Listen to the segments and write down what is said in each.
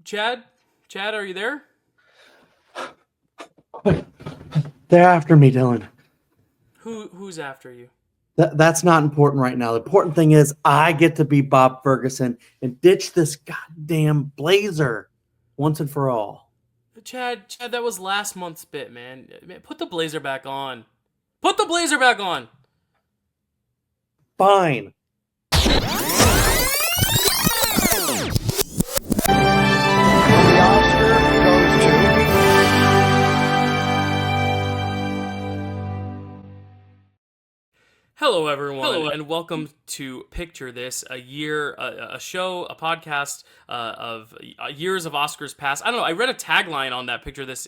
Chad? Chad, are you there? They're after me, Dylan. Who's after you? That's not important right now. The important thing is I get to be Bob Ferguson and ditch this goddamn blazer once and for all. Chad, that was last month's bit, man. Put the blazer back on. Put the blazer back on. Fine. The Oscar goes to Hello, everyone, and welcome to Picture This, a show, a podcast of years of Oscars past. I don't know. I read a tagline on that Picture This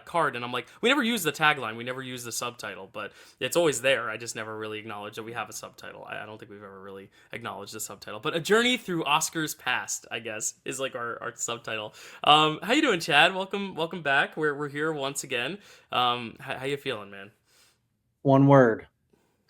card, and I'm like, we never use the tagline, we never use the subtitle, but it's always there. I just never really acknowledge that we have a subtitle. I don't think we've ever really acknowledged the subtitle, but a journey through Oscars past, I guess, is like our subtitle. How you doing, Chad? Welcome back. We're here once again. How you feeling, man? One word.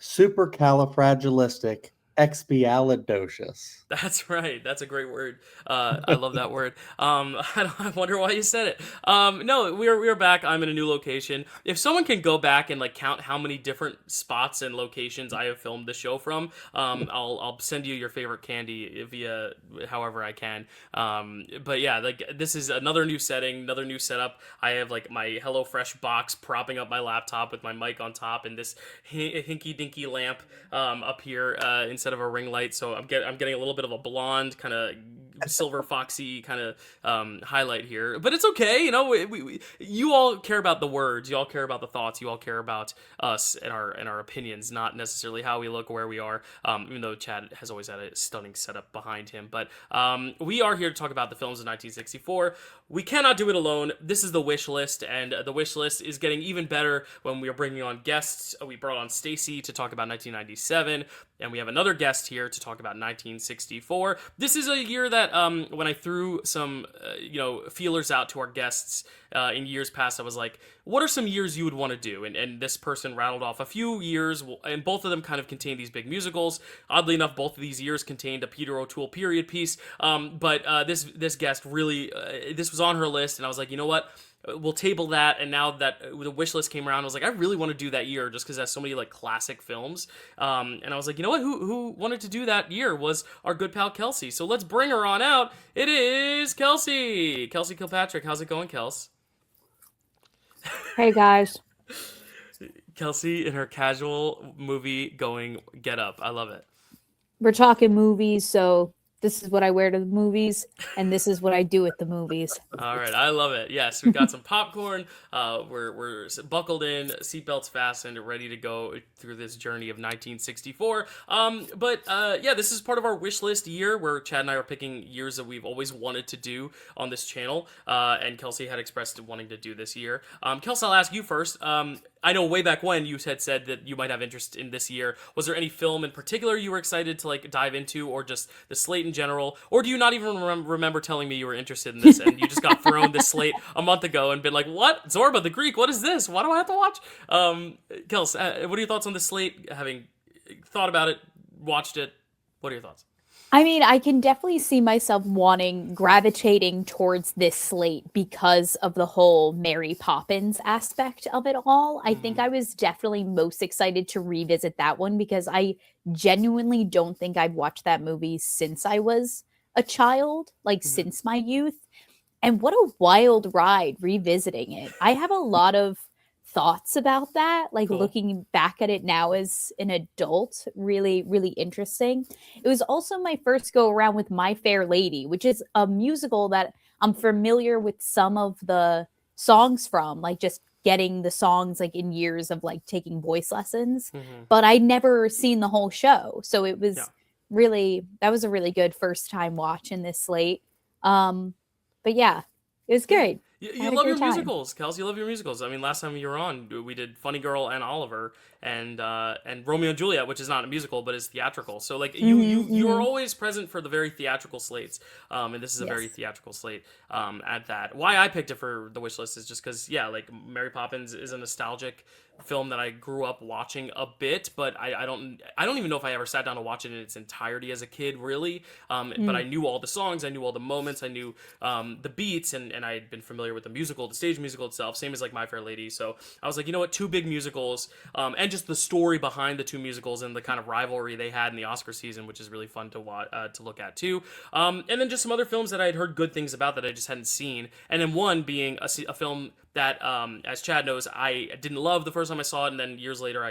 Supercalifragilisticexpialidocious. That's right. That's a great word. I love that word. I wonder why you said it. No, we're back. I'm in a new location. If someone can go back and like count how many different spots and locations I have filmed the show from, I'll send you your favorite candy via however I can. But yeah, like this is another new setting, another new setup. I have like my HelloFresh box propping up my laptop with my mic on top and this hinky dinky lamp up here instead of a ring light. So I'm getting a little bit of a blonde kind of silver foxy kind of highlight here, but it's okay. You know, you all care about the words, you all care about the thoughts, you all care about us and our opinions, not necessarily how we look or where we are. Even though Chad has always had a stunning setup behind him, but we are here to talk about the films of 1964. We cannot do it alone. This is the wish list, and the wish list is getting even better when we are bringing on guests. We brought on Stacy to talk about 1997, and we have another guest here to talk about 1964. This is a year that when I threw some feelers out to our guests in years past, I was like, what are some years you would want to do? And this person rattled off a few years, and both of them kind of contained these big musicals. Oddly enough, both of these years contained a Peter O'Toole period piece, but this guest really, this was on her list, and I was like, you know what? We'll table that. And now that the wish list came around, I was like, I really want to do that year just because it has so many like classic films. And I was like, you know what? Who wanted to do that year was our good pal Kelsey. So let's bring her on out. It is Kelsey Kilpatrick. How's it going, Kels? Hey guys. Kelsey in her casual movie going get up. I love it. We're talking movies, so this is what I wear to the movies, and this is what I do at the movies. All right, I love it. Yes, we got some popcorn. We're buckled in, seatbelts fastened, ready to go through this journey of 1964. Yeah, this is part of our wish list year where Chad and I are picking years that we've always wanted to do on this channel. And Kelsey had expressed wanting to do this year. Kelsey, I'll ask you first. I know way back when you had said that you might have interest in this year. Was there any film in particular you were excited to like dive into, or just the slate in general? Or do you not even remember telling me you were interested in this and you just got thrown this slate a month ago and been like, what? Zorba the Greek? What is this? Why do I have to watch? Kels, what are your thoughts on this slate? Having thought about it, watched it, what are your thoughts? I mean, I can definitely see myself gravitating towards this slate because of the whole Mary Poppins aspect of it all. I think I was definitely most excited to revisit that one because I genuinely don't think I've watched that movie since I was a child, like since my youth. And what a wild ride revisiting it. I have a lot of thoughts about that, like Cool. looking back at it now as an adult, really interesting. It was also my first go around with My Fair Lady, which is a musical that I'm familiar with some of the songs from, like just getting the songs like in years of like taking voice lessons, but I'd never seen the whole show, so it was that was a really good first time watch in this slate. But yeah, it was great. You love your musicals, Kels. You love your musicals. I mean, last time you were on, we did Funny Girl and Oliver and Romeo and Juliet, which is not a musical but is theatrical. So like you are always present for the very theatrical slates, and this is a very theatrical slate. At that, why I picked it for the wish list is just because like Mary Poppins is a nostalgic film that I grew up watching a bit, but I don't even know if I ever sat down to watch it in its entirety as a kid, really. But I knew all the songs, I knew all the moments, I knew the beats, and I had been familiar with the stage musical itself, same as like My Fair Lady. So I was like, you know what, two big musicals, and just the story behind the two musicals and the kind of rivalry they had in the Oscar season, which is really fun to watch, to look at too. And then just some other films that I had heard good things about that I just hadn't seen, and then one being a film that, as Chad knows, I didn't love the first time I saw it, and then years later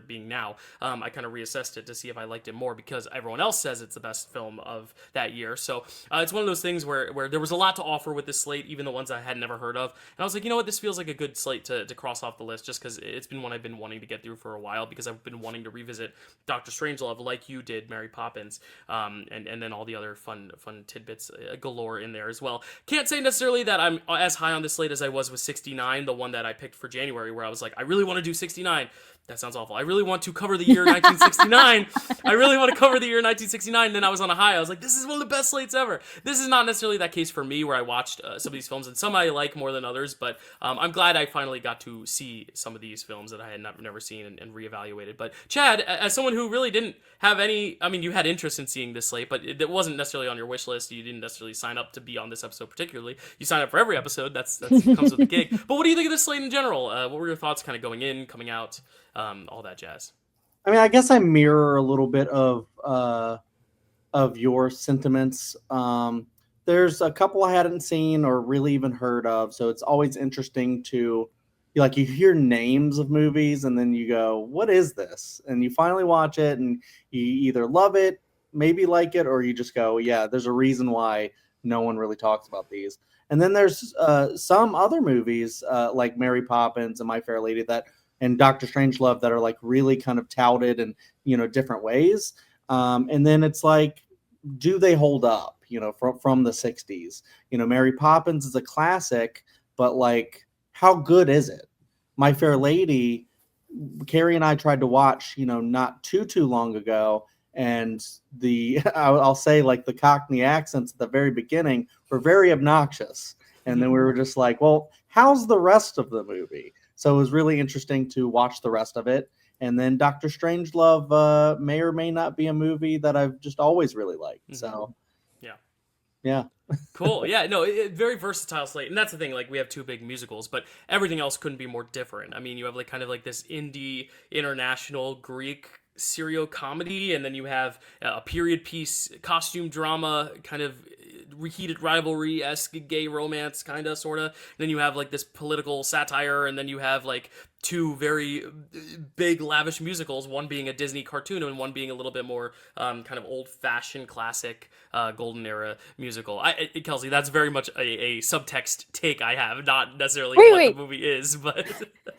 being now, I kind of reassessed it to see if I liked it more because everyone else says it's the best film of that year. So it's one of those things where there was a lot to offer with this slate, even the ones I had never heard of. And I was like, you know what, this feels like a good slate to cross off the list, just because it's been one I've been wanting to get through for a while, because I've been wanting to revisit Doctor Strangelove like you did, Mary Poppins, and then all the other fun tidbits galore in there as well. Can't say necessarily that I'm as high on this slate as I was with 69, the one that I picked for January, where I was like, I really want to do 69. That sounds awful. I really want to cover the year 1969. I really want to cover the year 1969. And then I was on a high. I was like, this is one of the best slates ever. This is not necessarily that case for me, where I watched some of these films, and some I like more than others. But I'm glad I finally got to see some of these films that I had never seen and reevaluated. But Chad, as someone who really didn't have any, I mean, you had interest in seeing this slate, but it wasn't necessarily on your wish list. You didn't necessarily sign up to be on this episode particularly. You sign up for every episode. That's comes with the gig. But what do you think of this slate in general? What were your thoughts kind of going in, coming out? All that jazz. I mean, I guess I mirror a little bit of your sentiments. There's a couple I hadn't seen or really even heard of, so it's always interesting to, like, you hear names of movies and then you go, what is this? And you finally watch it and you either love it, maybe like it, or you just go, yeah, there's a reason why no one really talks about these. And then there's some other movies like Mary Poppins and My Fair Lady and Doctor Strangelove that are like really kind of touted in, different ways. And then it's like, do they hold up, from the 60s? Mary Poppins is a classic, but like, how good is it? My Fair Lady, Carrie and I tried to watch, not too long ago. And I'll say, like, the Cockney accents at the very beginning were very obnoxious. And then we were just like, well, how's the rest of the movie? So it was really interesting to watch the rest of it. And then Doctor Strangelove may or may not be a movie that I've just always really liked. So, yeah. Cool. Yeah, no, very versatile slate. And that's the thing, like, we have two big musicals, but everything else couldn't be more different. I mean, you have like kind of like this indie, international, Greek serial comedy, and then you have a period piece, costume drama, kind of reheated rivalry-esque gay romance, kind of, sort of. Then you have like this political satire, and then you have like two very big, lavish musicals, one being a Disney cartoon and one being a little bit more kind of old-fashioned, classic, golden era musical. Kelsey, that's very much a subtext take I have, not necessarily the movie is, but...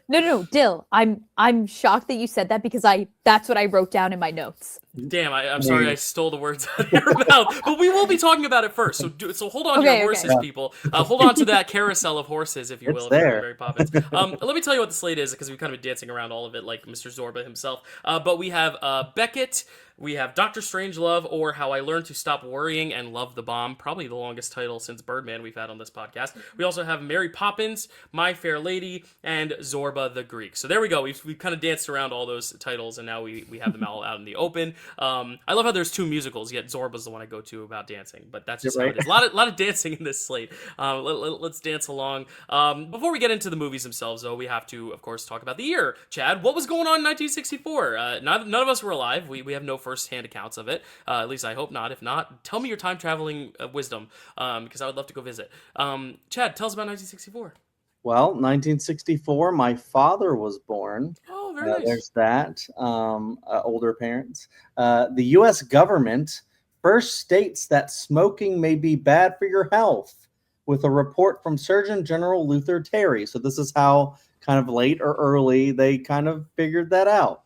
No, Dill, I'm shocked that you said that, because that's what I wrote down in my notes. Damn, I'm sorry I stole the words out of your mouth, but we will be talking about it first. So hold on to your horses, people. Hold on to that carousel of horses, if you will, there. of Mary Poppins. Let me tell you what the slate is, because we've kind of been dancing around all of it, like Mr. Zorba himself. But we have Becket. We have Doctor Strangelove, or How I Learned to Stop Worrying and Love the Bomb, probably the longest title since Birdman we've had on this podcast. We also have Mary Poppins, My Fair Lady, and Zorba the Greek. So there we go. We've kind of danced around all those titles, and now we have them all out in the open. I love how there's two musicals, yet Zorba's the one I go to about dancing, but that's just how it is. A lot of dancing in this slate. Let's dance along. Before we get into the movies themselves, though, we have to, of course, talk about the year. Chad, what was going on in 1964? None of us were alive. We have no first-hand accounts of it. At least I hope not. If not, tell me your time-traveling wisdom, because I would love to go visit. Chad, tell us about 1964. Well, 1964, my father was born. Oh, very nice. There's that. Older parents. The U.S. government first states that smoking may be bad for your health, with a report from Surgeon General Luther Terry. So this is how kind of late or early they kind of figured that out.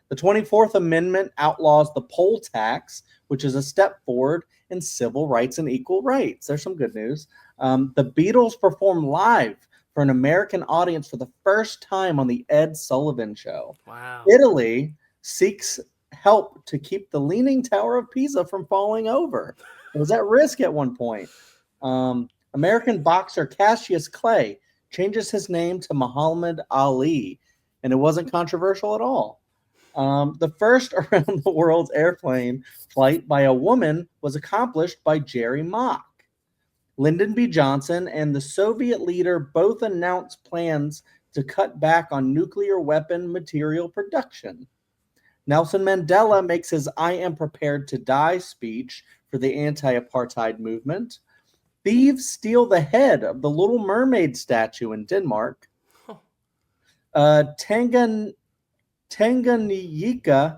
The 24th Amendment outlaws the poll tax, which is a step forward in civil rights and equal rights. There's some good news. The Beatles perform live for an American audience for the first time on the Ed Sullivan Show. Wow. Italy seeks help to keep the Leaning Tower of Pisa from falling over. It was at risk at one point. American boxer Cassius Clay changes his name to Muhammad Ali, and it wasn't controversial at all. The first around the world's airplane flight by a woman was accomplished by Jerry Mock. Lyndon B. Johnson and the Soviet leader both announced plans to cut back on nuclear weapon material production. Nelson Mandela makes his I am prepared to die speech for the anti-apartheid movement. Thieves steal the head of the Little Mermaid statue in Denmark. Tanganyika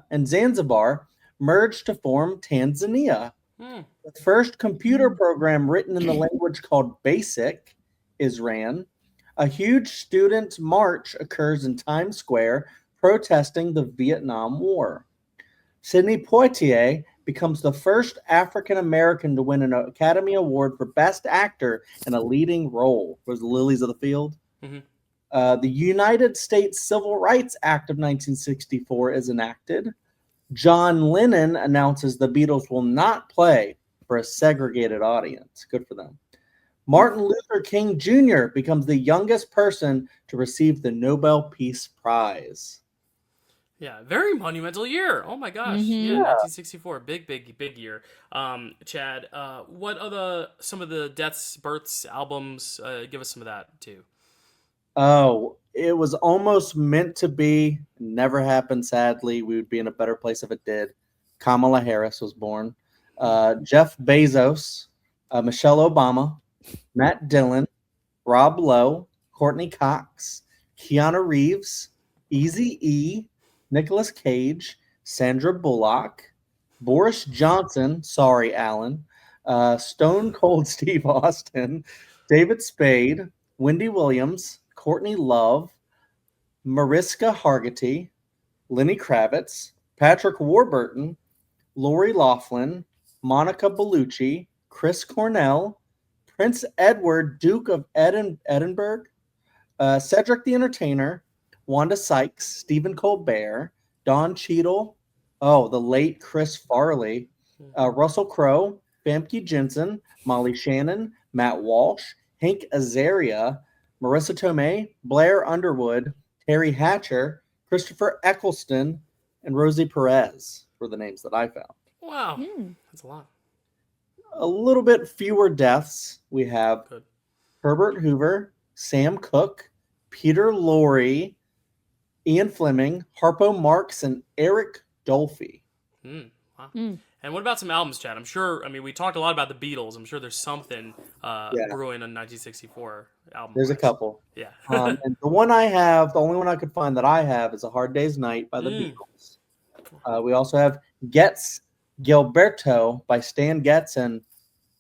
and Zanzibar merged to form Tanzania. The first computer program written in the language called BASIC is ran. A huge student march occurs in Times Square protesting the Vietnam War. Sidney Poitier becomes the first African American to win an Academy Award for Best Actor in a leading role. Was Lilies of the Field? The United States Civil Rights Act of 1964 is enacted. John Lennon announces the Beatles will not play for a segregated audience. Good for them. Martin Luther King Jr. becomes the youngest person to receive the Nobel Peace Prize. Yeah, very monumental year. Oh my gosh. Yeah, 1964. Big year. Chad, what are some of the deaths, births, albums? Give us some of that too. Oh, it was almost meant to be. Never happened, sadly. We would be in a better place if it did. Kamala Harris was born. Jeff Bezos, Michelle Obama, Matt Dillon, Rob Lowe, Courtney Cox, Keanu Reeves, Eazy-E, Nicolas Cage, Sandra Bullock, Boris Johnson, sorry, Alan, Stone Cold Steve Austin, David Spade, Wendy Williams, Courtney Love, Mariska Hargitay, Lenny Kravitz, Patrick Warburton, Lori Loughlin, Monica Bellucci, Chris Cornell, Prince Edward, Duke of Edinburgh, Cedric the Entertainer, Wanda Sykes, Stephen Colbert, Don Cheadle, the late Chris Farley, Russell Crowe, Famke Jensen, Molly Shannon, Matt Walsh, Hank Azaria, Marissa Tomei, Blair Underwood, Terry Hatcher, Christopher Eccleston, and Rosie Perez were the names that I found. Wow. That's a lot. A little bit fewer deaths. We have Herbert Hoover, Sam Cooke, Peter Lorre, Ian Fleming, Harpo Marx, and Eric Dolphy. Wow. And what about some albums, Chad? I'm sure, we talked a lot about the Beatles. I'm sure there's something brewing on 1964 album. There's a couple. Yeah. And the one I have, the only one I could find that I have is A Hard Day's Night by the Beatles. We also have Getz Gilberto by Stan Getz and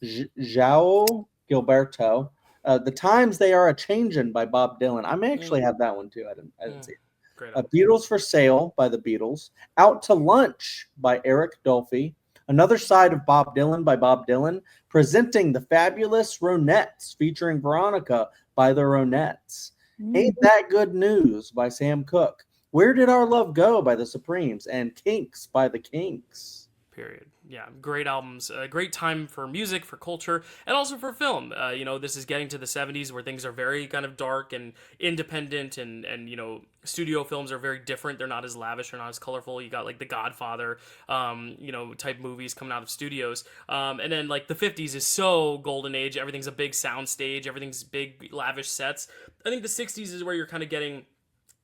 João Gilberto. The Times They Are A-Changin' by Bob Dylan. I may actually have that one too. I didn't see it. Great. Beatles for Sale by the Beatles. Out to Lunch by Eric Dolphy. Another Side of Bob Dylan by Bob Dylan. Presenting the Fabulous Ronettes featuring Veronica by the Ronettes. Ain't That Good News by Sam Cooke. Where Did Our Love Go by the Supremes. And Kinks by the Kinks. Period. Yeah, great albums. Great time for music, for culture, and also for film. This is getting to the 70s where things are very kind of dark and independent, and studio films are very different. They're not as lavish or not as colorful. You got like The Godfather, type movies coming out of studios. And then like the 50s is so golden age. Everything's a big sound stage. Everything's big, lavish sets. I think the 60s is where you're kind of getting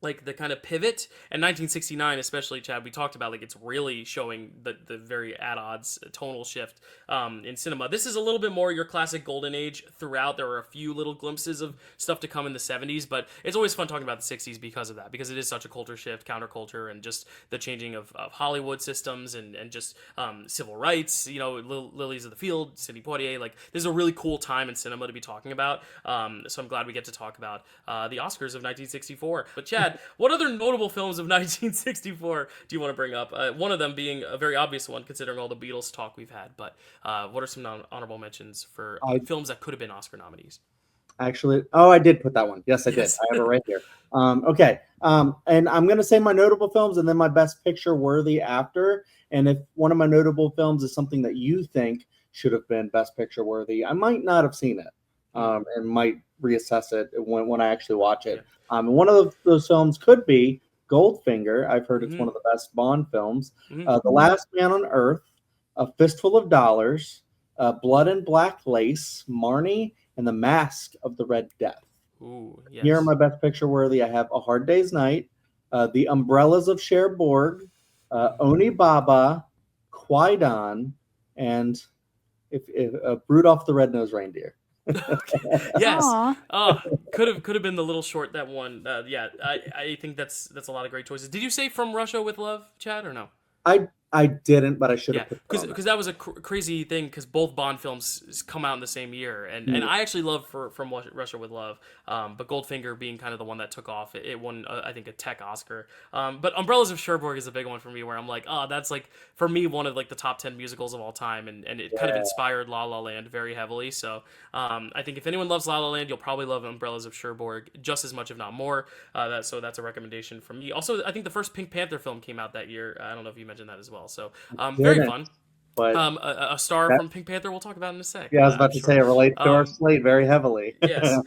like the kind of pivot, and 1969 especially, Chad, we talked about, like, it's really showing the very at odds tonal shift in cinema. This is a little bit more your classic golden age throughout. There are a few little glimpses of stuff to come in the 70s, but it's always fun talking about the 60s because of that, because it is such a culture shift, counterculture, and just the changing of Hollywood systems and just civil rights, Lilies of the Field, Sidney Poitier. Like, this is a really cool time in cinema to be talking about, so I'm glad we get to talk about the Oscars of 1964. But Chad, what other notable films of 1964 do you want to bring up? One of them being a very obvious one, considering all the Beatles talk we've had. But what are some honorable mentions for films that could have been Oscar nominees? Actually, I did put that one. Yes, I did. I have it right here. Okay. And I'm going to say my notable films and then my best picture worthy after. And if one of my notable films is something that you think should have been best picture worthy, I might not have seen it. and might reassess it when I actually watch it. And one of those films could be Goldfinger. I've heard it's one of the best Bond films. The Last Man on Earth, A Fistful of Dollars, Blood and Black Lace, Marnie, and The Mask of the Red Death. Ooh, yes. Here are my best picture worthy. I have A Hard Day's Night, The Umbrellas of Cherbourg, Oni Baba, Qui-Gon, and Rudolph the Red-Nosed Reindeer. Yes. Aw. Could have been the little short that one. I think that's a lot of great choices. Did you say From Russia with Love, Chad, or no? I didn't, but I should have. Because that was a crazy thing. Because both Bond films come out in the same year, and I actually love From Russia with Love. But Goldfinger being kind of the one that took off, it won I think a tech Oscar. But Umbrellas of Cherbourg is a big one for me, where I'm like, oh, that's like for me one of like the top 10 musicals of all time, and it kind of inspired La La Land very heavily. So I think if anyone loves La La Land, you'll probably love Umbrellas of Cherbourg just as much, if not more. So that's a recommendation from me. Also, I think the first Pink Panther film came out that year. I don't know if you mentioned that as well. So very fun. But a star from Pink Panther we'll talk about in a sec. Yeah, I was about to say it relates to our slate very heavily. Yes.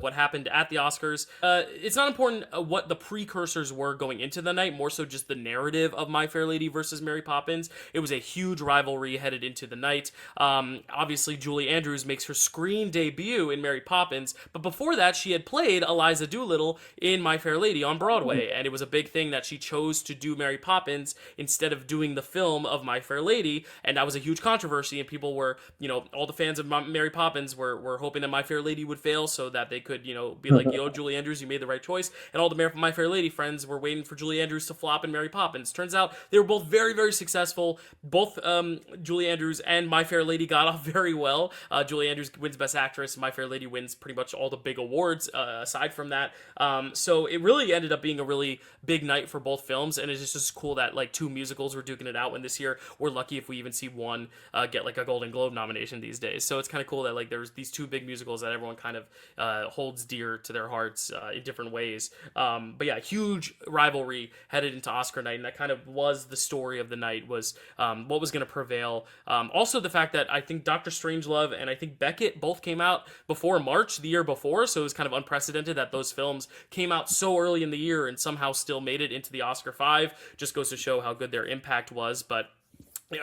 What happened at the Oscars? It's not important what the precursors were going into the night, more so just the narrative of My Fair Lady versus Mary Poppins. It was a huge rivalry headed into the night. Obviously, Julie Andrews makes her screen debut in Mary Poppins, but before that, she had played Eliza Doolittle in My Fair Lady on Broadway, and it was a big thing that she chose to do Mary Poppins instead of doing the film of My Fair Lady. And that was a huge controversy, and people were, all the fans of Mary Poppins were hoping that My Fair Lady would fail so that they could, be like, Julie Andrews, you made the right choice. And all the My Fair Lady friends were waiting for Julie Andrews to flop in Mary Poppins. Turns out they were both very, very successful. Both Julie Andrews and My Fair Lady got off very well. Julie Andrews wins Best Actress. My Fair Lady wins pretty much all the big awards aside from that. So it really ended up being a really big night for both films, and it's just cool that like two musicals were duking it out, when this year we're lucky if we even see one get like a Golden Globe nomination these days. So it's kind of cool that like there's these two big musicals that everyone kind of holds dear to their hearts in different ways. But yeah, huge rivalry headed into Oscar night, and that kind of was the story of the night, was what was going to prevail. Also the fact that I think Dr. Strangelove and I think Becket both came out before March the year before, so it was kind of unprecedented that those films came out so early in the year and somehow still made it into the Oscar 5. Just goes to show how good their impact was. But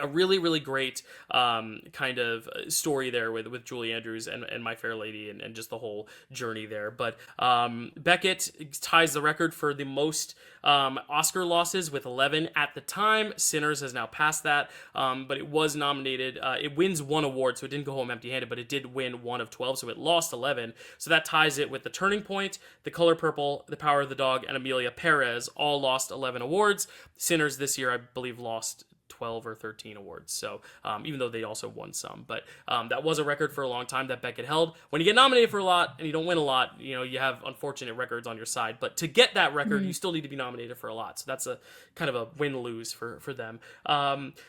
a really, really great kind of story there with Julie Andrews and My Fair Lady and just the whole journey there. But Becket ties the record for the most Oscar losses with 11 at the time. Sinners has now passed that, but it was nominated. It wins one award, so it didn't go home empty-handed, but it did win 1 of 12, so it lost 11. So that ties it with The Turning Point, The Color Purple, The Power of the Dog, and Amelia Perez all lost 11 awards. Sinners this year, I believe, lost 12 or 13 awards, so even though they also won some, but that was a record for a long time that Becket held. When you get nominated for a lot and you don't win a lot, you have unfortunate records on your side, but to get that record you still need to be nominated for a lot, so that's a kind of a win-lose for them.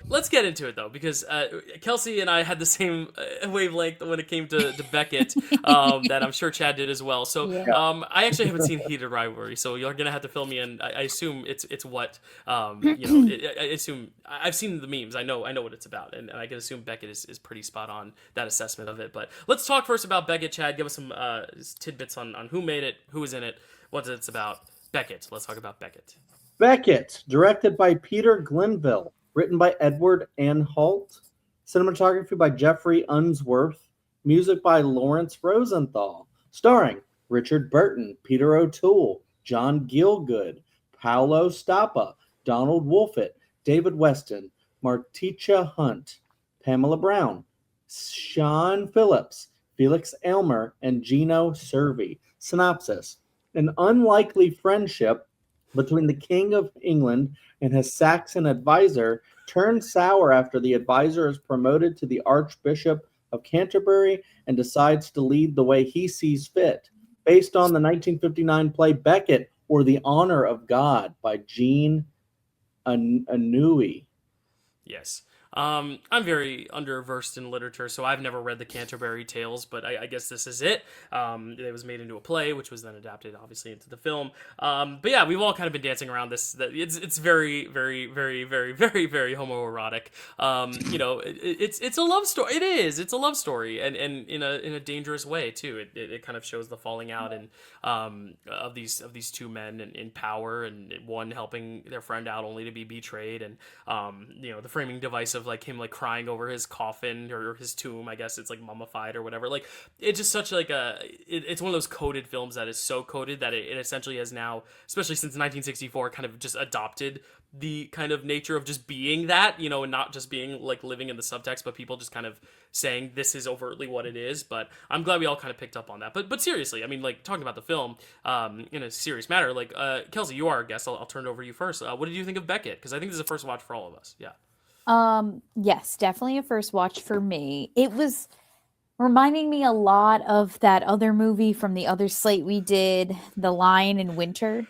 Let's get into it though, because Kelsey and I had the same wavelength when it came to Becket that I'm sure Chad did as well, so I actually haven't seen Heated Rivalry, so you're gonna have to fill me in. I assume it's what I assume I've seen the memes. I know what it's about, and I can assume Becket is pretty spot on that assessment of it. But let's talk first about Becket. Chad, give us some tidbits on who made it, who was in it, what it's about. Becket. Let's talk about Becket. Becket, directed by Peter Glenville, written by Edward Anhalt, cinematography by Jeffrey Unsworth, music by Lawrence Rosenthal, starring Richard Burton, Peter O'Toole, John Gielgud, Paolo Stappa, Donald Wolfett, David Weston, Marticha Hunt, Pamela Brown, Sean Phillips, Felix Elmer, and Gino Cervi. Synopsis: an unlikely friendship between the King of England and his Saxon advisor turns sour after the advisor is promoted to the Archbishop of Canterbury and decides to lead the way he sees fit. Based on the 1959 play Becket, or The Honor of God by Jean Anouilh. Yes. I'm very underversed in literature, so I've never read the Canterbury Tales, but I guess this is it. It was made into a play, which was then adapted, obviously, into the film. But yeah, we've all kind of been dancing around this. That it's very, very, very, very, very, very homoerotic. It's a love story. It is. It's a love story, and in a dangerous way too. It kind of shows the falling out and of these two men in power, and one helping their friend out only to be betrayed, and the framing device of like him like crying over his coffin or his tomb. I guess it's like mummified or whatever. Like it's just such like it's one of those coded films that is so coded that it essentially has now, especially since 1964, kind of just adopted the kind of nature of just being that, and not just being like living in the subtext, but people just kind of saying this is overtly what it is. But I'm glad we all kind of picked up on that. But seriously, I mean, like talking about the film in a serious matter, like Kelsey, you are our guest. I'll turn it over to you first. What did you think of Becket? Because I think this is a first watch for all of us. Yeah. Yes, definitely a first watch for me. It was reminding me a lot of that other movie from the other slate we did, The Lion in Winter.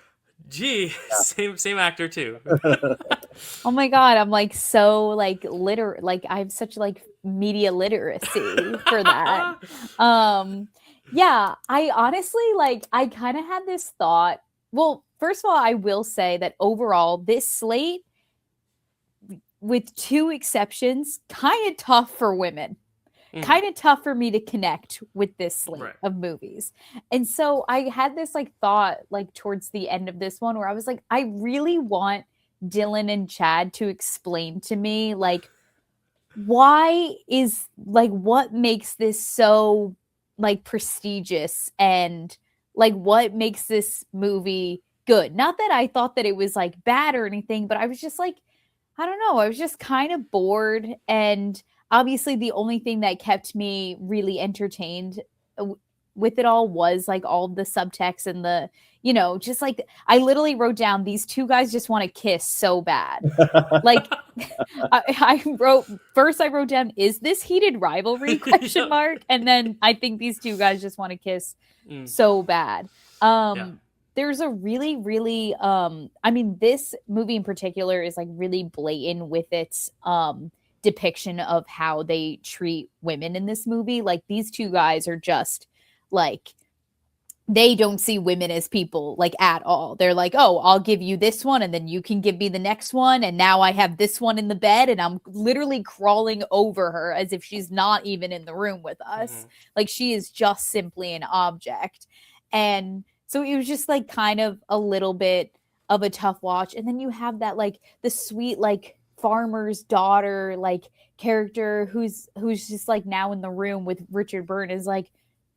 Gee, same actor too. Oh my god, I'm like so like like I have such like media literacy for that. Yeah, I honestly like I kind of had this thought. Well, first of all, I will say that overall this slate, with two exceptions, kind of tough for women. Kind of tough for me to connect with this slate of movies. And so I had this like thought like towards the end of this one where I was like, I really want Dylan and Chad to explain to me like what makes this so like prestigious and like what makes this movie good. Not that I thought that it was like bad or anything, but I was just like, I don't know. I was just kind of bored, and obviously the only thing that kept me really entertained with it all was like all the subtext and the, just like I literally wrote down these two guys just want to kiss so bad. Like I wrote down, is this heated rivalry ? And then I think these two guys just want to kiss so bad. There's a really, really, I mean, this movie in particular is like really blatant with its depiction of how they treat women in this movie. Like these two guys are just like, they don't see women as people like at all. They're like, oh, I'll give you this one and then you can give me the next one. And now I have this one in the bed and I'm literally crawling over her as if she's not even in the room with us. Like she is just simply an object. And so it was just like kind of a little bit of a tough watch. And then you have that like the sweet like farmer's daughter like character who's just like now in the room with Richard Byrne is like,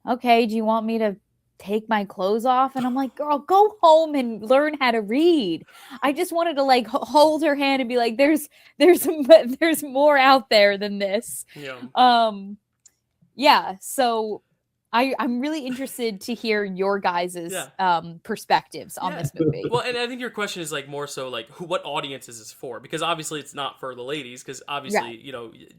okay, do you want me to take my clothes off? And I'm like, girl, go home and learn how to read. I just wanted to like hold her hand and be like, there's more out there than this. So I'm really interested to hear your guys' perspectives on this movie. Well, and I think your question is like more so like what audience is this for? Because obviously it's not for the ladies, because obviously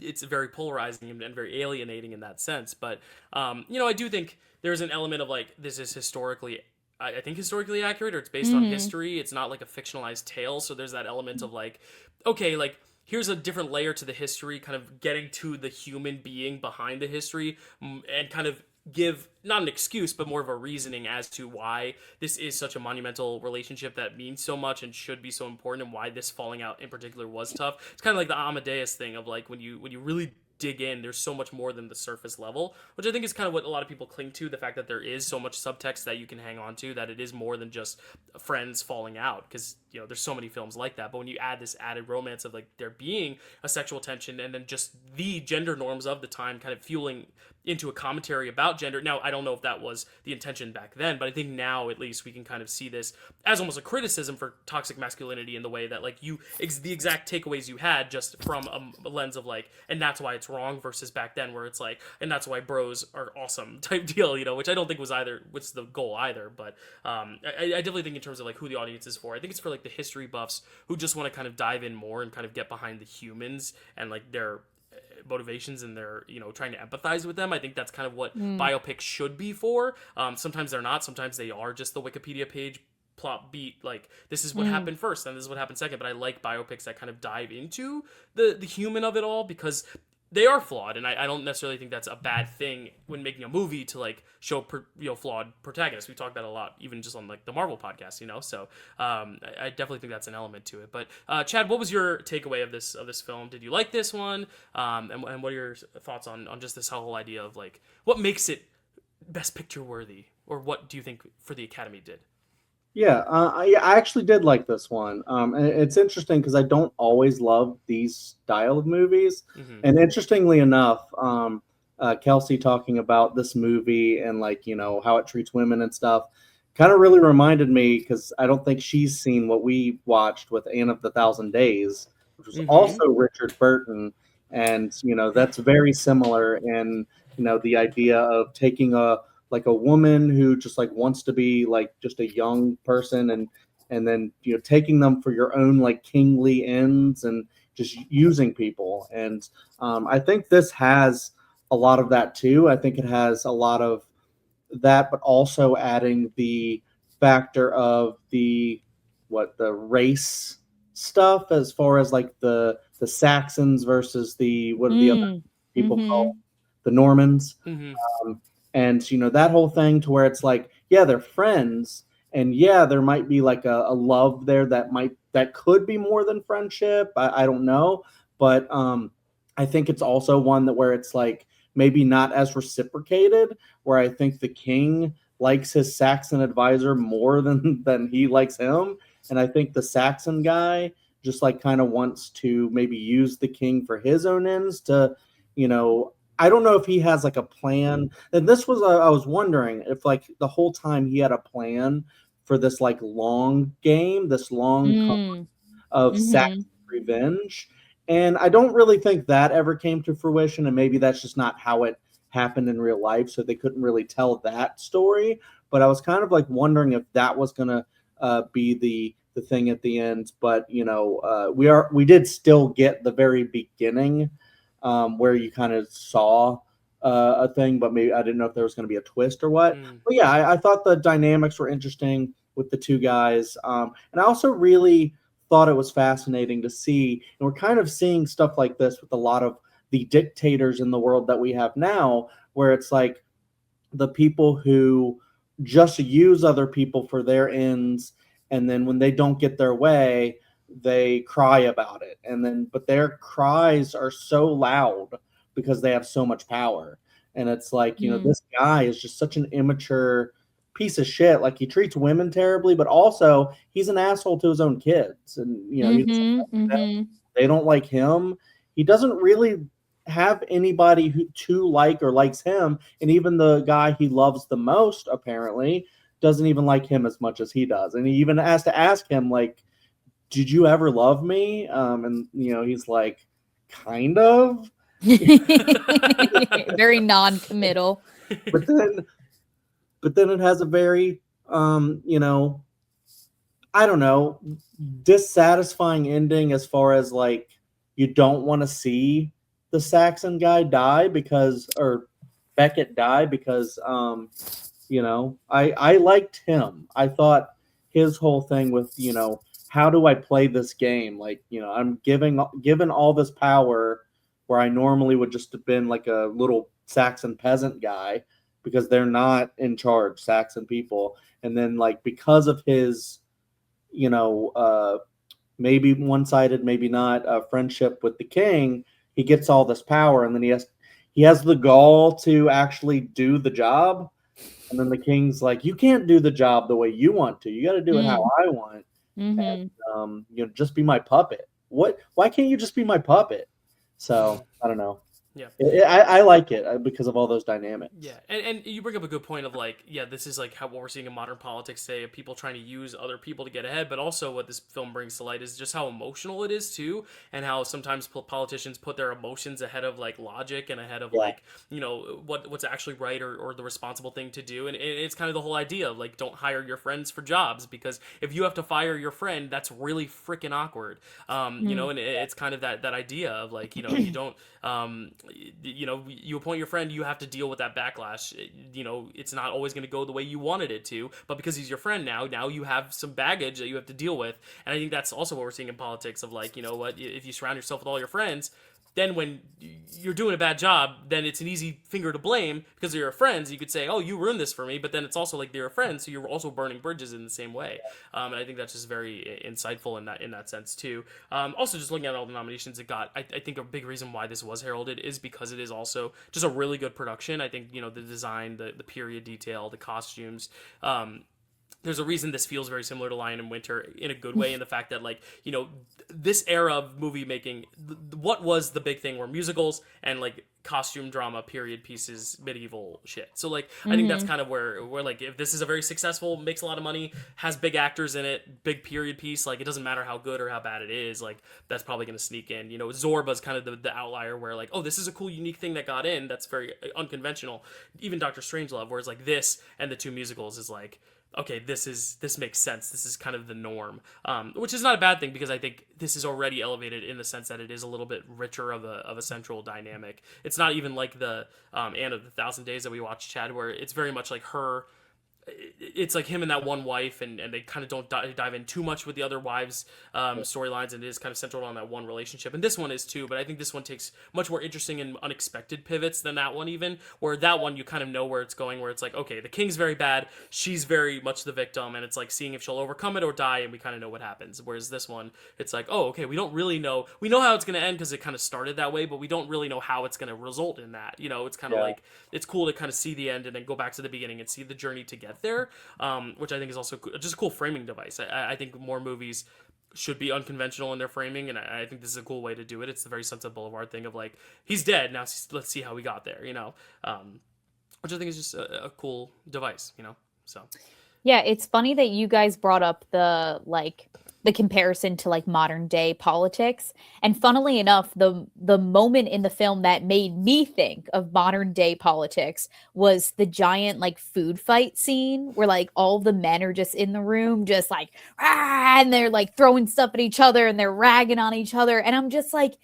it's very polarizing and very alienating in that sense. But I do think there's an element of like this is historically accurate, or it's based on history. It's not like a fictionalized tale, so there's that element of like, okay, like here's a different layer to the history, kind of getting to the human being behind the history, and kind of give not an excuse but more of a reasoning as to why this is such a monumental relationship that means so much and should be so important, and why this falling out in particular was tough. It's kind of like the Amadeus thing of like when you really dig in, there's so much more than the surface level, which I think is kind of what a lot of people cling to, the fact that there is so much subtext that you can hang on to, that it is more than just friends falling out, because there's so many films like that. But when you add this added romance of like there being a sexual tension and then just the gender norms of the time kind of fueling into a commentary about gender. Now, I don't know if that was the intention back then, but I think now at least we can kind of see this as almost a criticism for toxic masculinity in the way that like the exact takeaways you had just from a lens of like, and that's why it's wrong, versus back then where it's like, and that's why bros are awesome type deal, which I don't think was the goal either. But I definitely think in terms of like who the audience is for, I think it's for like the history buffs who just want to kind of dive in more and kind of get behind the humans and like their motivations and they're trying to empathize with them. I think that's kind of what biopics should be for. Sometimes they're not, sometimes they are just the Wikipedia page plot beat, like this is what happened first and this is what happened second. But I like biopics that kind of dive into the human of it all, because they are flawed, and I don't necessarily think that's a bad thing when making a movie to like show flawed protagonists. We talked about a lot, even just on like the Marvel podcast, So I definitely think that's an element to it. But Chad, what was your takeaway of this film? Did you like this one? And what are your thoughts on just this whole idea of like what makes it Best Picture worthy, or what do you think for the Academy did? Yeah, I actually did like this one. And it's interesting because I don't always love these style of movies. Mm-hmm. And interestingly enough, Kelsey talking about this movie and like, how it treats women and stuff kind of really reminded me, because I don't think she's seen what we watched with Anne of the Thousand Days, which was also Richard Burton. And, that's very similar in, the idea of taking a woman who just like wants to be like just a young person, and then taking them for your own like kingly ends and just using people. And I think this has a lot of that too. I think it has a lot of that, but also adding the factor of the race stuff, as far as like the Saxons versus what are the other people called, the Normans. And that whole thing to where it's like, yeah, they're friends, and yeah, there might be like a love there that could be more than friendship. I don't know, but I think it's also one that where it's like maybe not as reciprocated, where I think the king likes his Saxon advisor more than he likes him, and I think the Saxon guy just like kind of wants to maybe use the king for his own ends to, I don't know if he has like a plan. And this was, I was wondering if like the whole time he had a plan for this like long game, this long of Saxon revenge. And I don't really think that ever came to fruition. And maybe that's just not how it happened in real life. So they couldn't really tell that story. But I was kind of like wondering if that was going to be the thing at the end. But, we did still get the very beginning, where you kind of saw a thing, but maybe I didn't know if there was going to be a twist or what. But yeah, I thought the dynamics were interesting with the two guys. And I also really thought it was fascinating to see, and we're kind of seeing stuff like this with a lot of the dictators in the world that we have now, where it's like the people who just use other people for their ends, and then when they don't get their way, they cry about it. And then but their cries are so loud because they have so much power. And it's like, this guy is just such an immature piece of shit. Like, he treats women terribly, but also he's an asshole to his own kids. And he doesn't like them. They don't like him. He doesn't really have anybody who to like or likes him. And even the guy he loves the most apparently doesn't even like him as much as he does. And he even has to ask him, like, did you ever love me? And he's like, kind of. Very non-committal. But then it has a very I don't know, dissatisfying ending, as far as like you don't want to see the Saxon guy die or Becket die, because I liked him. I thought his whole thing with how do I play this game? Like, I'm given all this power where I normally would just have been like a little Saxon peasant guy, because they're not in charge, Saxon people. And then like because of his, maybe one-sided, maybe not, friendship with the king, he gets all this power, and then he has the gall to actually do the job. And then the king's like, you can't do the job the way you want to. You got to do it how I want. And just be my puppet. Why can't you just be my puppet? So I don't know. Yeah, I like it because of all those dynamics. Yeah, and you bring up a good point of like, yeah, this is like what we're seeing in modern politics today, of people trying to use other people to get ahead, but also what this film brings to light is just how emotional it is too, and how sometimes politicians put their emotions ahead of like logic and ahead of like, what's actually right or the responsible thing to do. And it's kind of the whole idea of like, don't hire your friends for jobs, because if you have to fire your friend, that's really freaking awkward. And it's kind of that idea of like, you don't you appoint your friend, you have to deal with that backlash. It's not always going to go the way you wanted it to, but because he's your friend now you have some baggage that you have to deal with. And I think that's also what we're seeing in politics of like, if you surround yourself with all your friends, then when you're doing a bad job, then it's an easy finger to blame because they're your friends. You could say, oh, you ruined this for me, but then it's also like they're your friends, so you're also burning bridges in the same way. And I think that's just very insightful in that sense too. Also, just looking at all the nominations it got, I think a big reason why this was heralded is because it is also just a really good production. I think the design, the period detail, the costumes. There's a reason this feels very similar to Lion in Winter in a good way, in the fact that this era of movie making, what was the big thing were musicals and like costume drama, period pieces, medieval shit. So I think that's kind of where like, if this is a very successful, makes a lot of money, has big actors in it, big period piece, like it doesn't matter how good or how bad it is, like that's probably going to sneak in. Zorba's kind of the outlier where like, oh, this is a cool unique thing that got in that's very unconventional. Even Doctor Strangelove, where it's like this and the two musicals is like, okay, this makes sense. This is kind of the norm, which is not a bad thing because I think this is already elevated in the sense that it is a little bit richer of a central dynamic. It's not even like the Anne of the Thousand Days that we watched, Chad, where it's very much like her. It's like him and that one wife, and they kind of don't dive in too much with the other wives' storylines, and it is kind of centered on that one relationship. And this one is too, but I think this one takes much more interesting and unexpected pivots than that one even, where that one you kind of know where it's going, where it's like, okay, the king's very bad, she's very much the victim, and it's like seeing if she'll overcome it or die, and we kind of know what happens. Whereas this one, it's like, oh, okay, we don't really know. We know how it's going to end because it kind of started that way, but we don't really know how it's going to result in that. It's kind of like, it's cool to kind of see the end and then go back to the beginning and see the journey to get there, which I think is also just a cool framing device. I think more movies should be unconventional in their framing, and I think this is a cool way to do it. It's the very Sunset Boulevard thing of like, he's dead, now let's see how we got there, which I think is just a cool device, so. Yeah, it's funny that you guys brought up the comparison to like modern day politics. And funnily enough, the moment in the film that made me think of modern day politics was the giant like food fight scene where like all the men are just in the room, just like, and they're like throwing stuff at each other and they're ragging on each other. And I'm just like,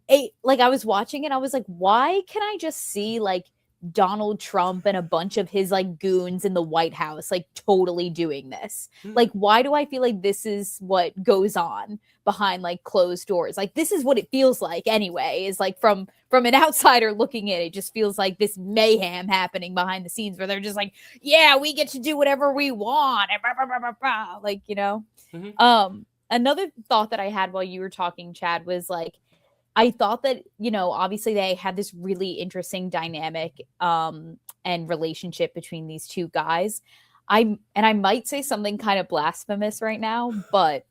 I was watching it. I was like, why can I just see like Donald Trump and a bunch of his like goons in the White House like totally doing this? Like, why do I feel like this is what goes on behind like closed doors? Like, this is what it feels like anyway, is like from an outsider looking in, it just feels like this mayhem happening behind the scenes where they're just like, yeah, we get to do whatever we want, and blah, blah, blah, blah, like, Another thought that I had while you were talking, Chad, was like, I thought that, obviously they had this really interesting dynamic and relationship between these two guys. I might say something kind of blasphemous right now, but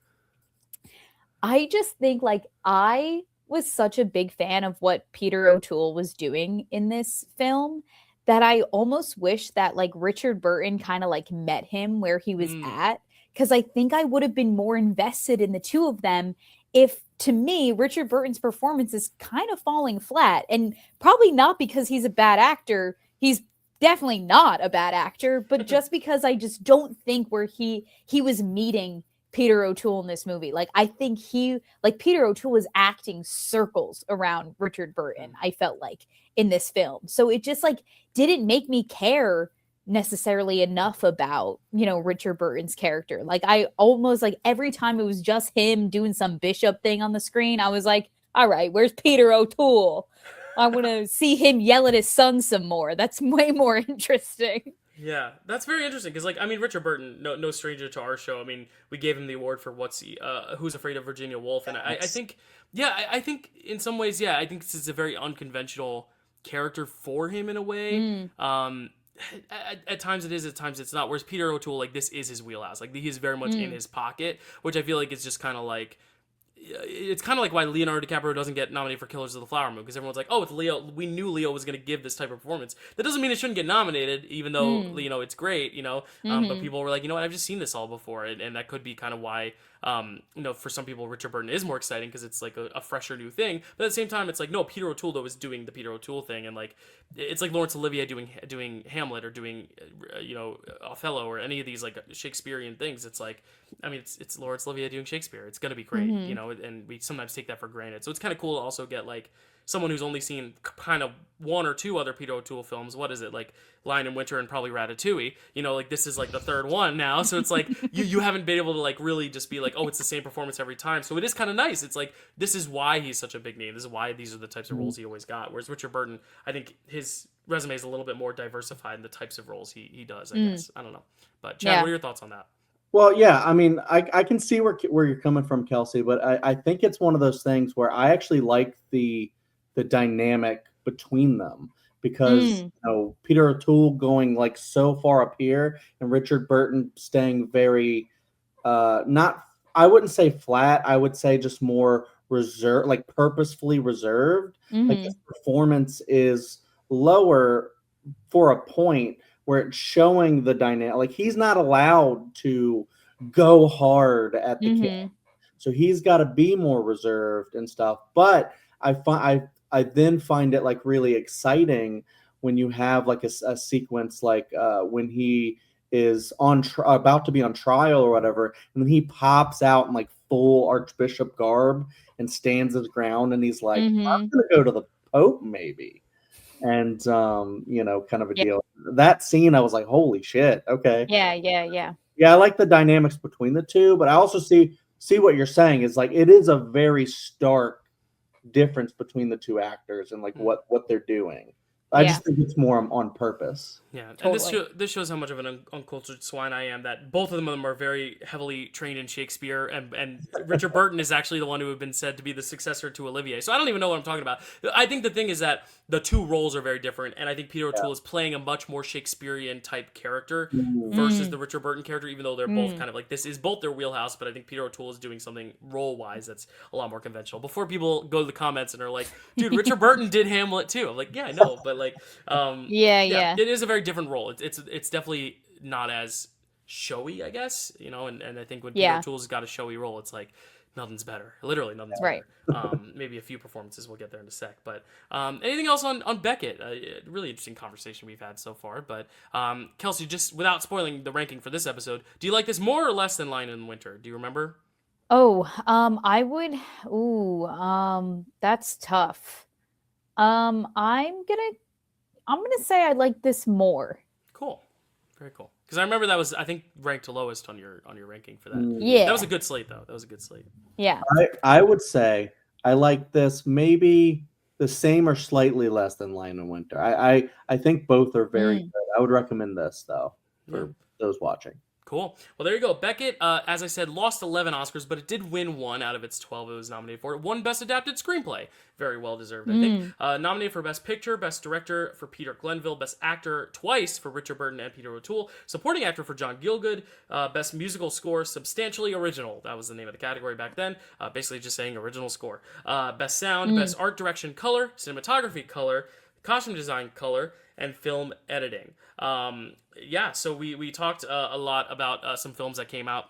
I just think like I was such a big fan of what Peter O'Toole was doing in this film that I almost wish that like Richard Burton kind of like met him where he was at, because I think I would have been more invested in the two of them if, to me, Richard Burton's performance is kind of falling flat, and probably not because he's a bad actor. He's definitely not a bad actor, but just because I just don't think where he was meeting Peter O'Toole in this movie. Like, I think Peter O'Toole was acting circles around Richard Burton, I felt like, in this film. So it just like didn't make me care necessarily enough about, Richard Burton's character. Like, I almost like every time it was just him doing some bishop thing on the screen, I was like, all right, where's Peter O'Toole? I want to see him yell at his son some more. That's way more interesting. Yeah, that's very interesting because, Richard Burton, no stranger to our show. I mean, we gave him the award for Who's Afraid of Virginia Woolf, and I think in some ways, I think this is a very unconventional character for him in a way. At times it is, at times it's not. Whereas Peter O'Toole, like, this is his wheelhouse. Like, he is very much in his pocket, which I feel like is just kind of like, it's kind of like why Leonardo DiCaprio doesn't get nominated for Killers of the Flower Moon, because everyone's like, oh, it's Leo. We knew Leo was going to give this type of performance. That doesn't mean it shouldn't get nominated, even though it's great, But people were like, you know what, I've just seen this all before, and that could be kind of why, for some people Richard Burton is more exciting because it's like a fresher new thing. But at the same time, it's like, no, Peter O'Toole though is doing the Peter O'Toole thing, and like it's like Laurence Olivier doing Hamlet or doing Othello or any of these like Shakespearean things. It's like, I mean, it's Laurence Olivier doing Shakespeare. It's gonna be great, and we sometimes take that for granted. So it's kind of cool to also get like someone who's only seen kind of one or two other Peter O'Toole films. What is it, like Lion in Winter and probably Ratatouille? You know, like this is like the third one now, so it's like you haven't been able to like really just be like, oh, it's the same performance every time. So it is kind of nice. It's like this is why he's such a big name. This is why these are the types of roles he always got. Whereas Richard Burton, I think his resume is a little bit more diversified in the types of roles he does. I guess I don't know, but Chad, Yeah. what are your thoughts on that? Well, yeah, I mean, I can see where you're coming from, Kelsey, but I think it's one of those things where I actually like the dynamic between them because you know, Peter O'Toole going like so far up here and Richard Burton staying very not, I wouldn't say flat, I would say just more reserved, like purposefully reserved. Like his performance is lower for a point where it's showing the dynamic. Like he's not allowed to go hard at the kid, so he's got to be more reserved and stuff. But I then find it like really exciting when you have like a sequence like when he is about to be on trial or whatever, and then he pops out in like full archbishop garb and stands his ground, and he's like, I'm gonna go to the Pope maybe. And you know, kind of a deal. That scene, I was like, holy shit, okay. Yeah. I like the dynamics between the two, but I also see what you're saying is like it is a very stark difference between the two actors and like what they're doing. I just think it's more on purpose. Yeah, Totally. and this shows how much of an uncultured swine I am. That both of them are very heavily trained in Shakespeare, and Richard Burton is actually the one who have been said to be the successor to Olivier. So I don't even know what I'm talking about. I think the thing is that the two roles are very different, and I think Peter O'Toole is playing a much more Shakespearean type character versus the Richard Burton character. Even though they're both kind of like, this is both their wheelhouse, but I think Peter O'Toole is doing something role wise that's a lot more conventional. Before people go to the comments and are like, "Dude, Richard Burton did Hamlet too," I'm like, "Yeah, I know," but like. Yeah. It is a very different role. It's definitely not as showy, I guess, you know, and I think when Peter O'Toole's got a showy role, it's like nothing's better. Literally nothing's Right. better. Maybe a few performances, we'll get there in a sec. But anything else on Becket? Really interesting conversation we've had so far. But Kelsey, just without spoiling the ranking for this episode, do you like this more or less than Lion in Winter? Do you remember? Oh, I would. That's tough. I'm gonna say I like this more. Cool, very cool. Because I remember that was, I think, ranked lowest on your ranking for that. Yeah. That was a good slate though. That was a good slate. Yeah. I would say I like this maybe the same or slightly less than Lion in Winter. I think both are very good. I would recommend this though for those watching. Cool. Well, there you go. Becket, as I said, lost 11 Oscars, but it did win one out of its 12 it was nominated for. It won Best Adapted Screenplay. Very well deserved, I think. Nominated for Best Picture, Best Director for Peter Glenville, Best Actor twice for Richard Burton and Peter O'Toole, Supporting Actor for John Gielgud, Best Musical Score, Substantially Original. That was the name of the category back then. Basically just saying original score. Best Sound, Best Art Direction Color, Cinematography Color, Costume Design Color, and Film Editing. So we talked a lot about some films that came out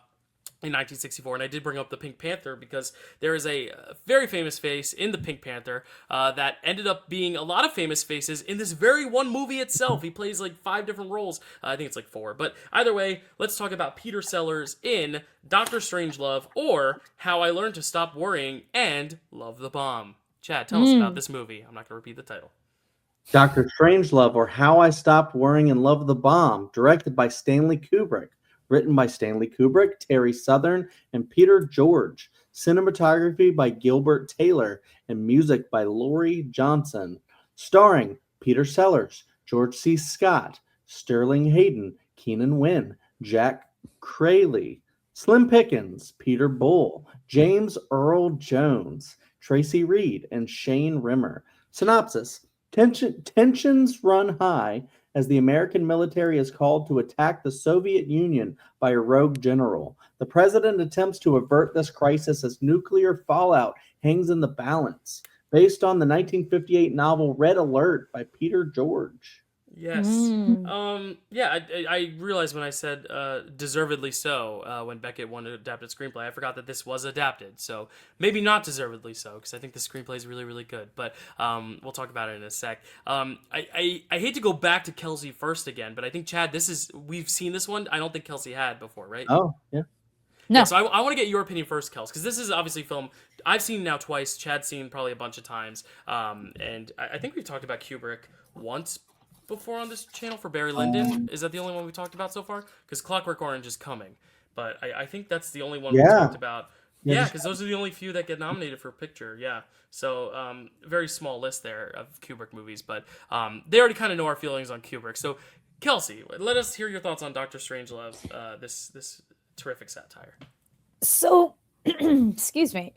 in 1964, and I did bring up the Pink Panther because there is a very famous face in the Pink Panther that ended up being a lot of famous faces in this very one movie itself. He plays like 5 different roles. I think it's like 4. But either way, let's talk about Peter Sellers in Doctor Strangelove, or How I Learned to Stop Worrying and Love the Bomb. Chad, tell us about this movie. I'm not going to repeat the title. Dr. Strangelove, or How I Stopped Worrying and Loved the Bomb, directed by Stanley Kubrick, written by Stanley Kubrick, Terry Southern, and Peter George, cinematography by Gilbert Taylor, and music by Laurie Johnson, starring Peter Sellers, George C. Scott, Sterling Hayden, Keenan Wynn, Jack Craley, Slim Pickens, Peter Bull, James Earl Jones, Tracy Reed, and Shane Rimmer. Synopsis. Tensions run high as the American military is called to attack the Soviet Union by a rogue general. The president attempts to avert this crisis as nuclear fallout hangs in the balance. Based on the 1958 novel Red Alert by Peter George. Yes. I realized when I said deservedly so when Becket won an adapted screenplay, I forgot that this was adapted. So maybe not deservedly so, because I think the screenplay is really, really good. But we'll talk about it in a sec. I hate to go back to Kelsey first again, but I think, Chad, we've seen this one. I don't think Kelsey had before, right? Oh, yeah. No. Yeah, so I want to get your opinion first, Kels, because this is obviously a film I've seen now twice. Chad's seen probably a bunch of times. And I think we've talked about Kubrick once before on this channel for Barry Lyndon. Is that the only one we talked about so far? Because Clockwork Orange is coming. But I think that's the only one we Yeah. talked about. Yeah, Yeah, just- because those are the only few that get nominated for picture. Yeah. So very small list there of Kubrick movies. But they already kind of know our feelings on Kubrick. So, Kelsey, let us hear your thoughts on Dr. Strangelove, this terrific satire. So, excuse me.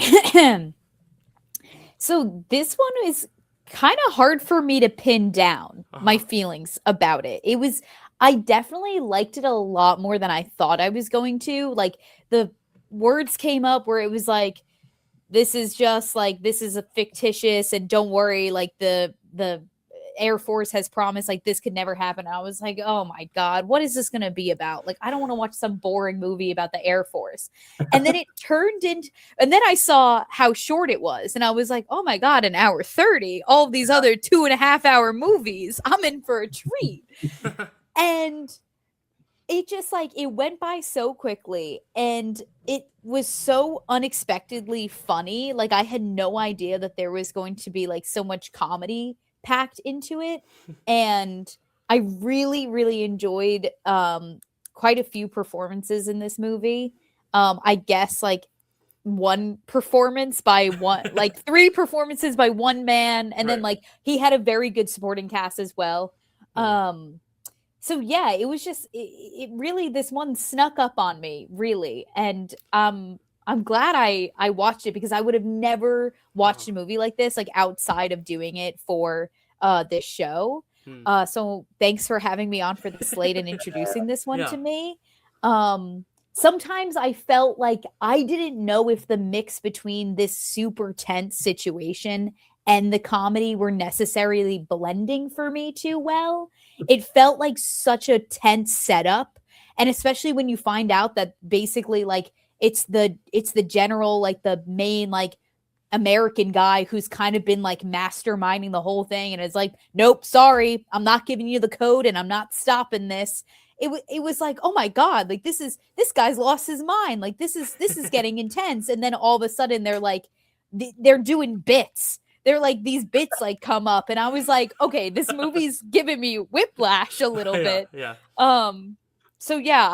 So this one is kind of hard for me to pin down my feelings about it. I definitely liked it a lot more than I thought I was going to. Like, the words came up where it was like, this is just like, this is a fictitious, and don't worry, like the Air Force has promised, like, this could never happen. I was like, oh my God, what is this going to be about? Like, I don't want to watch some boring movie about the Air Force. And then it turned into, and then I saw how short it was. And I was like, oh my God, an hour 30, all of these other 2.5 hour movies, I'm in for a treat. And it just, like, it went by so quickly, and it was so unexpectedly funny. Like, I had no idea that there was going to be, like, so much comedy packed into it. And I really, really enjoyed quite a few performances in this movie. I guess, like, one performance by one, like 3 performances by one man, and then, like, he had a very good supporting cast as well. So yeah, it was just, it really, this one snuck up on me, really. And I'm glad I watched it, because I would have never watched a movie like this, like, outside of doing it for this show. So thanks for having me on for the slate and introducing this one to me. Sometimes I felt like I didn't know if the mix between this super tense situation and the comedy were necessarily blending for me too well. It felt like such a tense setup. And especially when you find out that basically, like, it's the general, like, the main, like, American guy who's kind of been, like, masterminding the whole thing, and is like, nope, sorry, I'm not giving you the code, and I'm not stopping this. It was like, oh my God, like, this guy's lost his mind. Like, this is getting intense. And then all of a sudden they're like, they're doing bits. They're like, these bits, like, come up, and I was like, okay, this movie's giving me whiplash a little bit. Yeah. So yeah,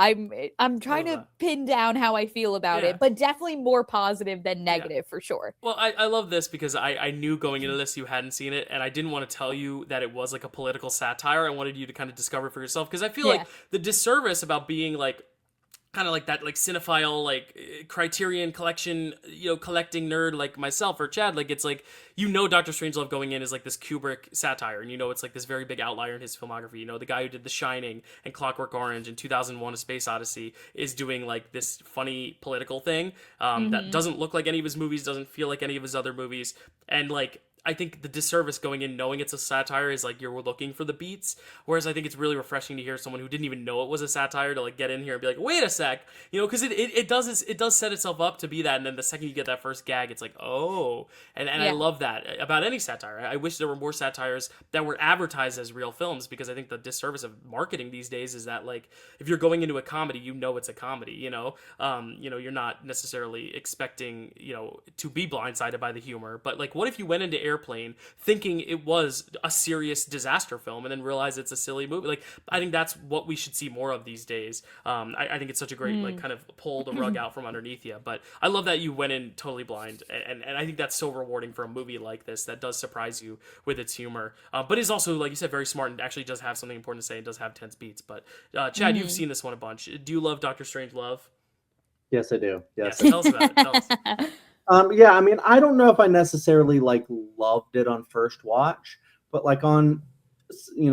I'm trying to pin down how I feel about it, but definitely more positive than negative for sure. Well, I love this because I knew going into this you hadn't seen it, and I didn't want to tell you that it was, like, a political satire. I wanted you to kind of discover for yourself, because I feel like the disservice about being, like, kind of like that, like, cinephile, like, Criterion collection, collecting nerd like myself or Chad, like, it's like, Dr. Strangelove going in is, like, this Kubrick satire, and it's like this very big outlier in his filmography. The guy who did The Shining and Clockwork Orange and 2001: A Space Odyssey is doing, like, this funny political thing that doesn't look like any of his movies, doesn't feel like any of his other movies, and, like, I think the disservice going in knowing it's a satire is, like, you're looking for the beats, whereas I think it's really refreshing to hear someone who didn't even know it was a satire to, like, get in here and be like, wait a sec, because it does set itself up to be that, and then the second you get that first gag, it's like, oh, and I love that about any satire. I wish there were more satires that were advertised as real films, because I think the disservice of marketing these days is that, like, if you're going into a comedy, it's a comedy, you're not necessarily expecting, to be blindsided by the humor, but, like, what if you went into Airplane thinking it was a serious disaster film and then realize it's a silly movie? Like, I think that's what we should see more of these days. I think it's such a great, like, kind of pull the rug out from underneath you. But I love that you went in totally blind, and I think that's so rewarding for a movie like this that does surprise you with its humor, but is also, like you said, very smart and actually does have something important to say and does have tense beats. But Chad, you've seen this one a bunch. Do you love Dr. Strangelove? Yes, I do. Yes. Tell us about it. Tell us. Yeah, I mean, I don't know if I necessarily, like, loved it on first watch, but, like, on,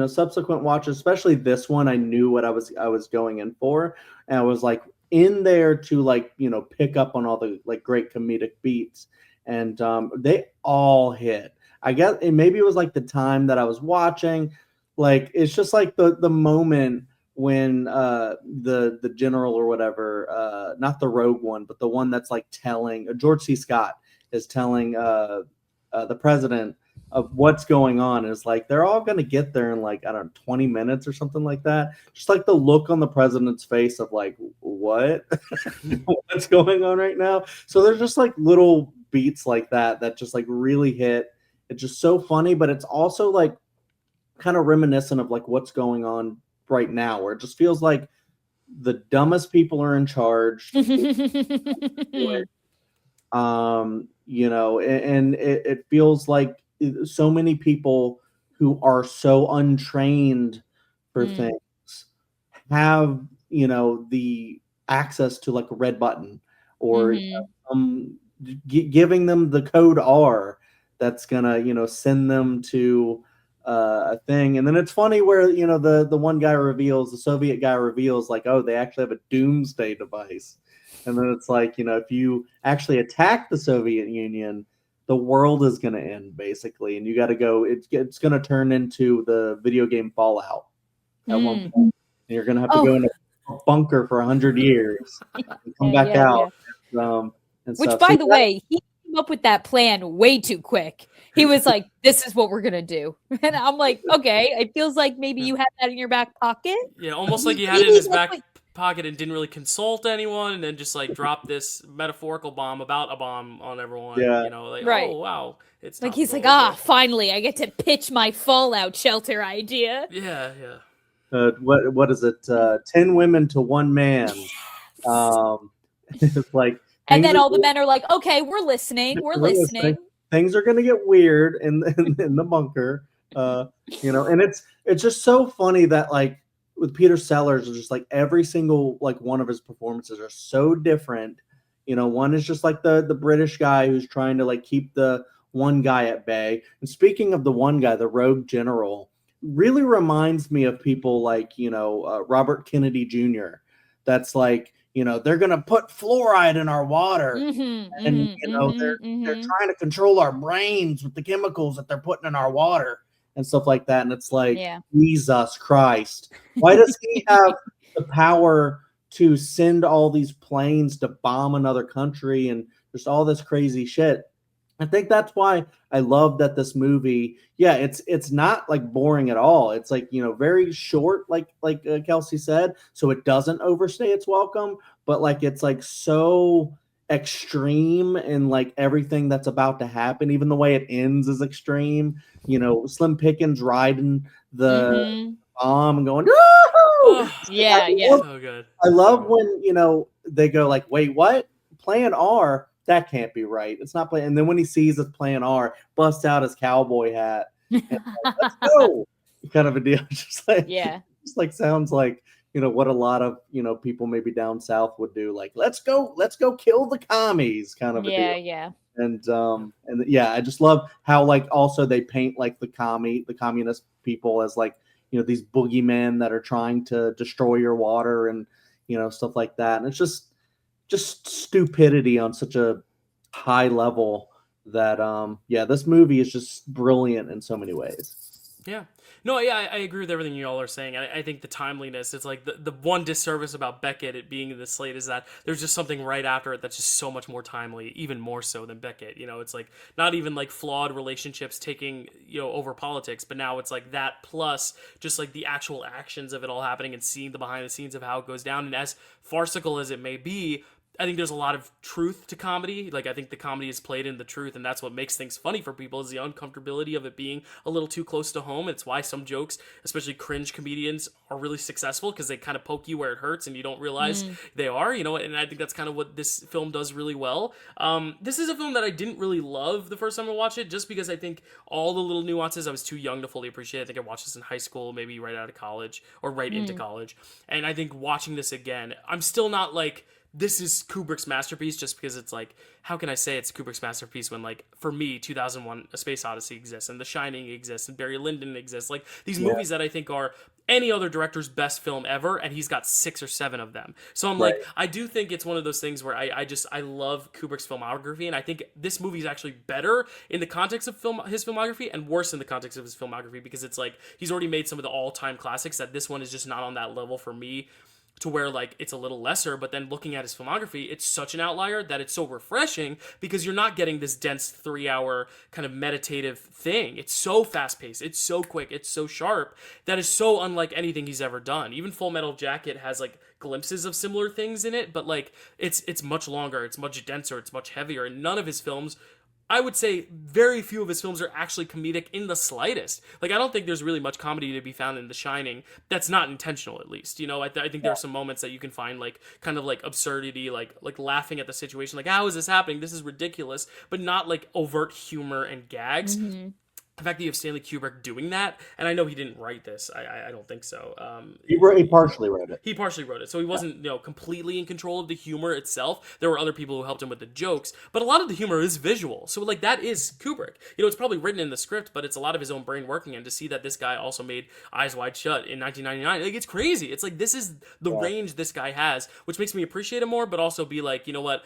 subsequent watches, especially this one, I knew what I was going in for, and I was, like, in there to, like, pick up on all the, like, great comedic beats, and they all hit. I guess maybe it was, like, the time that I was watching, like, it's just, like, the moment when the general or whatever, not the rogue one, but the one that's, like, telling George C. Scott is telling the president, of what's going on. Is like they're all going to get there in like, I don't know, 20 minutes or something like that. Just like the look on the president's face of like, what? What's going on right now? So there's just like little beats like that just like really hit. It's just so funny, but it's also like kind of reminiscent of like what's going on right now, where it just feels like the dumbest people are in charge. You know, and it feels like so many people who are so untrained for things have, you know, the access to like a red button or giving them the code R that's gonna, you know, send them to a thing. And then it's funny where, you know, the one guy reveals, the Soviet guy reveals like, oh, they actually have a doomsday device. And then it's like, you know, if you actually attack the Soviet Union, the world is going to end basically, and you got to go. It's going to turn into the video game Fallout at one point. And you're going to have to go in a bunker for 100 years and come back out. And Which, stuff. by the way, he came up with that plan way too quick. He was like, "This is what we're gonna do," and I'm like, "Okay." It feels like maybe you had that in your back pocket. Yeah, almost like he had it in his back pocket and didn't really consult anyone, and then just like dropped this metaphorical bomb about a bomb on everyone. You know, like, oh wow, it's like he's like, finally, I get to pitch my Fallout shelter idea. Yeah. What is it? 10 women to 1 man. It's like, and then all the men are like, "Okay, we're listening. We're listening." Things are going to get weird in the bunker, you know, and it's just so funny that like with Peter Sellers, just like every single like one of his performances are so different. You know, one is just like the British guy who's trying to like keep the one guy at bay. And speaking of the one guy, the rogue general, really reminds me of people like, you know, Robert Kennedy Jr. That's like, you know, they're going to put fluoride in our water. And, you know, they're trying to control our brains with the chemicals that they're putting in our water and stuff like that. And it's like, Jesus Christ. Why does he have the power to send all these planes to bomb another country and just all this crazy shit? I think that's why I love that this movie, it's not like boring at all. It's like, you know, very short, like Kelsey said, so it doesn't overstay its welcome, but like it's like so extreme in like everything that's about to happen. Even the way it ends is extreme. You know, Slim Pickens riding the bomb and going, so good. I love when, you know, they go like, wait, what? Plan R? That can't be right. It's not playing. And then when he sees us playing R, busts out his cowboy hat. And like, let's go. Kind of a deal. Just like sounds like, you know, what a lot of, you know, people maybe down south would do. Like, let's go kill the commies kind of a deal. And I just love how like also they paint like the communist people as like, you know, these boogeymen that are trying to destroy your water and, you know, stuff like that. And it's just stupidity on such a high level that this movie is just brilliant in so many ways. I agree with everything you all are saying. I think the timeliness, it's like the one disservice about Becket, it being in the slate, is that there's just something right after it that's just so much more timely, even more so than Becket. You know, it's like not even like flawed relationships taking, you know, over politics, but now it's like that plus just like the actual actions of it all happening and seeing the behind the scenes of how it goes down. And as farcical as it may be, I think there's a lot of truth to comedy. Like, I think the comedy is played in the truth, and that's what makes things funny for people, is the uncomfortability of it being a little too close to home. It's why some jokes, especially cringe comedians, are really successful, because they kind of poke you where it hurts and you don't realize they are, you know, and I think that's kind of what this film does really well. This is a film that I didn't really love the first time I watched it, just because I think all the little nuances I was too young to fully appreciate. I think I watched this in high school, maybe right out of college, or right into college. And I think watching this again, I'm still not like, this is Kubrick's masterpiece, just because it's like, how can I say it's Kubrick's masterpiece when, like, for me, 2001 A Space Odyssey exists, and The Shining exists, and Barry Lyndon exists, like these movies that I think are any other director's best film ever, and he's got 6 or 7 of them. So I'm like, I do think it's one of those things where I love Kubrick's filmography, and I think this movie is actually better in the context of his filmography, and worse in the context of his filmography, because it's like, he's already made some of the all-time classics, that this one is just not on that level for me. to where like it's a little lesser, but then looking at his filmography, it's such an outlier that it's so refreshing because you're not getting this dense 3 hour kind of meditative thing. It's so fast paced, it's so quick, it's so sharp, that is so unlike anything he's ever done. Even Full Metal Jacket has like glimpses of similar things in it, but like it's much longer, it's much denser, it's much heavier, and none of his films, I would say very few of his films are actually comedic in the slightest. Like, I don't think there's really much comedy to be found in The Shining that's not intentional, at least. You know, I think there are some moments that you can find, like, kind of like absurdity, like laughing at the situation. Like, how is this happening? This is ridiculous. But not like overt humor and gags. Mm-hmm. The fact that you have Stanley Kubrick doing that, and I know he didn't write this. I don't think so. He partially wrote it. He partially wrote it, so he wasn't completely in control of the humor itself. There were other people who helped him with the jokes, but a lot of the humor is visual. So like that is Kubrick. You know, it's probably written in the script, but it's a lot of his own brain working. And to see that this guy also made Eyes Wide Shut in 1999, like it's crazy. It's like this is the range this guy has, which makes me appreciate him more, but also be like, you know what?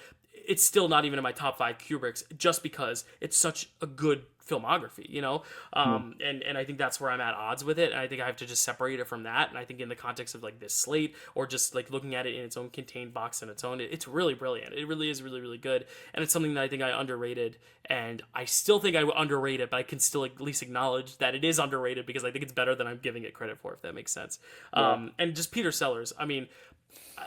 It's still not even in my top 5 Kubricks just because it's such a good filmography, you know? And I think that's where I'm at odds with it. And I think I have to just separate it from that. And I think in the context of like this slate, or just like looking at it in its own contained box on its own, it's really brilliant. It really is really, really good. And it's something that I think I underrated, and I still think I would underrate it, but I can still at least acknowledge that it is underrated because I think it's better than I'm giving it credit for, if that makes sense. And just Peter Sellers. I mean,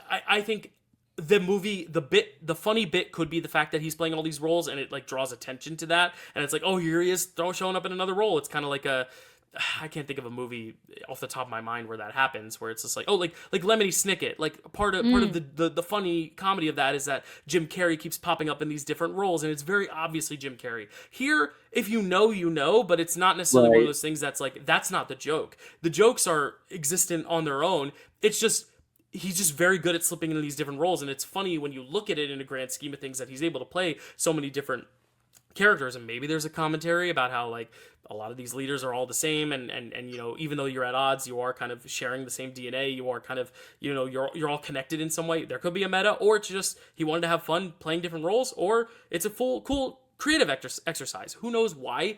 I think the movie, the funny bit could be the fact that he's playing all these roles, and it like draws attention to that, and it's like, oh, here he is showing up in another role. It's kind of like I can't think of a movie off the top of my mind where that happens, where it's just like, oh, like Lemony Snicket. Like part of the funny comedy of that is that Jim Carrey keeps popping up in these different roles, and it's very obviously Jim Carrey. Here, if you know, but it's not necessarily one of those things that's like, that's not the joke. The jokes are existent on their own. It's just, he's just very good at slipping into these different roles, and it's funny when you look at it in a grand scheme of things that he's able to play so many different characters. And maybe there's a commentary about how like a lot of these leaders are all the same, and you know, even though you're at odds, you are kind of sharing the same DNA, you are kind of, you know, you're all connected in some way. There could be a meta, or it's just he wanted to have fun playing different roles, or it's a cool creative exercise. Who knows why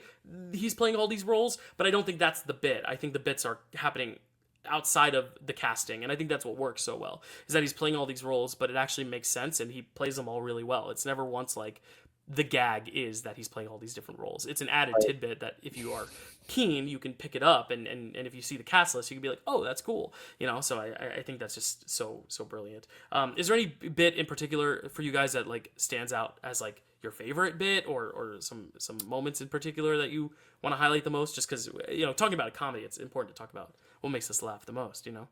he's playing all these roles, but I don't think that's the bit. I think the bits are happening outside of the casting, and I think that's what works so well, is that he's playing all these roles, but it actually makes sense, and he plays them all really well. It's never once like the gag is that he's playing all these different roles. It's an added tidbit that if you are keen, you can pick it up, and if you see the cast list, you can be like, oh, that's cool, you know. So I think that's just so brilliant. Is there any bit in particular for you guys that like stands out as like your favorite bit, or some moments in particular that you want to highlight the most? Just because, you know, talking about a comedy, it's important to talk about what makes us laugh the most, you know?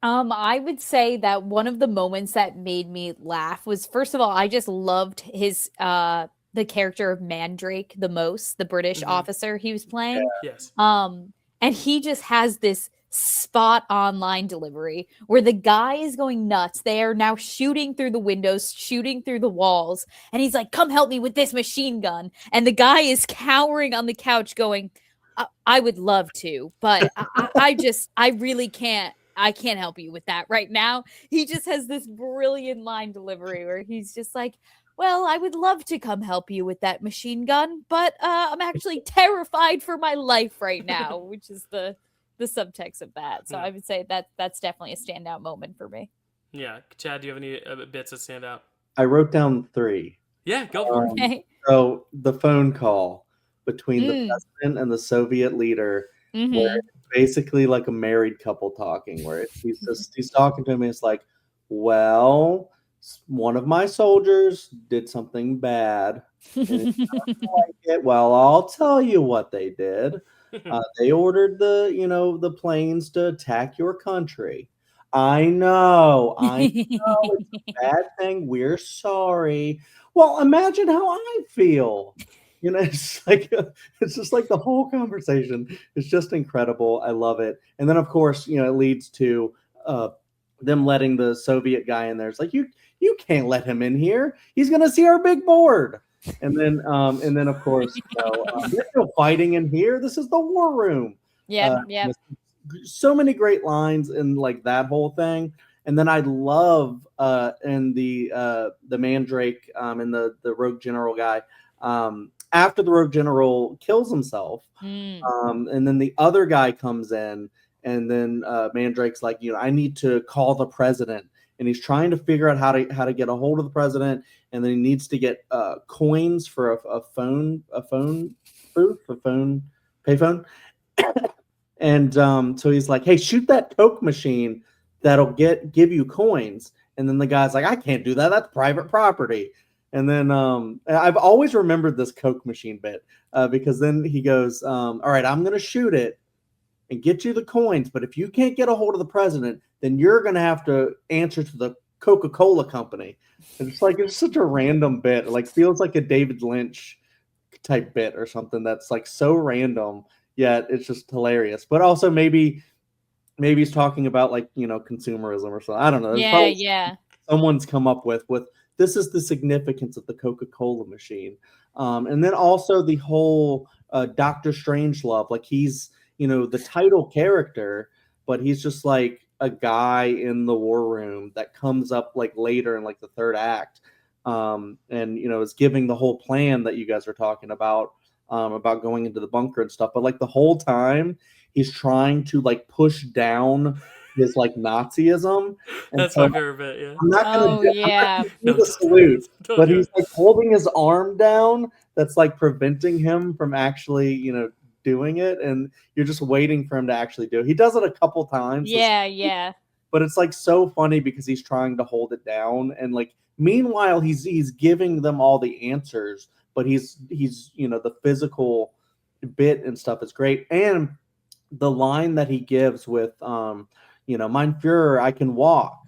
I would say that one of the moments that made me laugh was, first of all, I just loved his the character of Mandrake the most, the British officer he was playing. Yes. And he just has this spot on line delivery where the guy is going nuts. They are now shooting through the windows, shooting through the walls, and he's like, come help me with this machine gun. And the guy is cowering on the couch going, I would love to, but I really can't. I can't help you with that right now. He just has this brilliant line delivery where he's just like, well, I would love to come help you with that machine gun, but I'm actually terrified for my life right now, which is the subtext of that. So I would say that's definitely a standout moment for me. Yeah. Chad, do you have any bits that stand out? I wrote down 3. Yeah, go for it. Okay. So the phone call between the president and the Soviet leader, where it's basically like a married couple talking, where he's talking to him, and it's like, well, one of my soldiers did something bad. And it's not like it. Well, I'll tell you what they did. They ordered the planes to attack your country. I know it's a bad thing. We're sorry. Well, imagine how I feel. You know, it's just like the whole conversation is just incredible. I love it. And then, of course, you know, it leads to them letting the Soviet guy in there. It's like, you can't let him in here. He's going to see our big board. And then, of course, they're still fighting in here. This is the war room. Yeah. So many great lines in like that whole thing. And then I love in the Mandrake and the Rogue General guy. After the Rogue General kills himself, and then the other guy comes in And then Mandrake's like, I need to call the president, and he's trying to figure out how to get a hold of the president, and then he needs to get coins for a phone booth, a phone payphone. And so he's like, hey, shoot that Coke machine that'll give you coins. And then the guy's like, I can't do that. That's private property. And then I've always remembered this Coke machine bit because then he goes, all right, I'm going to shoot it and get you the coins. But if you can't get a hold of the president, then you're going to have to answer to the Coca-Cola company. And it's such a random bit. It like feels like a David Lynch type bit or something that's like so random. Yet it's just hilarious. But also maybe he's talking about like, consumerism or something. I don't know. Yeah. Someone's come up with this is the significance of the Coca-Cola machine. And then also the whole Dr. Strangelove, like he's, the title character, but he's just like a guy in the war room that comes up like later in like the third act. And, is giving the whole plan that you guys are talking about going into the bunker and stuff. But like the whole time he's trying to like push down his like Nazism. And That's my favorite bit. Yeah. I'm not gonna do the salute, but he's like holding his arm down. That's like preventing him from actually, doing it. And you're just waiting for him to actually do it. He does it a couple times. Yeah. But it's like so funny because he's trying to hold it down. And like, meanwhile, he's giving them all the answers, but he's the physical bit and stuff is great. And the line that he gives with Mein Führer, I can walk.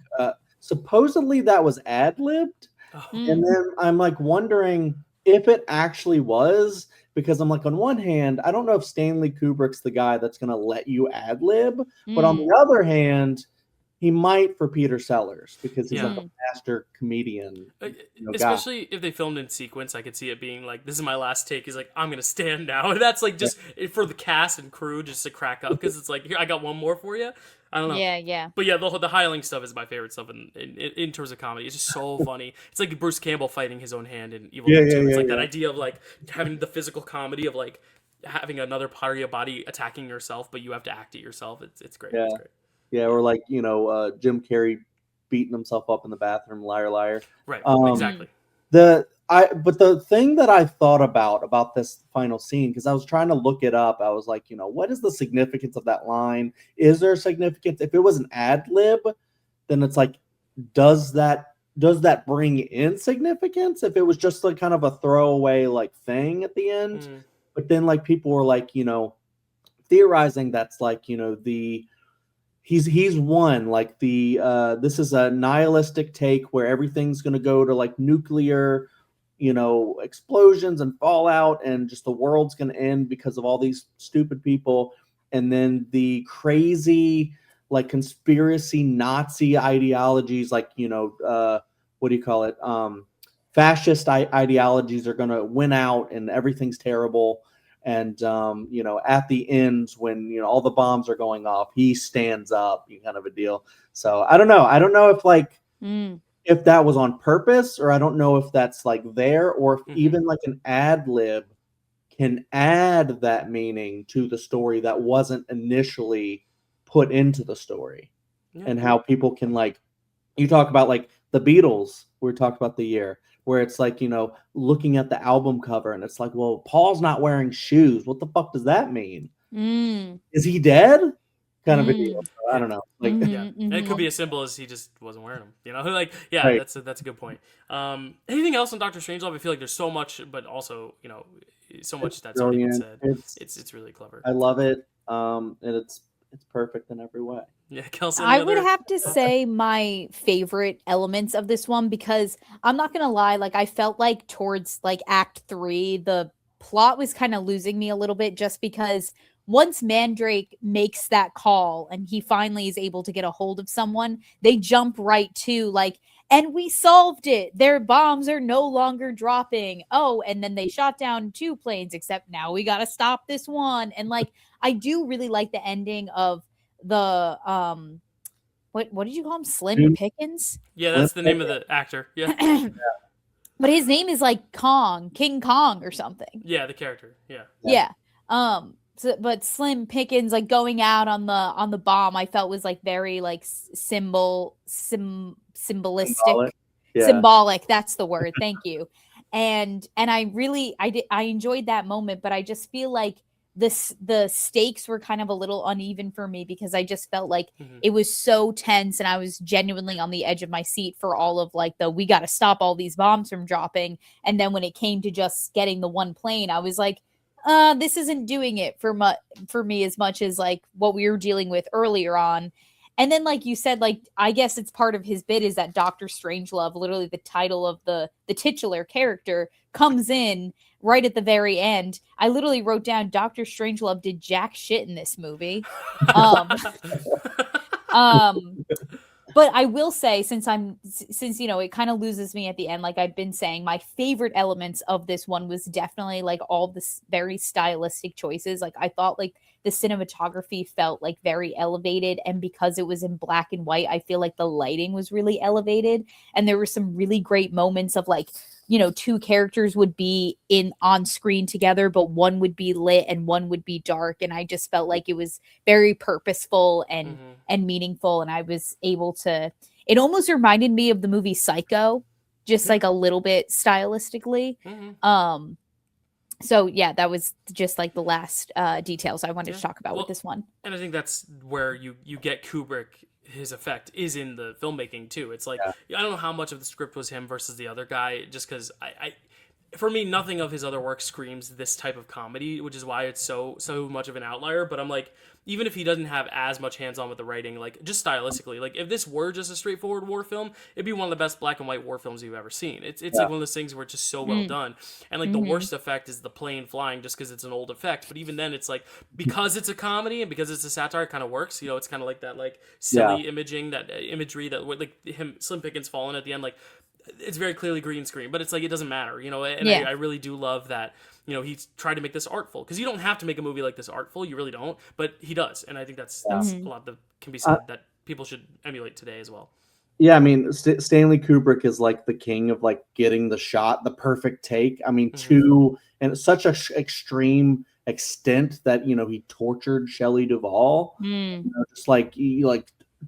Supposedly that was ad-libbed. And then I'm like wondering if it actually was, because I'm like, on one hand, I don't know if Stanley Kubrick's the guy that's going to let you ad-lib, but on the other hand, he might for Peter Sellers because he's like a master comedian. Especially if they filmed in sequence, I could see it being like, this is my last take. He's like, I'm going to stand now. And that's like just for the cast and crew just to crack up because it's like, here, I got one more for you. I don't know. Yeah. But yeah, the Hiling stuff is my favorite stuff in terms of comedy. It's just so funny. It's like Bruce Campbell fighting his own hand in Evil Dead 2. It's like that idea of like having the physical comedy of like having another part of your body attacking yourself, but you have to act it yourself. It's great. Yeah. It's great. Yeah, or like, Jim Carrey beating himself up in the bathroom, liar, liar. Right, exactly. But the thing that I thought about this final scene, because I was trying to look it up, I was like, what is the significance of that line? Is there significance? If it was an ad lib, then it's like, does that bring in significance? If it was just like kind of a throwaway like thing at the end, but then like people were like, theorizing that's like, he's won, like this is a nihilistic take where everything's going to go to like nuclear explosions and fallout, and just the world's going to end because of all these stupid people. And then the crazy like conspiracy Nazi ideologies, like what do you call it, fascist ideologies are going to win out and everything's terrible. And, at the end when, all the bombs are going off, he stands up, kind of a deal. So I don't know. I don't know if like, if that was on purpose, or I don't know if that's like there, or if even like an ad lib can add that meaning to the story that wasn't initially put into the story. And how people can like, you talk about like the Beatles, we talked about the year, where it's like, looking at the album cover and it's like, well, Paul's not wearing shoes. What the fuck does that mean? Is he dead? Kind of a deal. I don't know. Like, and it could be as simple as he just wasn't wearing them. Like, Right. that's a good point. Anything else on Dr. Strangelove? I feel like there's so much, but also, so much that's already been said. It's really clever. I love it. And it's perfect in every way. Yeah, Kelsey. I would have to say my favorite elements of this one, because I'm not gonna lie, like I felt like towards like Act 3, the plot was kind of losing me a little bit, just because once Mandrake makes that call and he finally is able to get a hold of someone, they jump right to like, and we solved it. Their bombs are no longer dropping. Oh, and then they shot down 2 planes, except now we got to stop this one. And like, I do really like the ending of the what did you call him? Slim Pickens? Yeah, that's the name of the actor. Yeah. But his name is like King Kong or something. Yeah, the character. Yeah. Yeah. but Slim Pickens like going out on the bomb, I felt was like very like symbolistic, Symbolic. Yeah. symbolic. That's the word. Thank you. And I enjoyed that moment, but I just feel like the stakes were kind of a little uneven for me because I just felt like it was so tense and I was genuinely on the edge of my seat for all of like we got to stop all these bombs from dropping. And then when it came to just getting the one plane, I was like, this isn't doing it for me as much as like what we were dealing with earlier on. And then, like you said, like I guess it's part of his bit is that Dr. Strangelove, literally the title of the titular character, comes in right at the very end. I literally wrote down Dr. Strangelove did jack shit in this movie. But I will say, since it kind of loses me at the end, like I've been saying, my favorite elements of this one was definitely like all the very stylistic choices. Like I thought like the cinematography felt like very elevated, and because it was in black and white, I feel like the lighting was really elevated, and there were some really great moments of like, two characters would be on screen together, but one would be lit and one would be dark. And I just felt like it was very purposeful and meaningful. And I was able to, it almost reminded me of the movie Psycho, just like a little bit stylistically. So yeah, that was just like the last details I wanted to talk about with this one. And I think that's where you get Kubrick. His effect is in the filmmaking too. It's like, I don't know how much of the script was him versus the other guy, just because for me, nothing of his other work screams this type of comedy, which is why it's so much of an outlier. But I'm like, even if he doesn't have as much hands-on with the writing, like just stylistically, like if this were just a straightforward war film, it'd be one of the best black and white war films you've ever seen. It's like one of those things where it's just so well done. And like the worst effect is the plane flying, just because it's an old effect. But even then, it's like, because it's a comedy and because it's a satire, it kind of works. It's kind of like that like silly imagery that like Slim Pickens falling at the end, like it's very clearly green screen, but it's like it doesn't matter, and I really do love that he's tried to make this artful, because you don't have to make a movie like this artful, you really don't, but he does, and I think that's a lot that can be said that people should emulate today as well. I mean, Stanley Kubrick is like the king of like getting the shot, the perfect take. I mean, to and such a extreme extent that he tortured Shelley Duvall, just like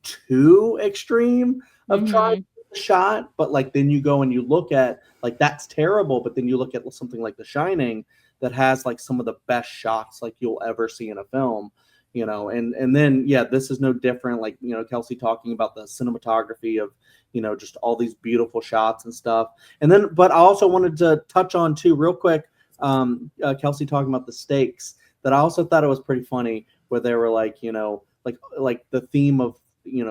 too extreme of trying shot. But like then you go and you look at like that's terrible, but then you look at something like The Shining that has like some of the best shots like you'll ever see in a film, and then this is no different. Like Kelsey talking about the cinematography of just all these beautiful shots and stuff. And then but I also wanted to touch on too real quick, Kelsey talking about the stakes, that I also thought it was pretty funny where they were like like the theme of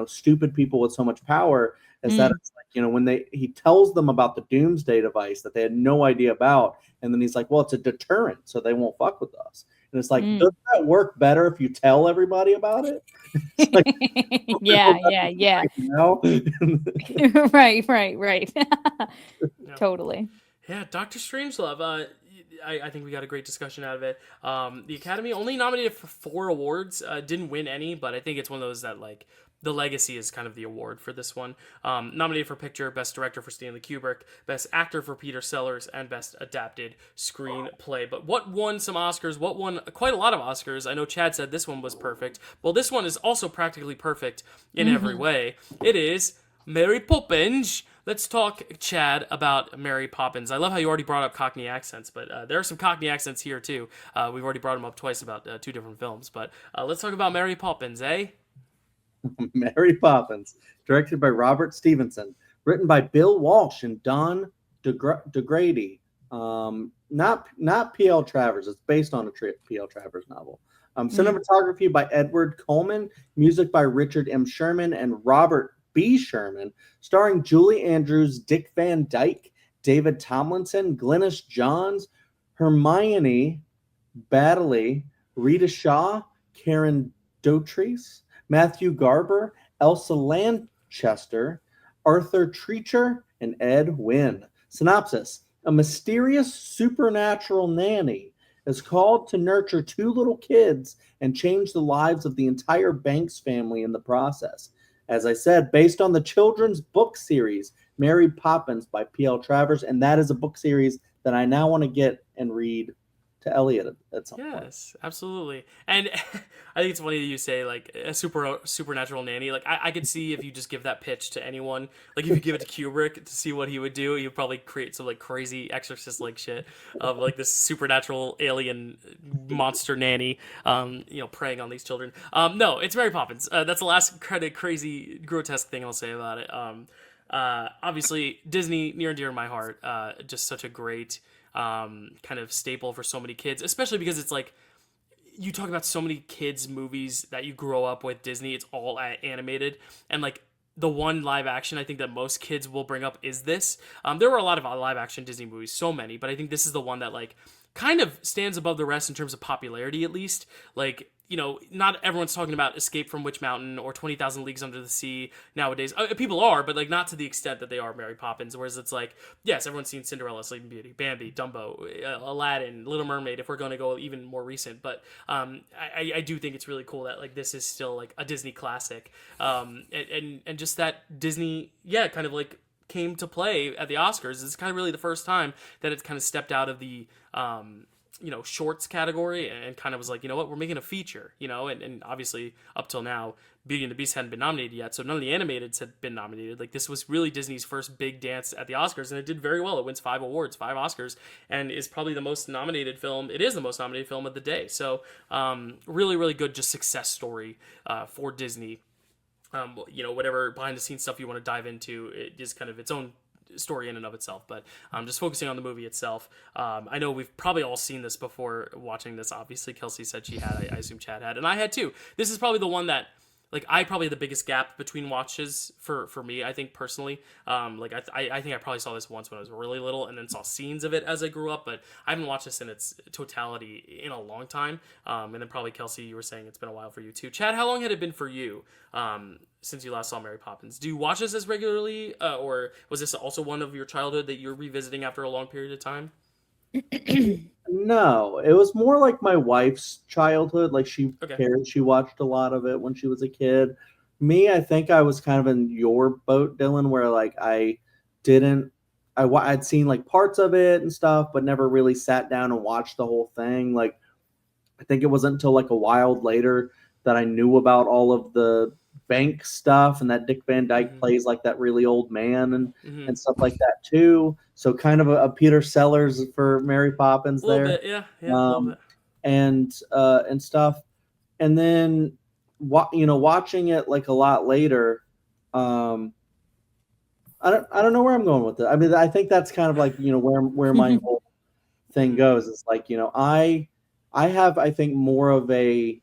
stupid people with so much power is that it's like when he tells them about the doomsday device that they had no idea about, and then he's like, well, it's a deterrent so they won't fuck with us, and it's like, does that work better if you tell everybody about it? Like, right. Totally. Dr. Strangelove, I think we got a great discussion out of it. The Academy only nominated for 4 awards, didn't win any, but I think it's one of those that like the legacy is kind of the award for this one. Nominated for Picture, Best Director for Stanley Kubrick, Best Actor for Peter Sellers, and Best Adapted Screenplay. But what won some Oscars? What won quite a lot of Oscars? I know Chad said this one was perfect. Well, this one is also practically perfect in every way. It is Mary Poppins. Let's talk, Chad, about Mary Poppins. I love how you already brought up Cockney accents, but there are some Cockney accents here too. We've already brought them up twice about 2 different films, but let's talk about Mary Poppins, eh? Mary Poppins, directed by Robert Stevenson, written by Bill Walsh and Don DeGrady. Not P.L. Travers. It's based on a P.L. Travers novel. Cinematography by Edward Coleman, music by Richard M. Sherman and Robert B. Sherman, starring Julie Andrews, Dick Van Dyke, David Tomlinson, Glynis Johns, Hermione Baddeley, Rita Shaw, Karen Dotrice, Matthew Garber, Elsa Lanchester, Arthur Treacher, and Ed Wynn. Synopsis: a mysterious supernatural nanny is called to nurture 2 little kids and change the lives of the entire Banks family in the process. As I said, based on the children's book series Mary Poppins by P.L. Travers, and that is a book series that I now want to get and read to Elliot at some point. Yes, absolutely. And I think it's funny that you say like a supernatural nanny. Like I could see if you just give that pitch to anyone, like if you give it to Kubrick to see what he would do, he'd probably create some like crazy exorcist like shit of like this supernatural alien monster nanny, preying on these children. No, it's Mary Poppins. That's the last kind of crazy grotesque thing I'll say about it. Obviously Disney near and dear to my heart. Just such a great kind of staple for so many kids, especially because it's like you talk about so many kids movies that you grow up with Disney. It's all animated, and like the one live action I think that most kids will bring up is this. There were a lot of live action Disney movies, so many, but I think this is the one that like kind of stands above the rest in terms of popularity, at least. Like, not everyone's talking about Escape from Witch Mountain or 20,000 Leagues Under the Sea nowadays. People are, but like not to the extent that they are Mary Poppins. Whereas it's like, yes, everyone's seen Cinderella, Sleeping Beauty, Bambi, Dumbo, Aladdin, Little Mermaid, if we're going to go even more recent. But I do think it's really cool that like this is still like a Disney classic. And just that Disney, kind of like came to play at the Oscars. It's kind of really the first time that it's kind of stepped out of the shorts category and kind of was like, you know what, we're making a feature, and obviously up till now Beauty and the Beast hadn't been nominated yet, so none of the animateds had been nominated. Like this was really Disney's first big dance at the Oscars, and it did very well. It wins 5 awards, 5 Oscars, and is probably the most nominated film. It is the most nominated film of the day. So really, really good, just success story for Disney. Whatever behind the scenes stuff you want to dive into, it is kind of its own story in and of itself, but just focusing on the movie itself. I know we've probably all seen this before watching this. Obviously Kelsey said she had, I assume Chad had, and I had too. This is probably the one that like I probably had the biggest gap between watches for me, I think personally. I think I probably saw this once when I was really little and then saw scenes of it as I grew up, but I haven't watched this in its totality in a long time. And then probably Kelsey, you were saying it's been a while for you too. Chad, how long had it been for you since you last saw Mary Poppins? Do you watch this as regularly, or was this also one of your childhood that you're revisiting after a long period of time? No, it was more like my wife's childhood. Like she Okay. she watched a lot of it when she was a kid. Me, I think I was kind of in your boat, Dylan, where like I'd seen like parts of it and stuff, but never really sat down and watched the whole thing. Like I think it wasn't until like a while later that I knew about all of the bank stuff and that Dick Van Dyke plays like that really old man and stuff like that too. So kind of a Peter Sellers for Mary Poppins there. A little bit, yeah, a little bit. And stuff. And then watching it like a lot later, I don't know where I'm going with it. I mean, I think that's kind of like, where my whole thing goes. It's like, I have, I think,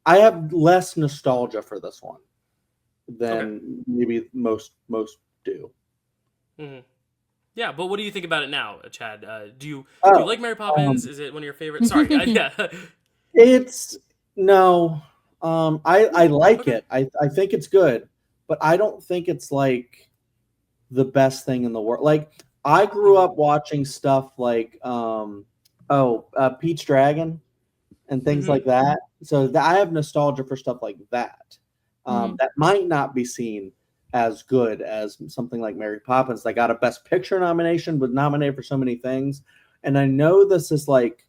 I have less nostalgia for this one than maybe most do. Mm-hmm. Yeah, but what do you think about it now, Chad? Do you like Mary Poppins? Is it one of your favorites? Sorry, yeah. It's no. I like it. I think it's good, but I don't think it's like the best thing in the world. Like I grew up watching stuff like Pete's Dragon and things like that. So I have nostalgia for stuff like that. That might not be seen as good as something like Mary Poppins. They got a Best Picture nomination, was nominated for so many things. And I know this is like,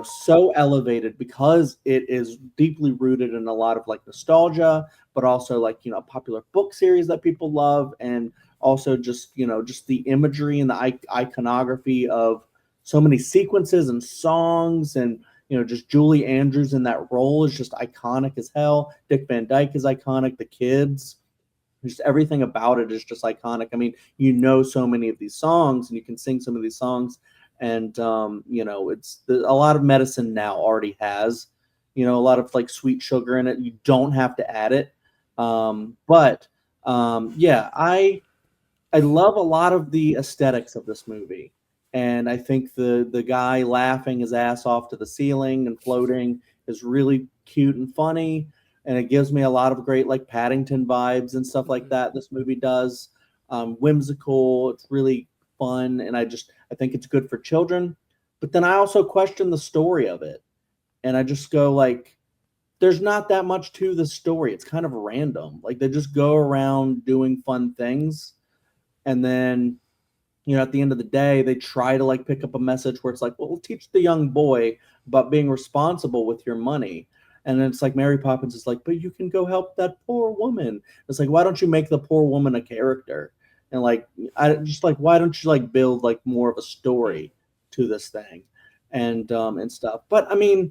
so elevated because it is deeply rooted in a lot of like nostalgia, but also like, a popular book series that people love. And also just, just the imagery and the iconography of so many sequences and songs and, just Julie Andrews in that role is just iconic as hell. Dick Van Dyke is iconic. The kids, just everything about it is just iconic. I mean, so many of these songs and you can sing some of these songs. And, it's a lot of medicine now already has, a lot of like sweet sugar in it. You don't have to add it. I love a lot of the aesthetics of this movie. And I think the guy laughing his ass off to the ceiling and floating is really cute and funny. And it gives me a lot of great like Paddington vibes and stuff like that. This movie does. Whimsical. It's really fun. And I think it's good for children. But then I also question the story of it. And I just go like, there's not that much to the story. It's kind of random. Like they just go around doing fun things. And then at the end of the day, they try to like pick up a message where it's like, well, we'll teach the young boy about being responsible with your money. And then it's like Mary Poppins is like, but you can go help that poor woman. It's like, why don't you make the poor woman a character? And like, I just like, why don't you like build like more of a story to this thing and stuff? But I mean,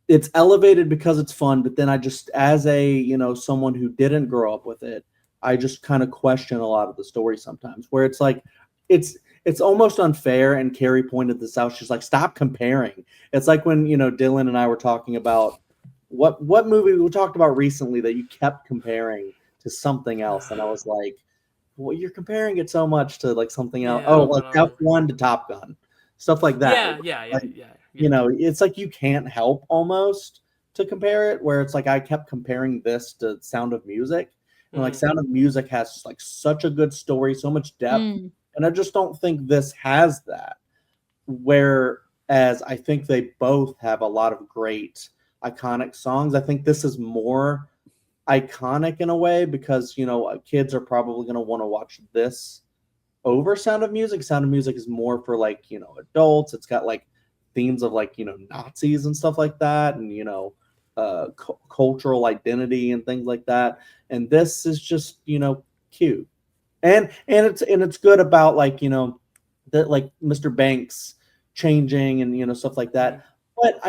it's elevated because it's fun. But then I just, as a, someone who didn't grow up with it, I just kind of question a lot of the story sometimes where it's like, it's almost unfair. And Carrie pointed this out. She's like, stop comparing. It's like when, Dylan and I were talking about what movie we talked about recently that you kept comparing to something else. And I was like, well, you're comparing it so much to like something else. Yeah, Like F1 to Top Gun, stuff like that. Yeah. It's like you can't help almost to compare it where it's like I kept comparing this to Sound of Music. And like Sound of Music has like such a good story, so much depth. And I just don't think this has that. Whereas I think they both have a lot of great iconic songs. I think this is more iconic in a way because, kids are probably going to want to watch this over Sound of Music. Sound of Music is more for like, adults. It's got like themes of like, Nazis and stuff like that. And, cultural identity and things like that. And this is just, cute. And it's good about like, that like Mr. Banks changing and, stuff like that. But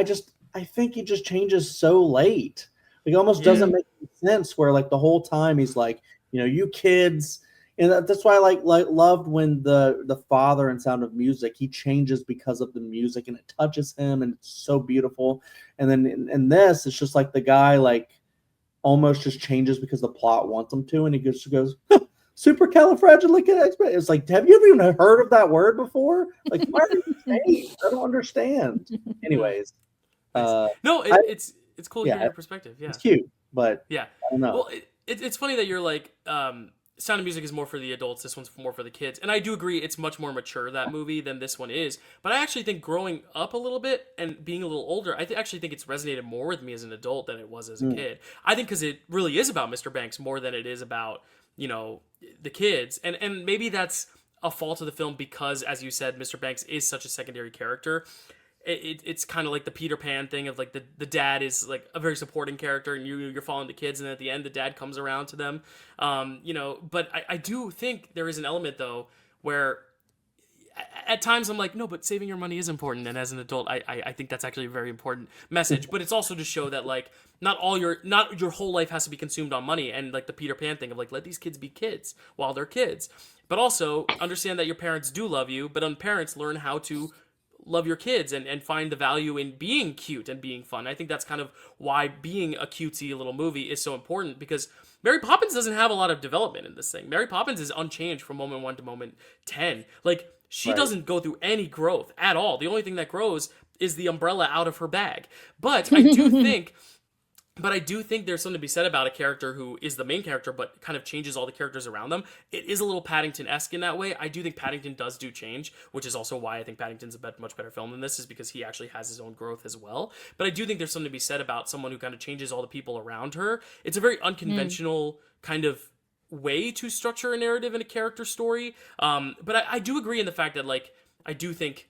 I think he just changes so late. Like, it almost doesn't make sense where like the whole time he's like, you kids. And that's why I like loved when the father in Sound of Music, he changes because of the music and it touches him and it's so beautiful. And then in this, it's just like the guy like almost just changes because the plot wants him to, and he just goes supercalifragilistic. It's like, have you even heard of that word before? Like, why are you saying? I don't understand. Anyways, no, it's cool hearing your perspective. Yeah, it's cute, but yeah, I don't know. Well, it's funny that you're like, Sound of Music is more for the adults. This one's more for the kids, and I do agree it's much more mature, that movie, than this one is. But I actually think growing up a little bit and being a little older, I actually think it's resonated more with me as an adult than it was as a kid. I think because it really is about Mr. Banks more than it is about the kids, and maybe that's a fault of the film because, as you said, Mr. Banks is such a secondary character. It's kind of like the Peter Pan thing of like the dad is like a very supporting character and you're following the kids, and then at the end the dad comes around to them. But I do think there is an element though where at times I'm like, no, but saving your money is important, and as an adult I think that's actually a very important message. But it's also to show that like not your whole life has to be consumed on money, and like the Peter Pan thing of like, let these kids be kids while they're kids, but also understand that your parents do love you, but parents learn how to love your kids and find the value in being cute and being fun. I think that's kind of why being a cutesy little movie is so important, because Mary Poppins doesn't have a lot of development in this thing. Mary Poppins is unchanged from moment 1 to moment 10. Like, she doesn't go through any growth at all. The only thing that grows is the umbrella out of her bag. But I do think there's something to be said about a character who is the main character but kind of changes all the characters around them. It is a little Paddington-esque in that way. I do think Paddington does do change, which is also why I think Paddington's a much better film than this, is because he actually has his own growth as well. But I do think there's something to be said about someone who kind of changes all the people around her. It's a very unconventional kind of way to structure a narrative in a character story. But I do agree in the fact that, like, I do think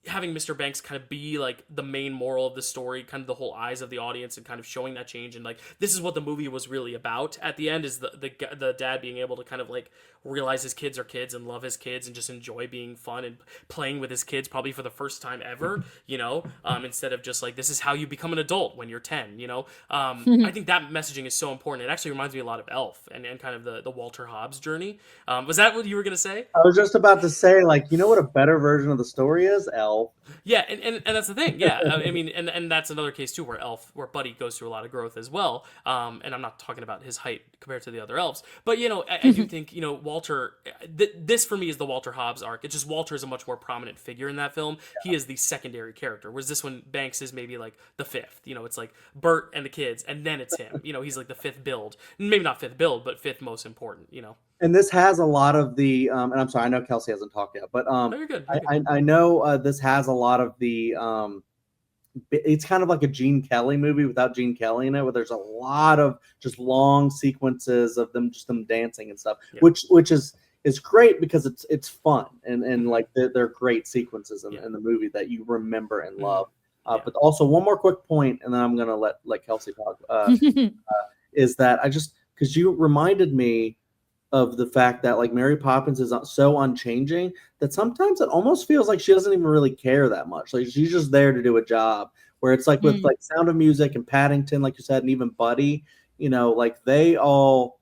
having Mr. Banks kind of be like the main moral of the story, kind of the whole eyes of the audience, and kind of showing that change, and like this is what the movie was really about at the end, is the dad being able to kind of like realize his kids are kids and love his kids and just enjoy being fun and playing with his kids probably for the first time ever, instead of just like, this is how you become an adult when you're 10. I think that messaging is so important. It actually reminds me a lot of Elf and kind of the Walter Hobbs journey. Was that what you were gonna say? I was just about to say, like, what a better version of the story is? Elf. Yeah, and that's the thing. Yeah, I mean, and that's another case too, where Buddy goes through a lot of growth as well. And I'm not talking about his height compared to the other elves, but I do think Walter. This for me is the Walter Hobbs arc. It's just Walter is a much more prominent figure in that film. Yeah. He is the secondary character, whereas this one, Banks is maybe like the fifth. It's like Bert and the kids, and then it's him. He's like the fifth build, maybe not fifth build, but fifth most important. And this has a lot of the, and I'm sorry, I know Kelsey hasn't talked yet, but no, you're good. I know this has a lot of the, it's kind of like a Gene Kelly movie without Gene Kelly in it, where there's a lot of just long sequences of them dancing and stuff, yeah. which is, is great because it's fun and like they're great sequences in the movie that you remember and love. But also one more quick point, and then I'm gonna let Kelsey talk. Is that I just because you reminded me of the fact that like Mary Poppins is so unchanging that sometimes it almost feels like she doesn't even really care that much. Like she's just there to do a job. Where it's like with like Sound of Music and Paddington, like you said, and even Buddy, like they all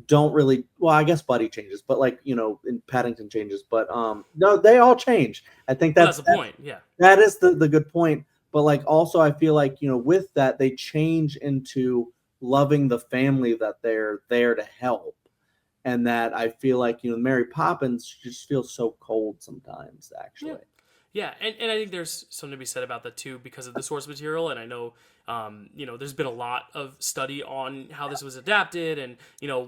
don't really. Well, I guess Buddy changes, but like in Paddington changes, but no, they all change. I think that's the point. Yeah, that is the good point. But like also, I feel like with that they change into loving the family that they're there to help. And that I feel like, Mary Poppins just feels so cold sometimes, actually. Yeah, and I think there's something to be said about that too because of the source material. And I know, there's been a lot of study on how this was adapted and,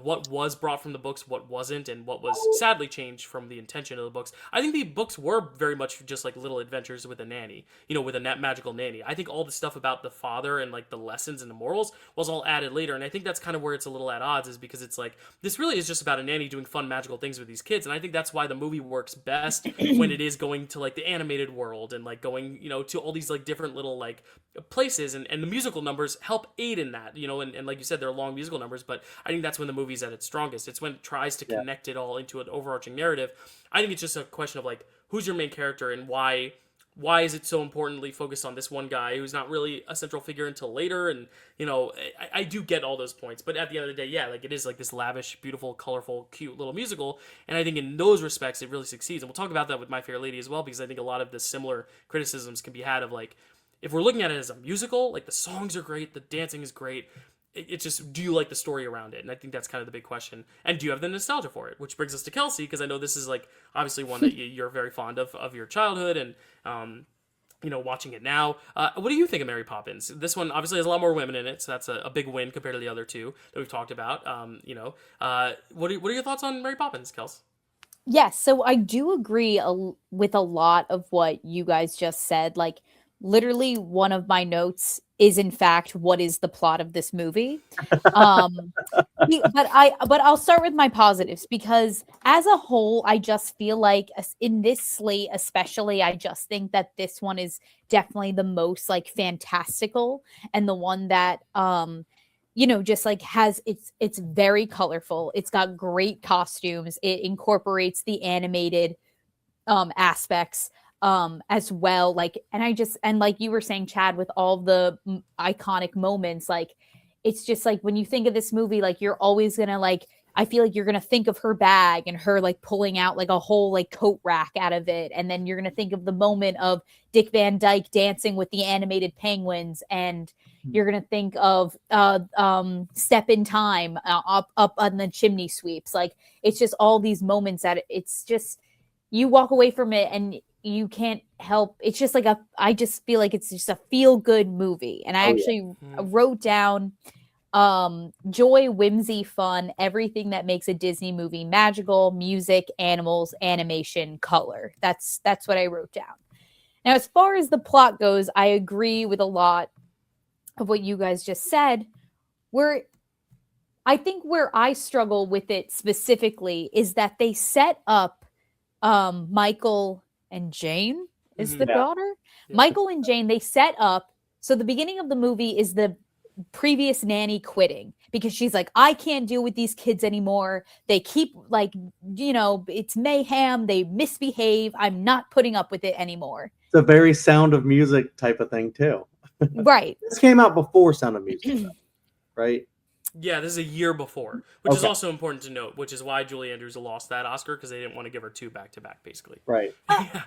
what was brought from the books, what wasn't, and what was sadly changed from the intention of the books. I think the books were very much just like little adventures with a nanny, with a magical nanny. I think all the stuff about the father and like the lessons and the morals was all added later. And I think that's kind of where it's a little at odds is because it's like, this really is just about a nanny doing fun magical things with these kids. And I think that's why the movie works best when it is going to like the animated world and like going, to all these like different little like places and the musical numbers help aid in that, and like you said, they're long musical numbers, but I think that's when the movie's at its strongest. It's when it tries to connect it all into an overarching narrative. I think it's just a question of like, who's your main character and why is it so importantly focused on this one guy who's not really a central figure until later? And, I do get all those points, but at the end of the day, yeah, like it is like this lavish, beautiful, colorful, cute little musical. And I think in those respects, it really succeeds. And we'll talk about that with My Fair Lady as well, because I think a lot of the similar criticisms can be had of like, if we're looking at it as a musical, like the songs are great, the dancing is great. It's just, do you like the story around it? And I think that's kind of the big question. And do you have the nostalgia for it? Which brings us to Kelsey, because I know this is like obviously one that you're very fond of your childhood and, watching it now. What do you think of Mary Poppins? This one obviously has a lot more women in it, so that's a big win compared to the other two that we've talked about. What are your thoughts on Mary Poppins, Kels? Yes, so I do agree with a lot of what you guys just said. Like, literally, one of my notes is, in fact, what is the plot of this movie? But I'll start with my positives because, as a whole, I just feel like in this slate, especially, I just think that this one is definitely the most like fantastical and the one that just like has it's very colorful. It's got great costumes. It incorporates the animated aspects as well, like, and like you were saying, Chad, with all the iconic moments, like it's just like when you think of this movie, like you're always gonna like, I feel like you're gonna think of her bag and her like pulling out like a whole like coat rack out of it, and then you're gonna think of the moment of Dick Van Dyke dancing with the animated penguins, and you're gonna think of Step in Time up on the chimney sweeps. Like it's just all these moments that it's just, you walk away from it and you can't help. It's just like I just feel like it's just a feel good movie. And I wrote down joy, whimsy, fun, everything that makes a Disney movie magical, music, animals, animation, color. That's what I wrote down. Now, as far as the plot goes, I agree with a lot of what you guys just said. I think where I struggle with it specifically is that they set up Michael and Jane is the daughter. Yeah. Michael and Jane, they set up. So the beginning of the movie is the previous nanny quitting because she's like, I can't deal with these kids anymore. They keep like, it's mayhem. They misbehave. I'm not putting up with it anymore. It's a very Sound of Music type of thing too. Right. This came out before Sound of Music, right? Yeah, this is a year before, which is also important to note, which is why Julie Andrews lost that Oscar, because they didn't want to give her two back-to-back, basically. Right. Yeah.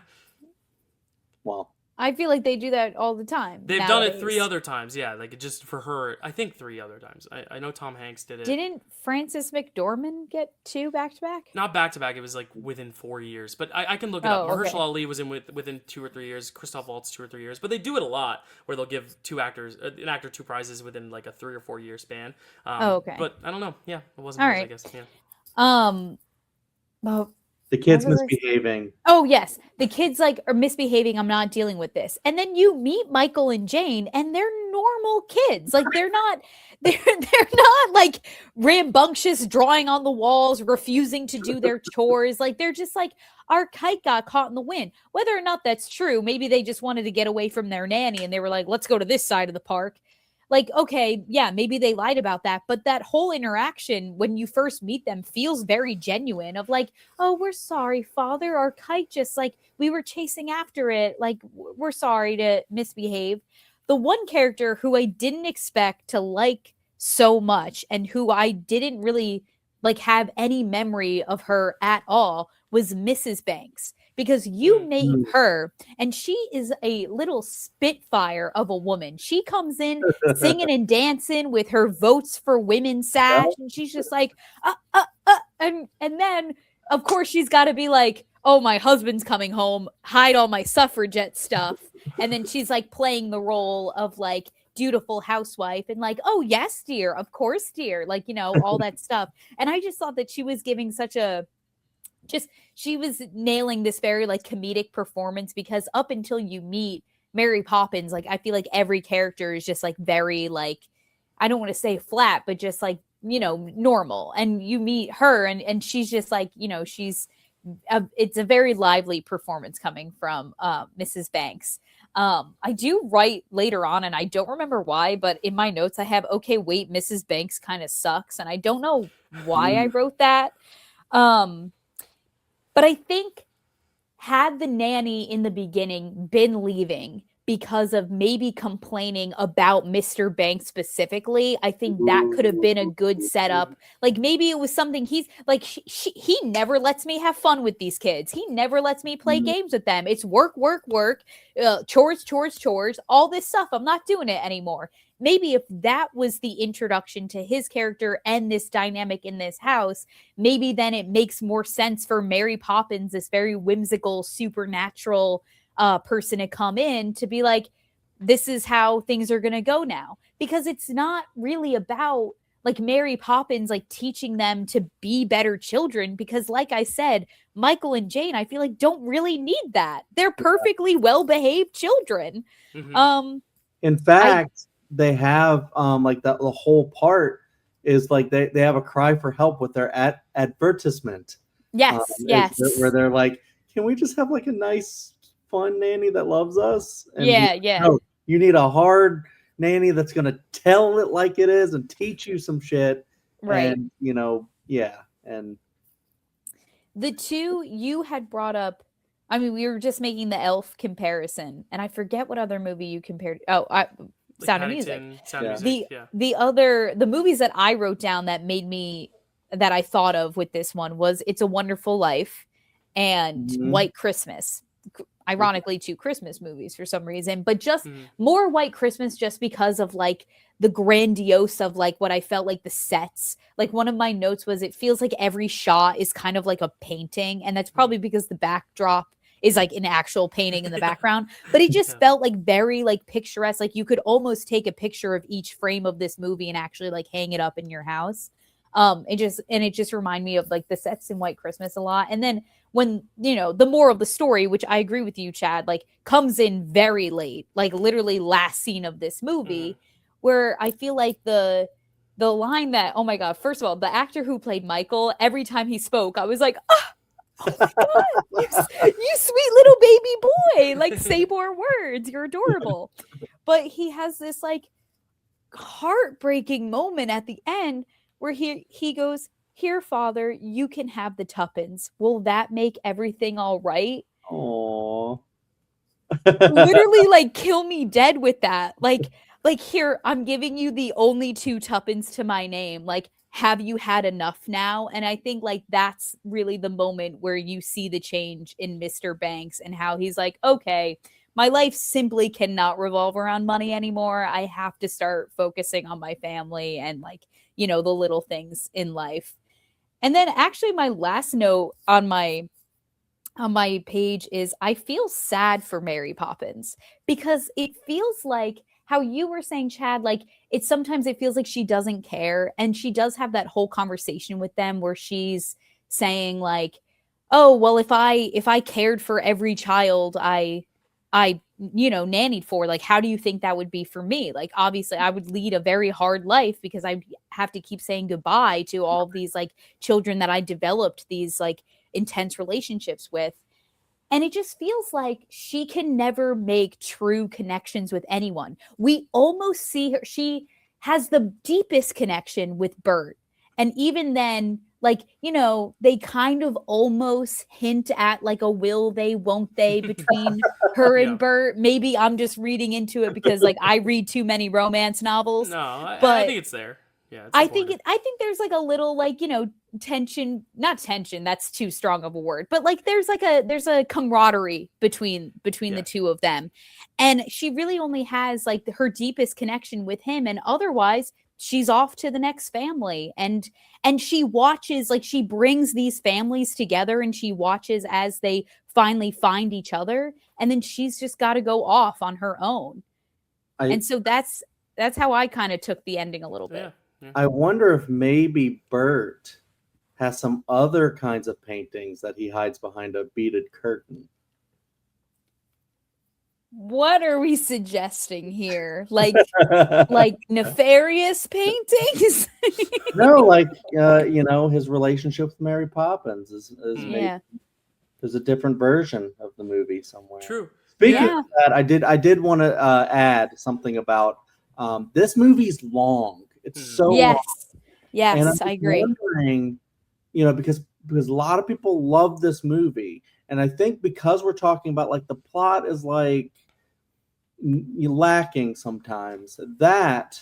Well, I feel like they do that all the time. They've done it 3 other times, yeah, like just for her. I think 3 other times. I know Tom Hanks did it. Didn't Frances McDormand get 2 back-to-back? Not back-to-back. It was like within 4 years, but I can look it up. Mahershala Ali was in within 2 or 3 years. Christoph Waltz 2 or 3 years, but they do it a lot where they'll give an actor 2 prizes within like a 3 or 4 year span. Okay. But I don't know. Yeah, it wasn't. All right. I guess. Yeah. Well, The kid's What was I misbehaving. Oh yes, the kids like are misbehaving. I'm not dealing with this. And then you meet Michael and Jane, and they're normal kids. Like they're not, they're not like rambunctious, drawing on the walls, refusing to do their chores. Like they're just like our kite got caught in the wind. Whether or not that's true, maybe they just wanted to get away from their nanny, and they were like, let's go to this side of the park. Like, okay, yeah, maybe they lied about that, but that whole interaction when you first meet them feels very genuine. Of like, oh, we're sorry, Father. Our kite just like we were chasing after it. Like, we're sorry to misbehave. The one character who I didn't expect to like so much and who I didn't really like have any memory of her at all was Mrs. Banks, because you meet her and she is a little spitfire of a woman. She comes in singing and dancing with her votes for women sash, and she's just like, and then of course she's got to be like, oh, my husband's coming home, hide all my suffragette stuff. And then she's like playing the role of like dutiful housewife and like, oh yes, dear, of course, dear, like, you know, all that stuff. And I just thought that she was giving such a she was nailing this very like comedic performance, because up until you meet Mary Poppins, like I feel like every character is just like very like, I don't want to say flat, but just like, you know, normal. And you meet her and she's just like, you know, it's a very lively performance coming from Mrs. Banks. I do write later on, and I don't remember why, but in my notes I have, okay, wait, Mrs. Banks kind of sucks. And I don't know why I wrote that. But I think had the nanny in the beginning been leaving because of maybe complaining about Mr. Banks specifically, I think that could have been a good setup. Like maybe it was something he's like, he never lets me have fun with these kids. He never lets me play games with them. It's work, chores, all this stuff. I'm not doing it anymore. Maybe if that was the introduction to his character and this dynamic in this house, maybe then it makes more sense for Mary Poppins, this very whimsical, supernatural person, to come in to be like, this is how things are going to go now. Because it's not really about like Mary Poppins like teaching them to be better children, because like I said, Michael and Jane, I feel like don't really need that. They're perfectly well-behaved children. In fact, they have like the whole part is like they have a cry for help with their advertisement. Yes. Where they're like, can we just have like a nice, fun nanny that loves us? And yeah. You need a hard nanny that's gonna tell it like it is and teach you some shit. Right. And you know, yeah. And the two you had brought up, I mean, we were just making the Elf comparison, and I forget what other movie you compared. Sound of Music. The movies that I wrote down that I thought of with this one was It's a Wonderful Life and White Christmas. Ironically, two Christmas movies for some reason, but just more White Christmas just because of like the grandiose of like what I felt like the sets. Like one of my notes was it feels like every shot is kind of like a painting, and that's probably because the backdrop is like an actual painting in the background, but it just felt like very like picturesque. Like you could almost take a picture of each frame of this movie and actually like hang it up in your house. It just reminded me of like the sets in White Christmas a lot. And then when, you know, the moral of the story, which I agree with you, Chad, like comes in very late, like literally last scene of this movie, where I feel like the line that, oh my God, first of all, the actor who played Michael, every time he spoke, I was like, oh my God, you sweet little baby boy, like say more words, you're adorable. But he has this like heartbreaking moment at the end where he goes, here, Father, you can have the tuppence. Will that make everything all right? Aww. Literally like kill me dead with that. Like here, I'm giving you the only 2 tuppence to my name. Like, have you had enough now? And I think like that's really the moment where you see the change in Mr. Banks and how he's like, okay, my life simply cannot revolve around money anymore. I have to start focusing on my family and like, you know, the little things in life. And then actually my last note on my page is I feel sad for Mary Poppins, because it feels like how you were saying, Chad, like sometimes it feels like she doesn't care. And she does have that whole conversation with them where she's saying like, oh, well, if I cared for every child I nannied for, like, how do you think that would be for me? Like, obviously I would lead a very hard life because I have to keep saying goodbye to all of these like children that I developed these like intense relationships with. And it just feels like she can never make true connections with anyone. We almost see her, she has the deepest connection with Bert. And even then, like, they kind of almost hint at like a will they, won't they between her and Yeah. Bert. Maybe I'm just reading into it because like I read too many romance novels. No, I But think it's there. Yeah, it's I think important. I think there's like a little like, tension, not tension, that's too strong of a word, but like there's a camaraderie between Yeah. the two of them. And she really only has like her deepest connection with him, and otherwise she's off to the next family. And she watches, like, she brings these families together and she watches as they finally find each other, and then she's just got to go off on her own. And so that's how I kind of took the ending a little bit. Yeah. I wonder if maybe Bert has some other kinds of paintings that he hides behind a beaded curtain. What are we suggesting here? Like nefarious paintings? No, like his relationship with Mary Poppins is maybe Yeah. there's a different version of the movie somewhere. True. Speaking Yeah. of that, I did want to add something about this movie's long. It's so long. Yes. And Yes, I'm I agree. wondering, because a lot of people love this movie, and I think because we're talking about like the plot is like lacking sometimes, that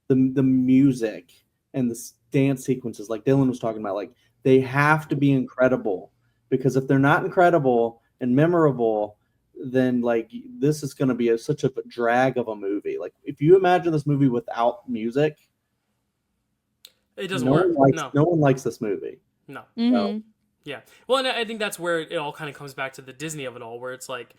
the music and the dance sequences, like Dylan was talking about, like they have to be incredible, because if they're not incredible and memorable, then like this is going to be such a drag of a movie. Like if you imagine this movie without music, It doesn't work. No one likes this movie. No. Mhm. Yeah. Well, and I think that's where it all kind of comes back to the Disney of it all, where it's like,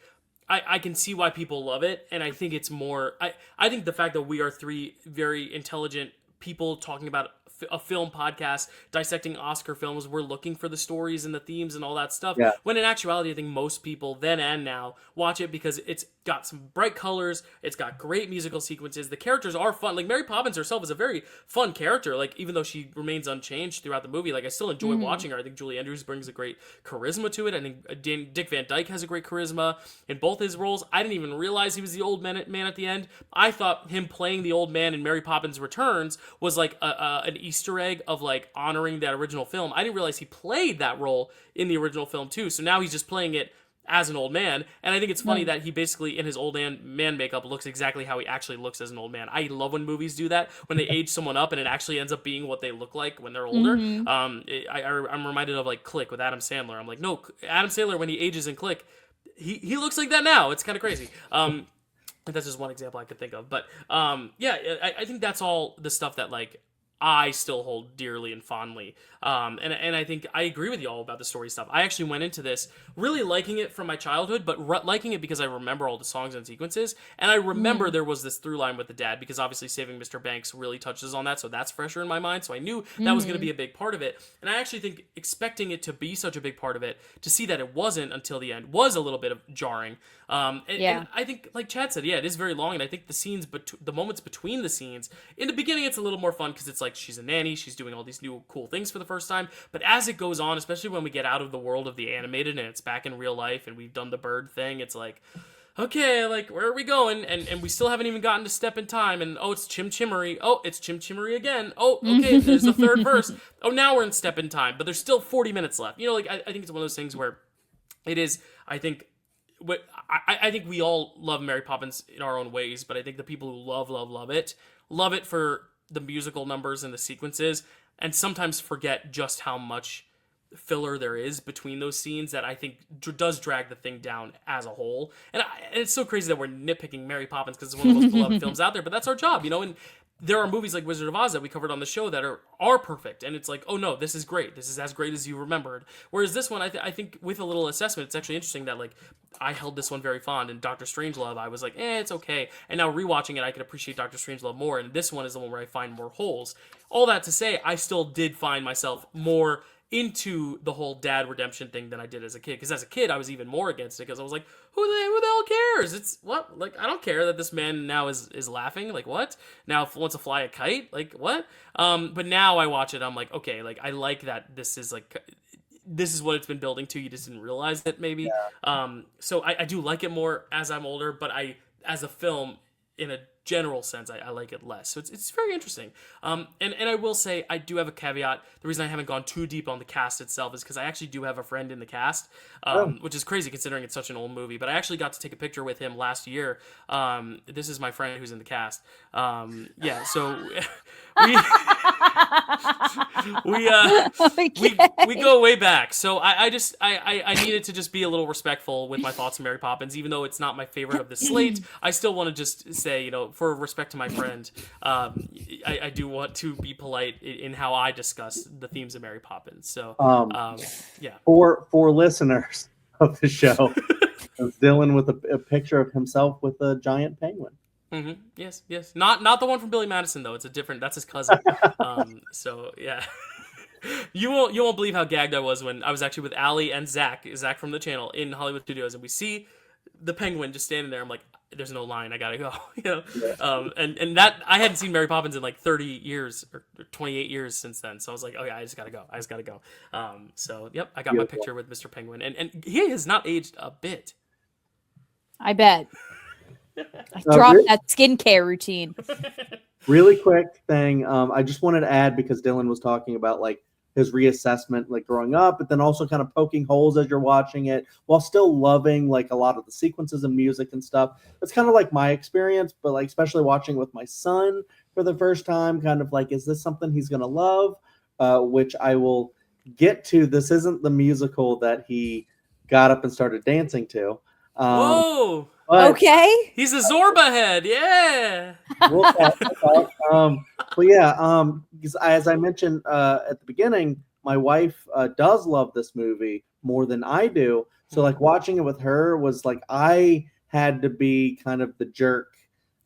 I can see why people love it, and I think it's more... I think the fact that we are three very intelligent people talking about a film podcast, dissecting Oscar films, we're looking for the stories and the themes and all that stuff. Yeah. When in actuality, I think most people then and now watch it because it's got some bright colors, it's got great musical sequences, the characters are fun. Like Mary Poppins herself is a very fun character. Like even though she remains unchanged throughout the movie, like I still enjoy watching her. I think Julie Andrews brings a great charisma to it. I think Dick Van Dyke has a great charisma in both his roles. I didn't even realize he was the old man at the end. I thought him playing the old man in Mary Poppins Returns was like an Easter egg of like honoring that original film. I didn't realize he played that role in the original film too. So now he's just playing it as an old man. And I think it's funny that he basically in his old man makeup looks exactly how he actually looks as an old man. I love when movies do that, when they age someone up and it actually ends up being what they look like when they're older. I'm reminded of like Click with Adam Sandler. I'm like, no, Adam Sandler when he ages in Click, he looks like that now. It's kind of crazy. That's just one example I could think of. But yeah, I think that's all the stuff that like I still hold dearly and fondly. And I think I agree with you all about the story stuff. I actually went into this really liking it from my childhood, but liking it because I remember all the songs and sequences. And I remember there was this through line with the dad, because obviously Saving Mr. Banks really touches on that. So that's fresher in my mind. So I knew that was going to be a big part of it. And I actually think expecting it to be such a big part of it, to see that it wasn't until the end, was a little bit of jarring. And I think, like Chad said, yeah, it is very long. And I think the scenes, the moments between the scenes, in the beginning, it's a little more fun because it's like she's a nanny, she's doing all these new cool things for the first time. But as it goes on, especially when we get out of the world of the animated and it's back in real life and we've done the bird thing, it's like, okay, like, where are we going? And we still haven't even gotten to Step in Time. And oh, it's Chim Chimmery. Oh, it's Chim Chimmery again. Oh, okay, there's the third verse. Oh, now we're in Step in Time. But there's still 40 minutes left. You know, like, I think it's one of those things where it is, I think we all love Mary Poppins in our own ways, but I think the people who love it for the musical numbers and the sequences, and sometimes forget just how much filler there is between those scenes that I think does drag the thing down as a whole. And it's so crazy that we're nitpicking Mary Poppins because it's one of the most beloved films out there, but that's our job, you know. And there are movies like Wizard of Oz that we covered on the show that are perfect, and it's like, oh no, this is great. This is as great as you remembered. Whereas this one, I think with a little assessment, it's actually interesting that like I held this one very fond, and Doctor Strangelove, I was like, it's okay. And now rewatching it, I can appreciate Doctor Strangelove more, and this one is the one where I find more holes. All that to say, I still did find myself more into the whole dad redemption thing than I did as a kid. Because as a kid, I was even more against it because I was like, who the hell cares? It's what? Like, I don't care that this man now is laughing. Like, what? Now wants to fly a kite? Like, what? But now I watch it, I'm like, okay, like, I like that this is like, this is what it's been building to. You just didn't realize it, maybe. So I do like it more as I'm older, but as a film, in a general sense, I like it less. So it's very interesting. And I will say, I do have a caveat. The reason I haven't gone too deep on the cast itself is because I actually do have a friend in the cast, which is crazy considering it's such an old movie. But I actually got to take a picture with him last year. This is my friend who's in the cast. Yeah, so we go way back. So I needed to just be a little respectful with my thoughts on Mary Poppins, even though it's not my favorite of the slate. I still want to just say, you know, for respect to my friend, I do want to be polite in how I discuss the themes of Mary Poppins. So yeah. For listeners of the show, it's Dylan with a picture of himself with a giant penguin. Mm-hmm. Yes. Not the one from Billy Madison though. It's a different. That's his cousin. So yeah. You won't believe how gagged I was when I was actually with Allie and Zach from the channel in Hollywood Studios, and we see the penguin just standing there. I'm like, there's no line. I gotta go. You know. Yeah. And that I hadn't seen Mary Poppins in like 30 years or 28 years since then. So I was like, oh yeah, I just gotta go. So yep, I got my picture with Mr. Penguin, and he has not aged a bit. I bet. I dropped that skincare routine. Really quick thing. I just wanted to add, because Dylan was talking about like his reassessment, like growing up, but then also kind of poking holes as you're watching it while still loving like a lot of the sequences of music and stuff. It's kind of like my experience, but like especially watching with my son for the first time, kind of like, is this something he's going to love? Which I will get to. This isn't the musical that he got up and started dancing to. Whoa! Okay. He's a Zorba head, yeah. We'll talk. But yeah, because as I mentioned at the beginning, my wife does love this movie more than I do. So like watching it with her was like, I had to be kind of the jerk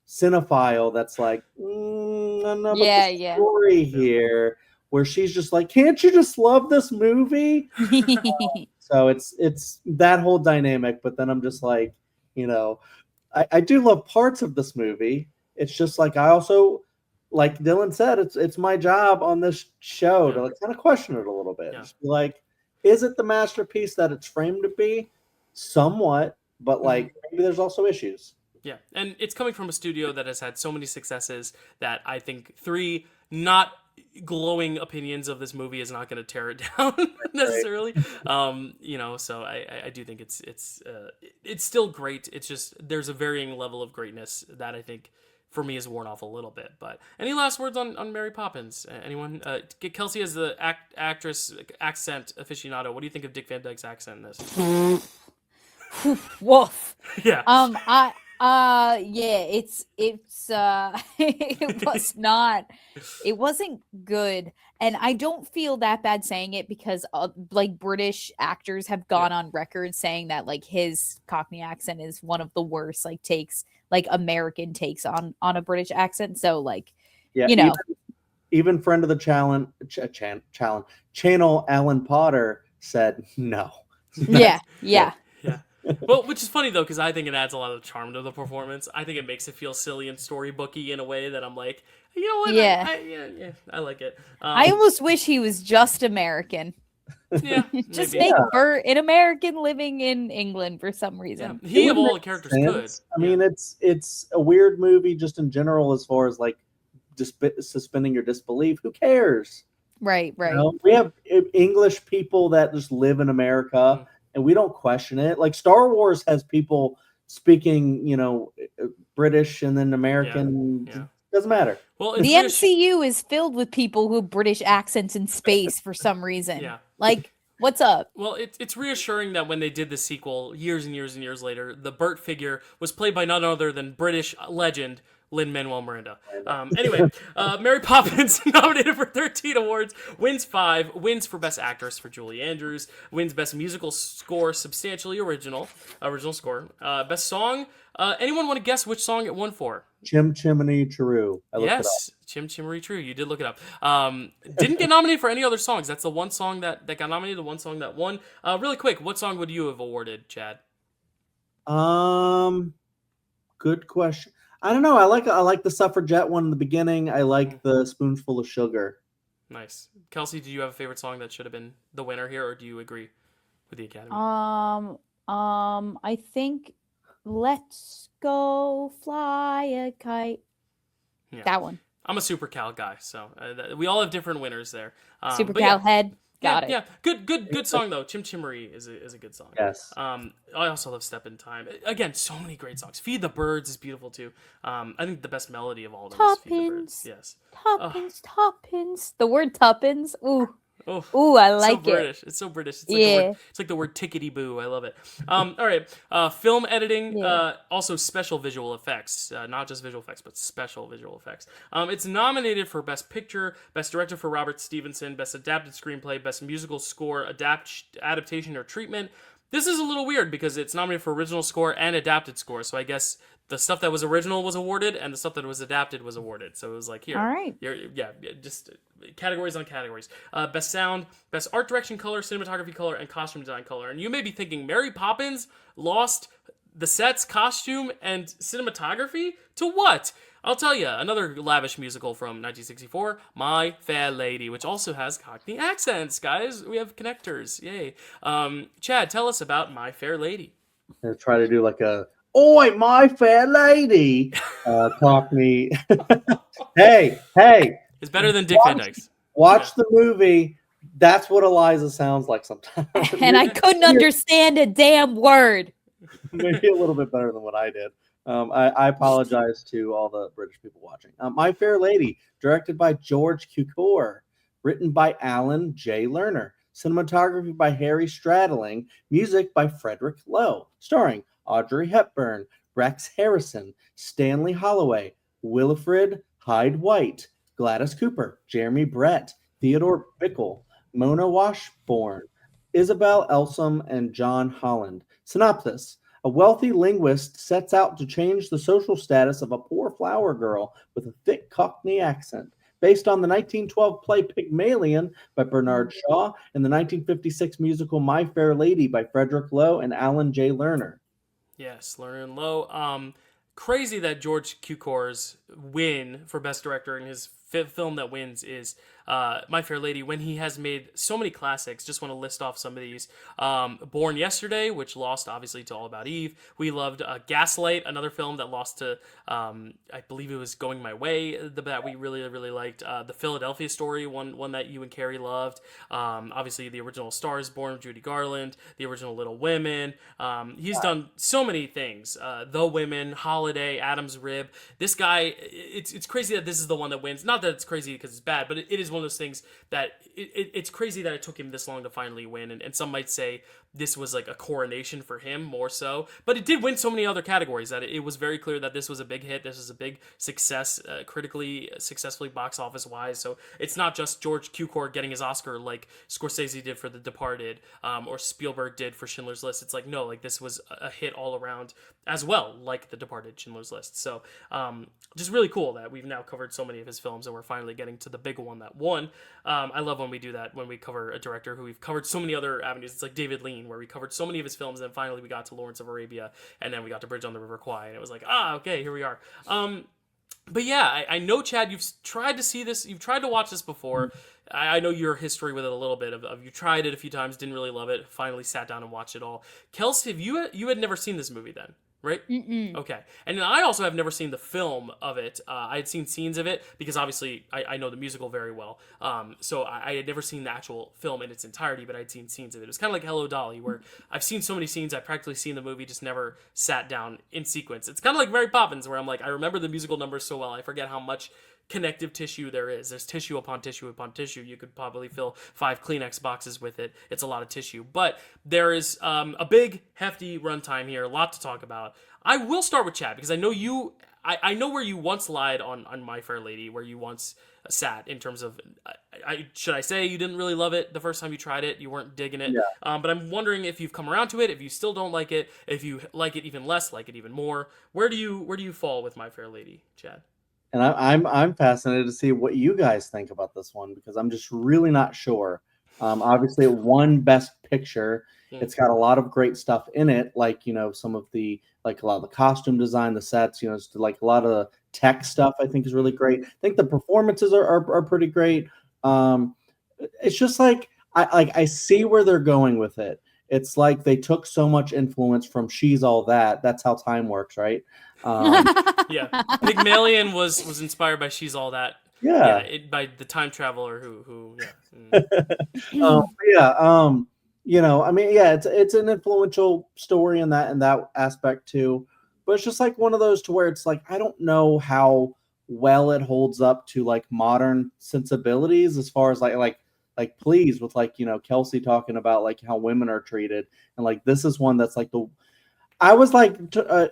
cinephile that's like, the story here, where she's just like, can't you just love this movie? So it's that whole dynamic. But then I'm just like, you know, I do love parts of this movie. It's just like, I also, like Dylan said, it's my job on this show to like kind of question it a little bit. Just be like, is it the masterpiece that it's framed to be? Somewhat, but like maybe there's also issues. Yeah, and it's coming from a studio that has had so many successes that I think 3 not glowing opinions of this movie is not going to tear it down necessarily. You know, so I do think it's still great. It's just there's a varying level of greatness that I think for me is worn off a little bit. But any last words on Mary Poppins? Anyone? Kelsey as the actress accent aficionado. What do you think of Dick Van Dyke's accent in this? Woof. Yeah. It's it wasn't good, and I don't feel that bad saying it because like British actors have gone on record saying that like his Cockney accent is one of the worst like takes, like American takes on a British accent. So like, you know, even friend of the channel Alan Potter said no. Yeah. Well, which is funny though, because I think it adds a lot of charm to the performance. I think it makes it feel silly and storybooky in a way that I'm like, you know what? Yeah, I like it. I almost wish he was just American. Yeah, just make Bert an American living in England for some reason. Yeah. He of all the characters could. I mean, it's a weird movie just in general as far as like suspending your disbelief. Who cares? Right. You know, we have English people that just live in America. And we don't question it. Like Star Wars has people speaking, you know, British and then American. Yeah. Doesn't matter. Well, the MCU is filled with people who have British accents in space for some reason. Yeah. Like, what's up? Well, it's reassuring that when they did the sequel years and years and years later, the Bert figure was played by none other than British legend Lin-Manuel Miranda. Anyway, Mary Poppins, nominated for 13 awards, wins 5, wins for Best Actress for Julie Andrews, wins Best Musical Score, substantially original score. Best Song, anyone want to guess which song it won for? Chim Chimney True. I looked it up. Yes, Chim Chimney True. You did look it up. Didn't get nominated for any other songs. That's the one song that got nominated, the one song that won. Really quick, what song would you have awarded, Chad? Good question. I don't know. I like the Suffragette one in the beginning. I like the Spoonful of Sugar. Nice. Kelsey, do you have a favorite song that should have been the winner here, or do you agree with the Academy? I think Let's Go Fly a Kite. Yeah. That one. I'm a Super Cal guy, so we all have different winners there. Super Cal head. Got it. Yeah, good song though. Chim Chimmery is a good song. Yes. I also love Step in Time. Again, so many great songs. Feed the Birds is beautiful too. I think the best melody of all of them is Feed the Birds. Yes. Tuppence. The word tuppence. Oh, Ooh, I like so British. It's so British. It's like it's like the word tickety boo. I love it. All right. Film editing, also special visual effects, not just visual effects, but special visual effects. It's nominated for Best Picture, Best Director for Robert Stevenson, Best Adapted Screenplay, Best Musical Score, Adaptation or Treatment. This is a little weird because it's nominated for Original Score and Adapted Score. So I guess the stuff that was original was awarded, and the stuff that was adapted was awarded. So it was like, here. All right. Just categories on categories. Best Sound, Best Art Direction Color, Cinematography Color, and Costume Design Color. And you may be thinking, Mary Poppins lost the sets, costume, and cinematography to what? I'll tell you, another lavish musical from 1964, My Fair Lady, which also has Cockney accents, guys. We have connectors. Yay. Chad, tell us about My Fair Lady. I'm going to try to do like a, oi, my fair lady, Cockney. hey. It's better than Dick Van Dyke's. Watch the movie. That's what Eliza sounds like sometimes. And I couldn't understand a damn word. Maybe a little bit better than what I did. I apologize to all the British people watching. My Fair Lady, directed by George Cukor, written by Alan J. Lerner, cinematography by Harry Stradling, music by Frederick Lowe, starring Audrey Hepburn, Rex Harrison, Stanley Holloway, Wilfred Hyde White, Gladys Cooper, Jeremy Brett, Theodore Bickle, Mona Washburn, Isabel Elsom, and John Holland. Synopsis. A wealthy linguist sets out to change the social status of a poor flower girl with a thick Cockney accent. Based on the 1912 play Pygmalion by Bernard Shaw and the 1956 musical My Fair Lady by Frederick Lowe and Alan J. Lerner. Yes, Lerner and Lowe. Crazy that George Cukor's win for Best Director in his film that wins is My Fair Lady, when he has made so many classics. Just want to list off some of these. Born Yesterday, which lost obviously to All About Eve. We loved Gaslight, another film that lost to, I believe it was Going My Way, that we really, really liked. The Philadelphia Story, one that you and Carrie loved. Obviously the original Star is Born with Judy Garland, the original Little Women. He's done so many things. The Women, Holiday, Adam's Rib. This guy, it's crazy that this is the one that wins. Not that it's crazy because it's bad, but it is one of those things that it's crazy that it took him this long to finally win. And some might say this was like a coronation for him more so, but it did win so many other categories that it was very clear that this was a big hit. This was a big success, critically successfully box office wise. So it's not just George Cukor getting his Oscar like Scorsese did for The Departed, or Spielberg did for Schindler's List. It's like, no, like this was a hit all around as well, like The Departed, Schindler's List. So just really cool that we've now covered so many of his films and we're finally getting to the big one that won. I love when we do that, when we cover a director who we've covered so many other avenues. It's like David Lean, where we covered so many of his films, and then finally we got to Lawrence of Arabia, and then we got to Bridge on the River Kwai, and it was like, okay, here we are. But yeah, I know, Chad, you've tried to see this, you've tried to watch this before. I know your history with it a little bit, of you tried it a few times, didn't really love it, finally sat down and watched it all. Kelsey, you had never seen this movie then, right? Mm-mm. Okay. And then I also have never seen the film of it. I had seen scenes of it because obviously I know the musical very well. So I had never seen the actual film in its entirety, but I'd seen scenes of it. It was kind of like Hello Dolly, where I've seen so many scenes, I've practically seen the movie, just never sat down in sequence. It's kind of like Mary Poppins, where I'm like, I remember the musical numbers so well, I forget how much connective tissue there is. There's tissue upon tissue upon tissue. You could probably fill 5 Kleenex boxes with it. It's a lot of tissue. But there is a big, hefty runtime here, a lot to talk about. I will start with Chad, because I know you I know where you once lied on My Fair Lady, where you once sat in terms of, should I say you didn't really love it the first time you tried it, you weren't digging it. Yeah. But I'm wondering if you've come around to it, if you still don't like it, if you like it even less, like it even more. Where do you fall with My Fair Lady, Chad? And I'm fascinated to see what you guys think about this one because I'm just really not sure. Obviously, it won Best Picture. Mm. It's got a lot of great stuff in it, like some of the a lot of the costume design, the sets. It's like a lot of the tech stuff. I think is really great. I think the performances are pretty great. It's just like I see where they're going with it. It's like they took so much influence from She's All That. That's how time works, right? Yeah, Pygmalion was inspired by She's All That. Yeah. By the time traveler who Yeah. I mean, yeah, it's an influential story in that aspect too. But it's just like one of those to where it's like I don't know how well it holds up to like modern sensibilities as far as like please with Kelsey talking about like how women are treated and like this is one that's like the I was like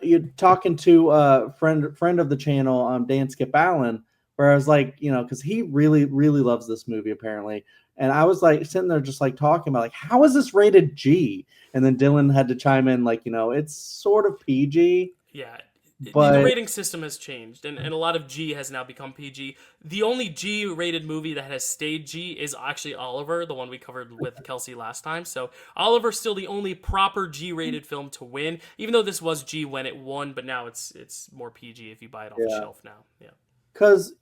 you talking to friend of the channel, Dan Skip Allen, where I was like, because he really loves this movie apparently, and I was like sitting there just like talking about like how is this rated G, and then Dylan had to chime in like it's sort of PG. Yeah. The But rating system has changed, and a lot of G has now become PG. The only G-rated movie that has stayed G is actually Oliver, the one we covered with Kelsey last time. So Oliver's still the only proper G-rated film to win, even though this was G when it won, but now it's more PG if you buy it off the shelf now. Yeah. Because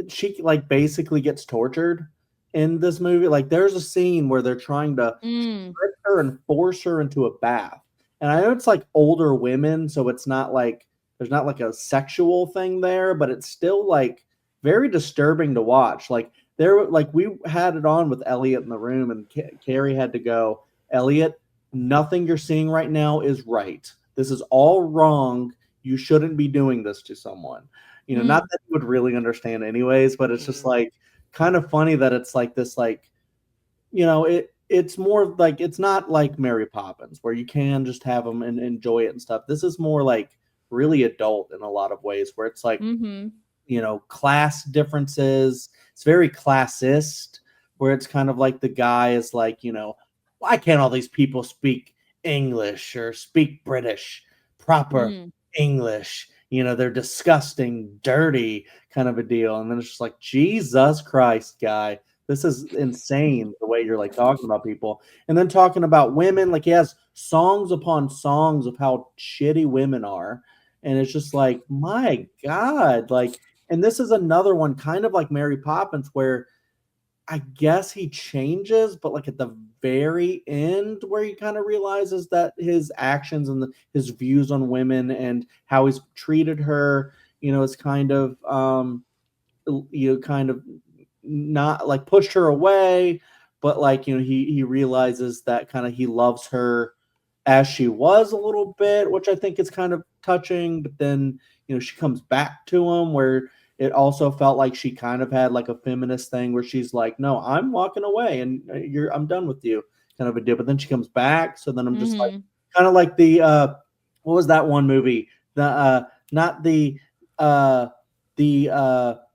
she like basically gets tortured in this movie. Like there's a scene where they're trying to strip her and force her into a bath. And I know it's like older women, so it's not like there's not like a sexual thing there, but it's still like very disturbing to watch. Like we had it on with Elliot in the room, and Carrie had to go, Elliot, nothing you're seeing right now is right. This is all wrong. You shouldn't be doing this to someone. Not that you would really understand anyways, but it's just like kind of funny that it's like this, like, it's more like it's not like Mary Poppins where you can just have them and enjoy it and stuff. This is more like really adult in a lot of ways where it's like, class differences. It's very classist where it's kind of like the guy is like, why can't all these people speak English or speak British, proper English? They're disgusting, dirty kind of a deal. And then it's just like, Jesus Christ, guy. This is insane the way you're like talking about people. And then talking about women, like he has songs upon songs of how shitty women are. And it's just like, my God. Like, and this is another one kind of like Mary Poppins where I guess he changes, but like at the very end where he kind of realizes that his actions and his views on women and how he's treated her, is kind of, kind of not like pushed her away, but like, he realizes that kind of he loves her as she was a little bit, which I think is kind of touching. But then, she comes back to him where it also felt like she kind of had like a feminist thing where she's like, no, I'm walking away and I'm done with you kind of a deal. But then she comes back. So then I'm just like, kind of like the, what was that one movie? Not the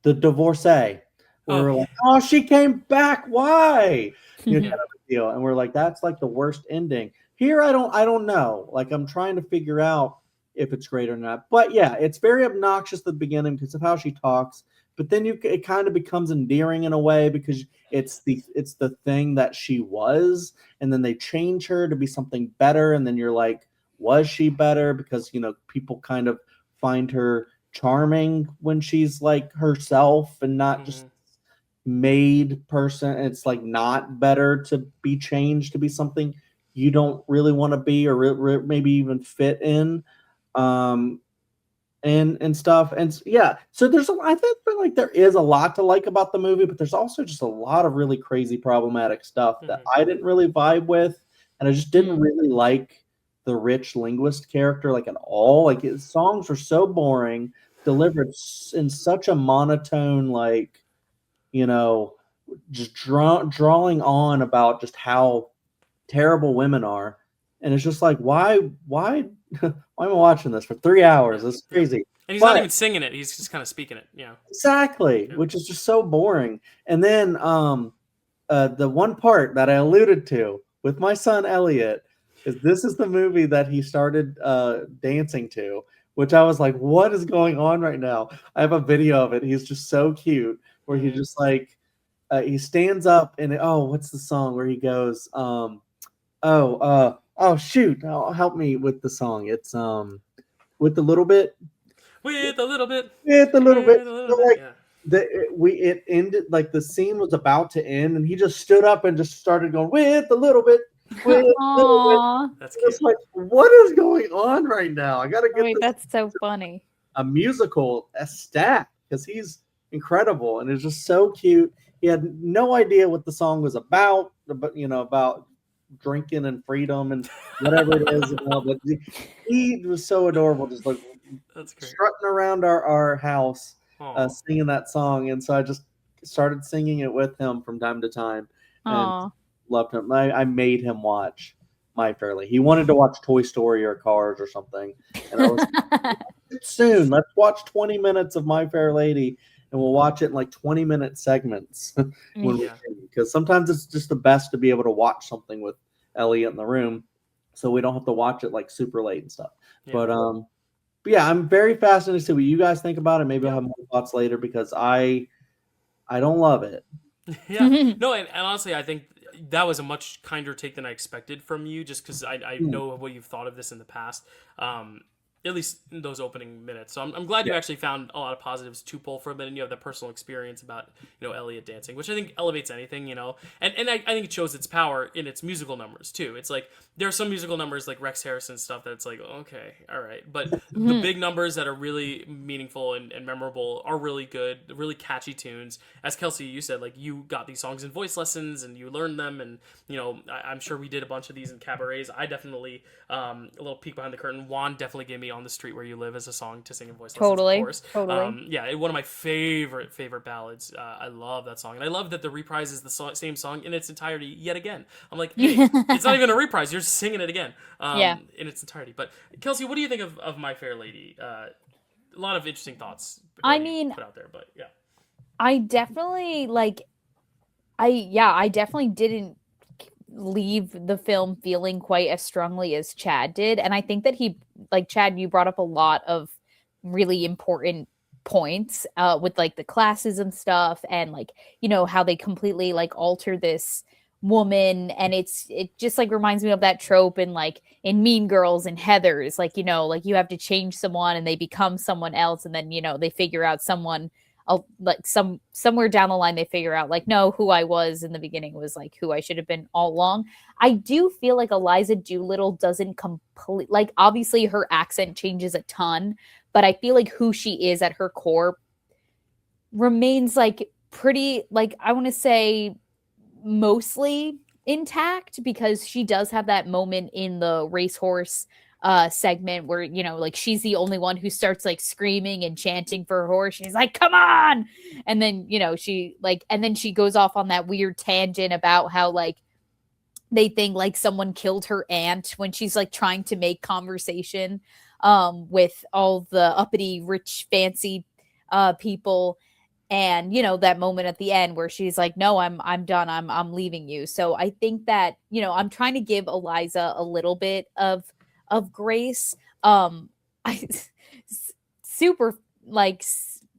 Divorcee. We're like, oh, she came back. Why? Kind of a deal. And we're like, that's like the worst ending. Here, I don't know. Like, I'm trying to figure out if it's great or not. But yeah, it's very obnoxious at the beginning because of how she talks. But then it kind of becomes endearing in a way because it's the thing that she was, and then they change her to be something better, and then you're like, was she better? Because people kind of find her charming when she's like herself and not just made person. It's like not better to be changed to be something you don't really want to be or maybe even fit in, and stuff. And yeah, so I think like there is a lot to like about the movie, but there's also just a lot of really crazy problematic stuff that I didn't really vibe with, and I just didn't really like the rich linguist character like at all. Like his songs were so boring, delivered in such a monotone, like, just drawing on about just how terrible women are. And it's just like, why am I watching this for 3 hours? It's crazy. And he's not But even singing it; he's just kind of speaking it. Yeah. exactly, Yeah. which is just so boring. And then the one part that I alluded to with my son Elliot is this is the movie that he started dancing to, which I was like, what is going on right now? I have a video of it. He's just so cute where he just like he stands up and what's the song where he goes oh shoot, help me with the song. It's with a little bit. With a little bit. It's a little bit. With a little So bit. like Yeah. it ended like the scene was about to end, and he just stood up and just started going with a little bit, with a little bit. Aw. That's It's cute. like, what is going on right now? I gotta get Wait, this that's so funny. a musical a stat because he's incredible and it's just so cute. He had no idea what the song was about, but about drinking and freedom and whatever it is. But he was so adorable, just like That's great. strutting around our house Aw. singing that song. And so I just started singing it with him from time to time and Aw. loved him. I made him watch My Fair Lady. He wanted to watch Toy Story or Cars or something. And I was soon, let's watch 20 minutes of My Fair Lady and we'll watch it in like 20-minute segments when we Yeah. can. Because sometimes it's just the best to be able to watch something with Elliot in the room so we don't have to watch it like super late and stuff. Yeah. But yeah, I'm very fascinated to see what you guys think about it. Maybe Yeah. I'll have more thoughts later because I don't love it. Yeah. No, and honestly, I think that was a much kinder take than I expected from you, just because I know what you've thought of this in the past. At least in those opening minutes. So I'm glad you actually found a lot of positives to pull from it, and you have the personal experience about Elliot dancing, which I think elevates anything, and I think it shows its power in its musical numbers too. It's like there are some musical numbers like Rex Harrison stuff that's like okay, all right, but the big numbers that are really meaningful and memorable are really good, really catchy tunes. As Kelsey, you said, like you got these songs in voice lessons and you learned them, and I'm sure we did a bunch of these in cabarets. I definitely a little peek behind the curtain. Juan definitely gave me On the Street Where You Live as a song to sing in voice lessons, of course. Totally. Yeah, one of my favorite ballads. I love that song, and I love that the reprise is the same song in its entirety yet again. I'm like, hey, it's not even a reprise; you're singing it again, in its entirety. But Kelsey, what do you think of My Fair Lady? A lot of interesting thoughts. I mean, put out there, but yeah, I definitely I definitely didn't leave the film feeling quite as strongly as Chad did. And I think that Chad, you brought up a lot of really important points with like the classism stuff and like, how they completely like alter this woman. And it just like reminds me of that trope in like in Mean Girls and Heathers, like, like you have to change someone and they become someone else. And then, they figure out someone somewhere down the line they figure out like no, who I was in the beginning was like who I should have been all along. I do feel like Eliza Doolittle doesn't complete, like obviously her accent changes a ton, but I feel like who she is at her core remains like pretty, like I want to say mostly intact, because she does have that moment in the racehorse segment where like she's the only one who starts like screaming and chanting for her horse. She's like, come on. And then she goes off on that weird tangent about how like they think like someone killed her aunt when she's like trying to make conversation with all the uppity rich fancy people. And that moment at the end where she's like, no, I'm done, I'm leaving you. So I think that I'm trying to give Eliza a little bit of grace. I super like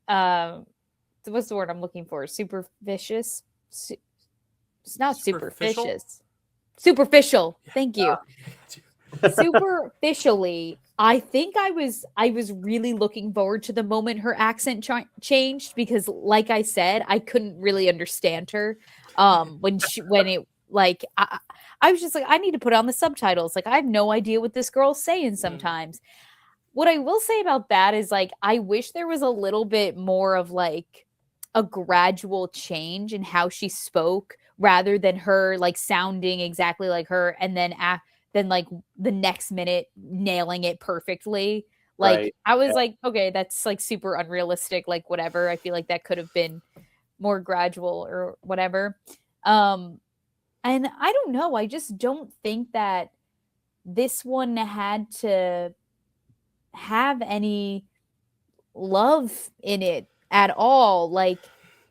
what's the word I'm looking for? Superficious. It's not superficious. Superficial. Yeah. Thank you. Superficially, I think I was really looking forward to the moment her accent changed, because like I said, I couldn't really understand her when it like I was just like, I need to put on the subtitles. Like I have no idea what this girl's saying sometimes. What I will say about that is like I wish there was a little bit more of like a gradual change in how she spoke, rather than her like sounding exactly like her and then like the next minute nailing it perfectly. Like Right. I was like, okay, that's like super unrealistic, like whatever. I feel like that could have been more gradual or whatever. And I don't know, I just don't think that this one had to have any love in it at all. Like,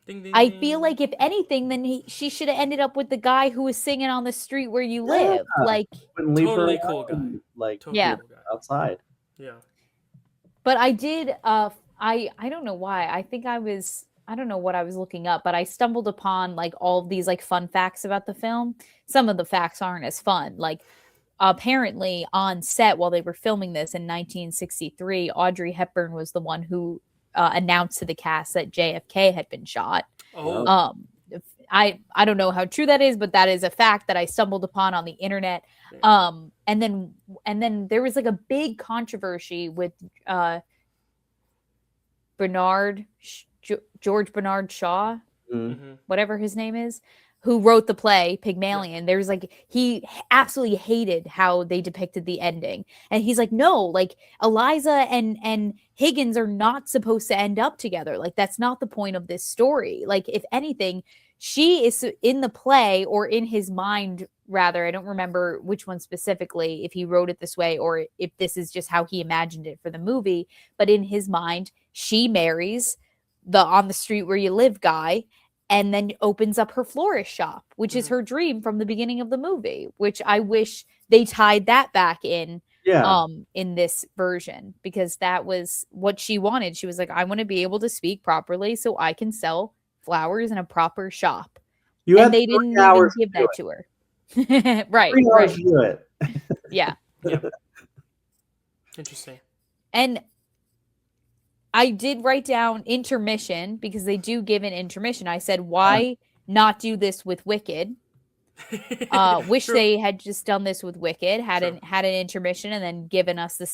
Ding, ding, I ding. feel like if anything, then she should have ended up with the guy who was singing on the street where you live. Like, Wouldn't leave Totally her cool guy. alone, like Totally Yeah. cool guy. outside. Yeah. but I did. I don't know why. I think I don't know what I was looking up, but I stumbled upon like all of these like fun facts about the film. Some of the facts aren't as fun. Like, apparently on set while they were filming this in 1963, Audrey Hepburn was the one who announced to the cast that JFK had been shot. Oh. I don't know how true that is, but that is a fact that I stumbled upon on the internet. And then there was like a big controversy with George Bernard Shaw, whatever his name is, who wrote the play Pygmalion. There was like, he absolutely hated how they depicted the ending, and he's like, no, like Eliza and Higgins are not supposed to end up together. Like, that's not the point of this story. Like, if anything, she is in the play, or in his mind rather, I don't remember which one specifically, if he wrote it this way or if this is just how he imagined it for the movie, but in his mind she marries the on the street where you live guy, and then opens up her florist shop, which is her dream from the beginning of the movie, which I wish they tied that back in this version, because that was what she wanted. She was like, I want to be able to speak properly so I can sell flowers in a proper shop. And they didn't even give that to her. Right. 3 hours to do it. Yeah. Interesting. And I did write down intermission, because they do give an intermission. I said, why not do this with Wicked? Wish they had just done this with Wicked, had an intermission, and then given us the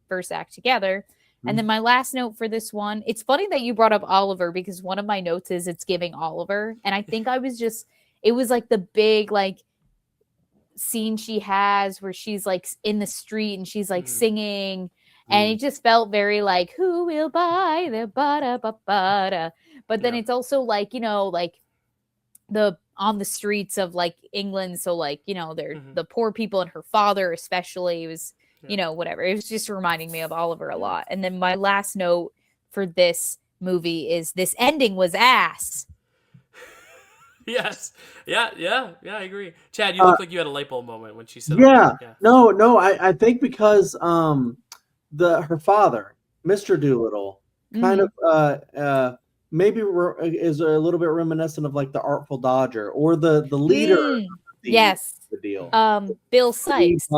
first act together. And then my last note for this one, it's funny that you brought up Oliver, because one of my notes is it's giving Oliver. And I think it was like the big like scene she has where she's like in the street and she's like singing. And it just felt very like, who will buy the ba-da-ba-ba-da? But then it's also like, you know, like the on the streets of like England. So like, you know, they're the poor people, and her father especially was, you know, whatever. It was just reminding me of Oliver a lot. And then my last note for this movie is this ending was ass. Yes. Yeah, I agree. Chad, you look like you had a light bulb moment when she said that. Yeah. No, I think because her father, Mr. Doolittle, kind of maybe is a little bit reminiscent of like the Artful Dodger, or the leader of the deal. Bill Sykes.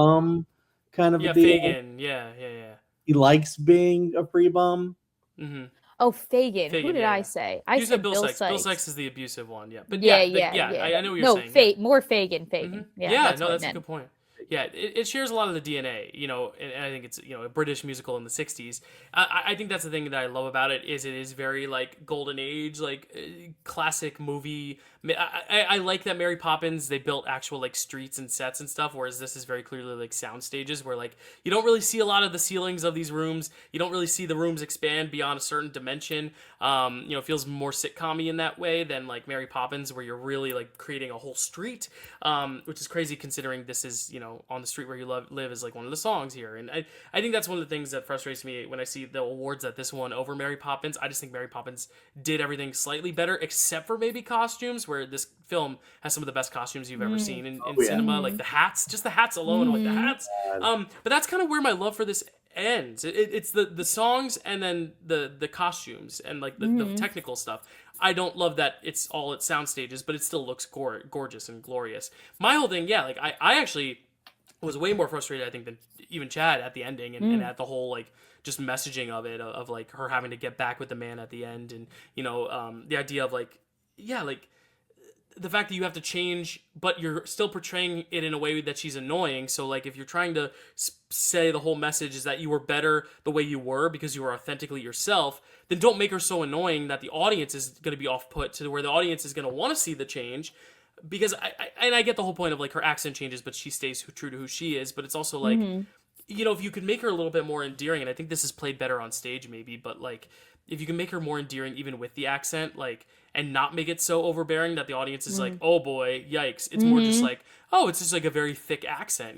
Kind of a deal. Fagin. Yeah. He likes being a free bum. Oh, Fagin. Who did I say? I said Bill Sykes. Bill Sykes is the abusive one. Yeah, but yeah. I know what you're saying. More Fagin. Yeah, that's a good point. Yeah, it shares a lot of the DNA, you know, and I think it's, you know, a British musical in the 60s. I think that's the thing that I love about it is very, like, golden age, like, classic movie. I like that Mary Poppins, they built actual, like, streets and sets and stuff, whereas this is very clearly, like, sound stages where, like, you don't really see a lot of the ceilings of these rooms. You don't really see the rooms expand beyond a certain dimension. You know, it feels more sitcom-y in that way than, like, Mary Poppins, where you're really, like, creating a whole street, which is crazy considering this is, you know, On the Street Where You Live is like one of the songs here. And I think that's one of the things that frustrates me when I see the awards that this won over Mary Poppins. I just think Mary Poppins did everything slightly better, except for maybe costumes, where this film has some of the best costumes you've ever seen in cinema. Like the hats, just the hats alone, like the hats. But that's kind of where my love for this ends. It's the songs and then the costumes and like the technical stuff. I don't love that it's all at sound stages, but it still looks gorgeous and glorious. My whole thing, like I actually was way more frustrated, I think, than even Chad at the ending and at the whole, like, just messaging of it, of like her having to get back with the man at the end. And, you know, the idea of like, like the fact that you have to change, but you're still portraying it in a way that she's annoying. So like, if you're trying to say the whole message is that you were better the way you were because you were authentically yourself, then don't make her so annoying that the audience is going to be off put to where the audience is going to want to see the change. Because I get the whole point of like her accent changes, but she stays true to who she is. But it's also like if you could make her a little bit more endearing, and I think this is played better on stage maybe, but like if you can make her more endearing even with the accent, like, and not make it so overbearing that the audience is like, oh boy, yikes. It's more just like, oh, it's just like a very thick accent,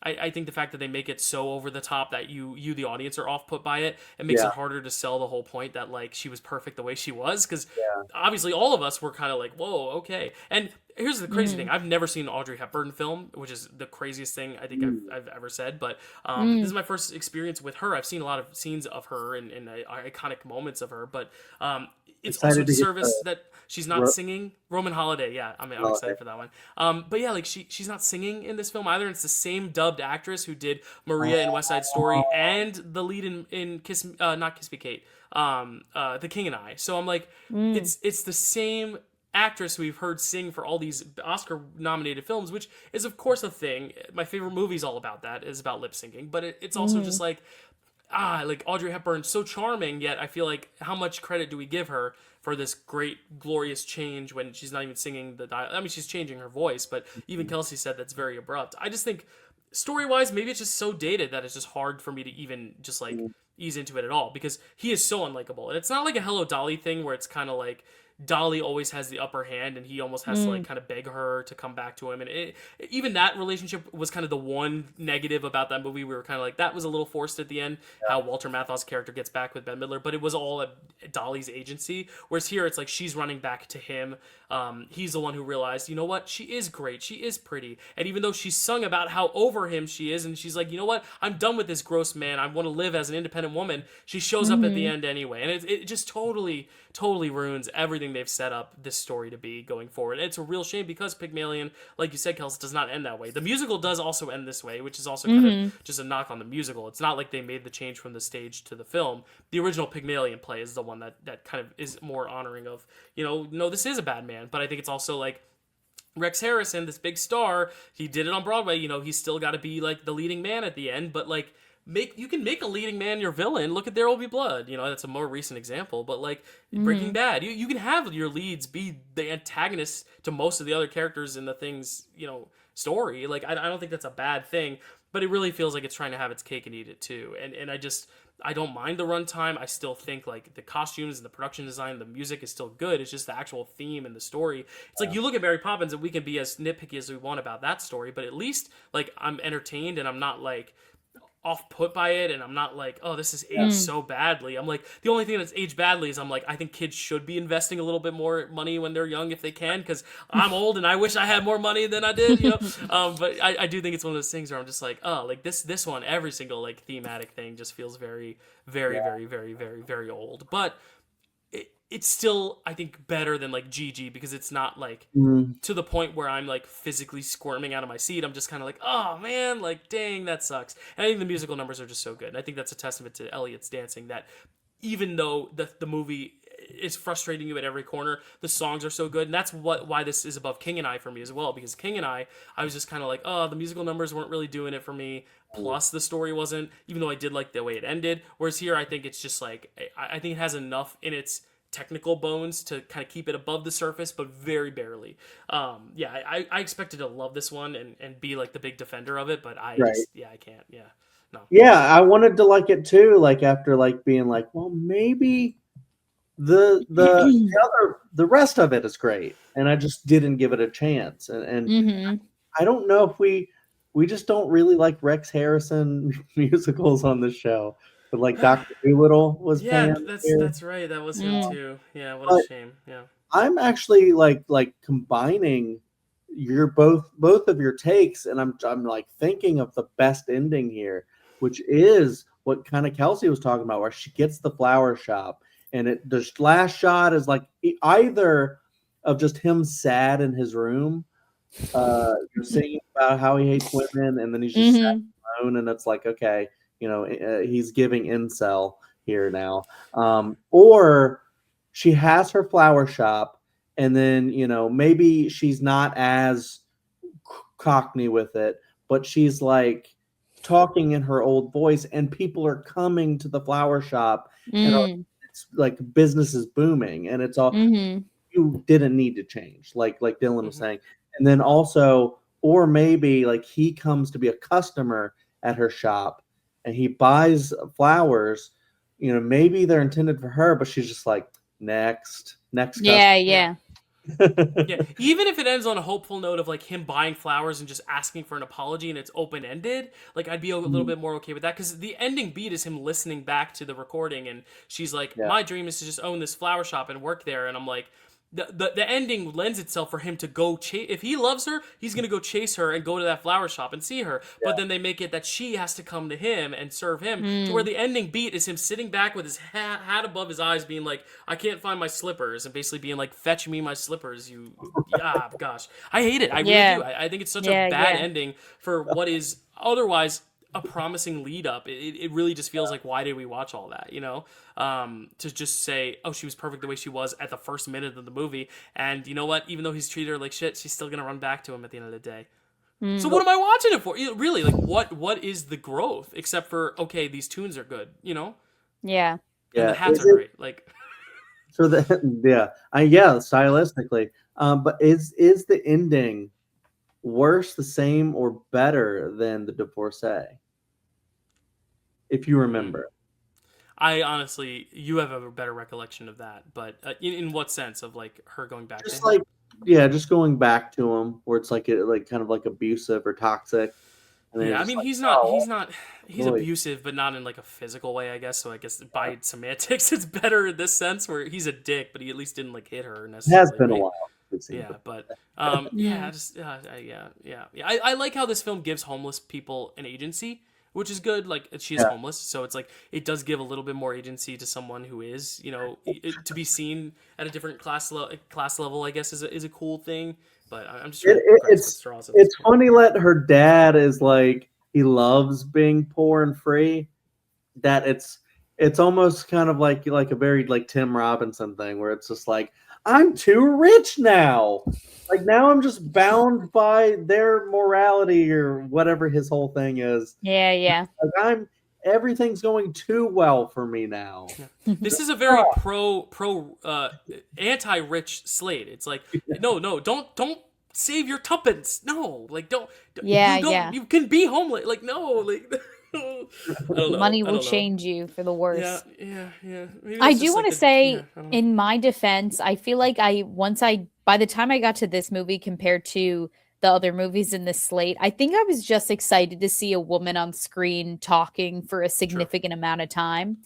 I think the fact that they make it so over the top that you the audience are off put by it, it makes it harder to sell the whole point that like she was perfect the way she was, because obviously all of us were kind of like, whoa, okay. And here's the crazy thing: I've never seen an Audrey Hepburn film, which is the craziest thing I think I've ever said. But this is my first experience with her. I've seen a lot of scenes of her and iconic moments of her, but it's also a disservice that she's not singing. Roman Holiday, yeah, I'm excited for that one. But yeah, like she's not singing in this film either. And it's the same dubbed actress who did Maria in West Side Story and the lead in not Kiss Me Kate, The King and I. So I'm like, it's the same actress who we've heard sing for all these Oscar nominated films, which is of course a thing. My favorite movie's all about that, is about lip syncing, but it's also just like, like Audrey Hepburn, so charming, yet I feel like how much credit do we give her for this great, glorious change when she's not even singing the dialogue? I mean, she's changing her voice, but even Kelsey said that's very abrupt. I just think, story-wise, maybe it's just so dated that it's just hard for me to even just, like, ease into it at all, because he is so unlikable. And it's not like a Hello Dolly thing where it's kind of like Dolly always has the upper hand and he almost has to like kind of beg her to come back to him, and even that relationship was kind of the one negative about that movie. We were kind of like, that was a little forced at the end, how Walter Matthau's character gets back with Bette Midler, but it was all at Dolly's agency, whereas here it's like she's running back to him. He's the one who realized, you know what, she is great, she is pretty, and even though she's sung about how over him she is, and she's like, you know what, I'm done with this gross man, I want to live as an independent woman, she shows up at the end anyway, and it just totally ruins everything they've set up this story to be going forward. And it's a real shame, because Pygmalion, like you said, Kelsey, does not end that way. The musical does also end this way, which is also kind of just a knock on the musical. It's not like they made the change from the stage to the film. The original Pygmalion play is the one that kind of is more honoring of, no, this is a bad man, but I think it's also like, Rex Harrison, this big star, he did it on Broadway, he's still got to be like the leading man at the end, but like, you can make a leading man your villain. Look at There Will Be Blood. That's a more recent example. But like Breaking Bad, you can have your leads be the antagonists to most of the other characters in the thing's story. Like I don't think that's a bad thing. But it really feels like it's trying to have its cake and eat it too. And I don't mind the runtime. I still think like the costumes and the production design, the music is still good. It's just the actual theme and the story. It's like you look at Mary Poppins and we can be as nitpicky as we want about that story, but at least like I'm entertained and I'm not like off put by it, and I'm not like, oh, this is aged so badly. I'm like, the only thing that's aged badly is I'm like, I think kids should be investing a little bit more money when they're young if they can, because I'm old and I wish I had more money than I did, but I do think it's one of those things where I'm just like, oh, like this one, every single like thematic thing just feels very, very, very, very, very, very old. But it's still, I think, better than like Gigi, because it's not like to the point where I'm like physically squirming out of my seat. I'm just kind of like, oh man, like dang, that sucks. And I think the musical numbers are just so good. And I think that's a testament to Elliot's dancing, that even though the movie is frustrating you at every corner, the songs are so good. And that's why this is above King and I for me as well, because King and I was just kind of like, oh, the musical numbers weren't really doing it for me. Plus the story wasn't, even though I did like the way it ended. Whereas here, I think it's just like, I think it has enough in its technical bones to kind of keep it above the surface, but very barely. I expected to love this one and be like the big defender of it, but I can't. No. Yeah, I wanted to like it too, like after like being like, well, maybe the rest of it is great, and I just didn't give it a chance. And I don't know if we just don't really like Rex Harrison musicals on the show. But like Dr. Dolittle was that's right. That was him too. Yeah, what a shame. Yeah. I'm actually like combining your both of your takes, and I'm like thinking of the best ending here, which is what kind of Kelsey was talking about, where she gets the flower shop, and the last shot is like either of just him sad in his room, singing about how he hates women, and then he's just sad alone, and it's like, okay, he's giving incel here now. Or she has her flower shop, and then, maybe she's not as cockney with it, but she's like talking in her old voice, and people are coming to the flower shop, and it's like business is booming, and it's all you didn't need to change, like Dylan was saying. And then also, or maybe like he comes to be a customer at her shop, and he buys flowers. You know, maybe they're intended for her, but she's just like, next Yeah, customer. yeah. Yeah, even if it ends on a hopeful note of like him buying flowers and just asking for an apology and it's open ended, like I'd be a little bit more okay with that, because the ending beat is him listening back to the recording and she's like, Yeah. my dream is to just own this flower shop and work there, and I'm like, the ending lends itself for him to go chase. If he loves her, he's gonna go chase her and go to that flower shop and see her. But then they make it that she has to come to him and serve him. To where the ending beat is him sitting back with his hat above his eyes, being like, "I can't find my slippers," and basically being like, "Fetch me my slippers, you." Ah, gosh, I hate it. I really do. I think it's such a bad ending for what is otherwise a promising lead up. It really just feels like, why did we watch all that, you know? To just say, oh, she was perfect the way she was at the first minute of the movie, and you know what, even though he's treated her like shit, she's still gonna run back to him at the end of the day. So what am I watching it for? Really, like, what is the growth except for, okay, these tunes are good, you know? Yeah. And the hats are great, like. So stylistically, but is the ending worse, the same, or better than the divorcee? If you remember. I honestly, you have a better recollection of that, but in what sense of like her going back Just to him? just going back to him, where it's like kind of like abusive or toxic. And then Yeah, I just mean, like, he's abusive, but not in like a physical way, I guess. So I guess by semantics, it's better in this sense where he's a dick, but he at least didn't like hit her It necessarily. has been a while. Yeah, but yeah, I like how this film gives homeless people an agency, which is good. Like, she is homeless, so it's like it does give a little bit more agency to someone who is, you know, to be seen at a different class level. I guess is a cool thing. But I'm just trying to grasp at straws. It's funny that her dad is like, he loves being poor and free. That it's almost kind of like a very like Tim Robinson thing, where it's just like, I'm too rich now. Like, now I'm just bound by their morality or whatever his whole thing is. Yeah. Like, everything's going too well for me now. This is a very anti-rich Slate. It's like, no, don't save your tuppence. No, like don't. You can be homeless. Like, no, like. I don't know. Money will change you for the worse. Yeah. I do want to say, in my defense, I feel like by the time I got to this movie compared to the other movies in this slate, I think I was just excited to see a woman on screen talking for a significant amount of time.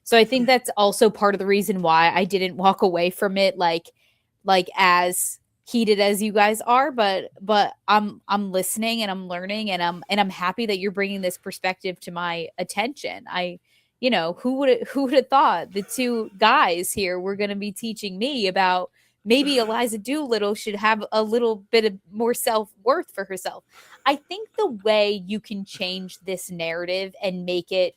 So I think that's also part of the reason why I didn't walk away from it like as heated as you guys are, but I'm listening and I'm learning, and I'm happy that you're bringing this perspective to my attention. Who would have thought the two guys here were going to be teaching me about maybe Eliza Doolittle should have a little bit of more self-worth for herself. I think the way you can change this narrative and make it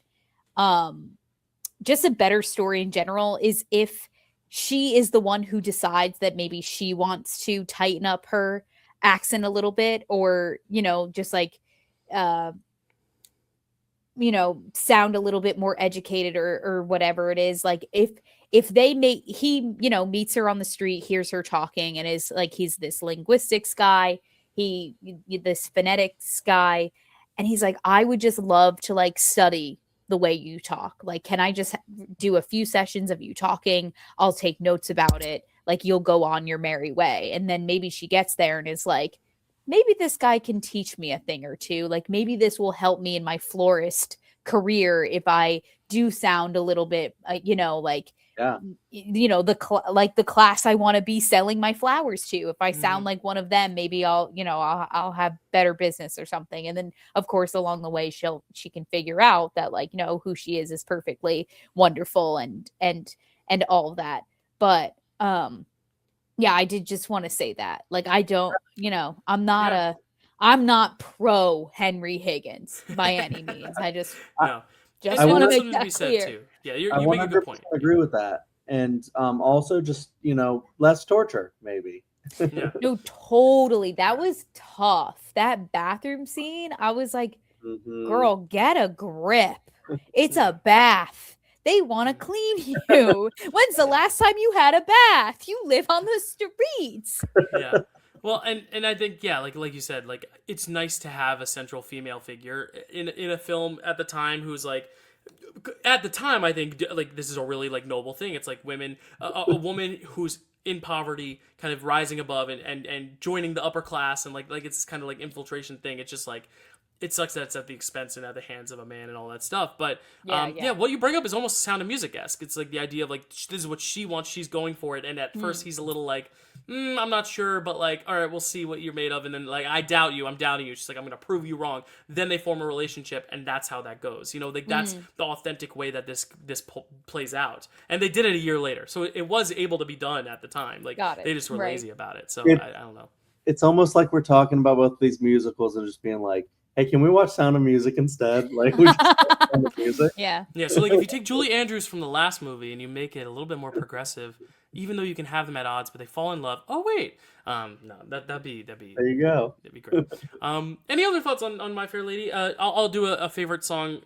just a better story in general is if she is the one who decides that maybe she wants to tighten up her accent a little bit, or, just like, sound a little bit more educated or whatever it is. Like, if he meets her on the street, hears her talking, and is like, he's this linguistics guy, this phonetics guy, and he's like, I would just love to like study the way you talk. Like, can I just do a few sessions of you talking? I'll take notes about it. Like, you'll go on your merry way. And then maybe she gets there and is like, maybe this guy can teach me a thing or two. Like, maybe this will help me in my florist career if I do sound a little bit, the class I want to be selling my flowers to. If I sound like one of them, maybe I'll have better business or something. And then, of course, along the way, she can figure out that, like, who she is perfectly wonderful and all of that. But yeah, I did just want to say that. Like, I don't, I'm not pro Henry Higgins by any means. I just want to make that clear. Too. Yeah, you make a good point. I agree with that. And also just, less torture, maybe. Yeah. No, totally. That was tough. That bathroom scene, I was like, girl, get a grip. It's a bath. They want to clean you. When's the last time you had a bath? You live on the streets. Yeah. Well, and I think like you said, like it's nice to have a central female figure in a film at the time who's like at the time I think like this is a really like noble thing. It's like women a woman who's in poverty kind of rising above and joining the upper class and like it's this kind of like infiltration thing. It's just like it sucks that it's at the expense and at the hands of a man and all that stuff. But what you bring up is almost Sound of Music-esque. It's like the idea of like this is what she wants, she's going for it, and at first he's a little like, I'm not sure, but like, all right, we'll see what you're made of, and then like, I doubt you, I'm doubting you. She's like, I'm gonna prove you wrong. Then they form a relationship, and that's how that goes. You know, like that's the authentic way that this plays out. And they did it a year later, so it was able to be done at the time. Like they just were lazy about it. So I don't know. It's almost like we're talking about both these musicals and just being like, hey, can we watch Sound of Music instead? Like, we just watch Sound of Music. Yeah. So like, if you take Julie Andrews from the last movie and you make it a little bit more progressive, even though you can have them at odds, but they fall in love. Oh wait, no, that'd be. There you go. That'd be great. Any other thoughts on My Fair Lady? I'll do a favorite song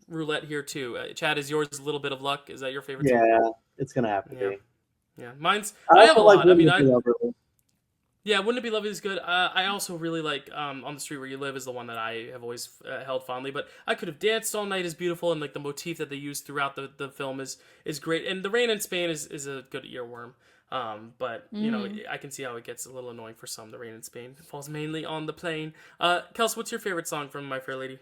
roulette here too. Chad, is yours A Little Bit of Luck? Is that your favorite song? Yeah, it's gonna happen. Yeah. Mine's. I have a lot. Yeah, Wouldn't It Be Lovely is good. I also really like On the Street Where You Live is the one that I have always held fondly. But I Could Have Danced All Night is beautiful, and like the motif that they use throughout the film is great. And The Rain in Spain is a good earworm. But you know, I can see how it gets a little annoying for some. The Rain in Spain falls mainly on the plane. Kels, what's your favorite song from My Fair Lady?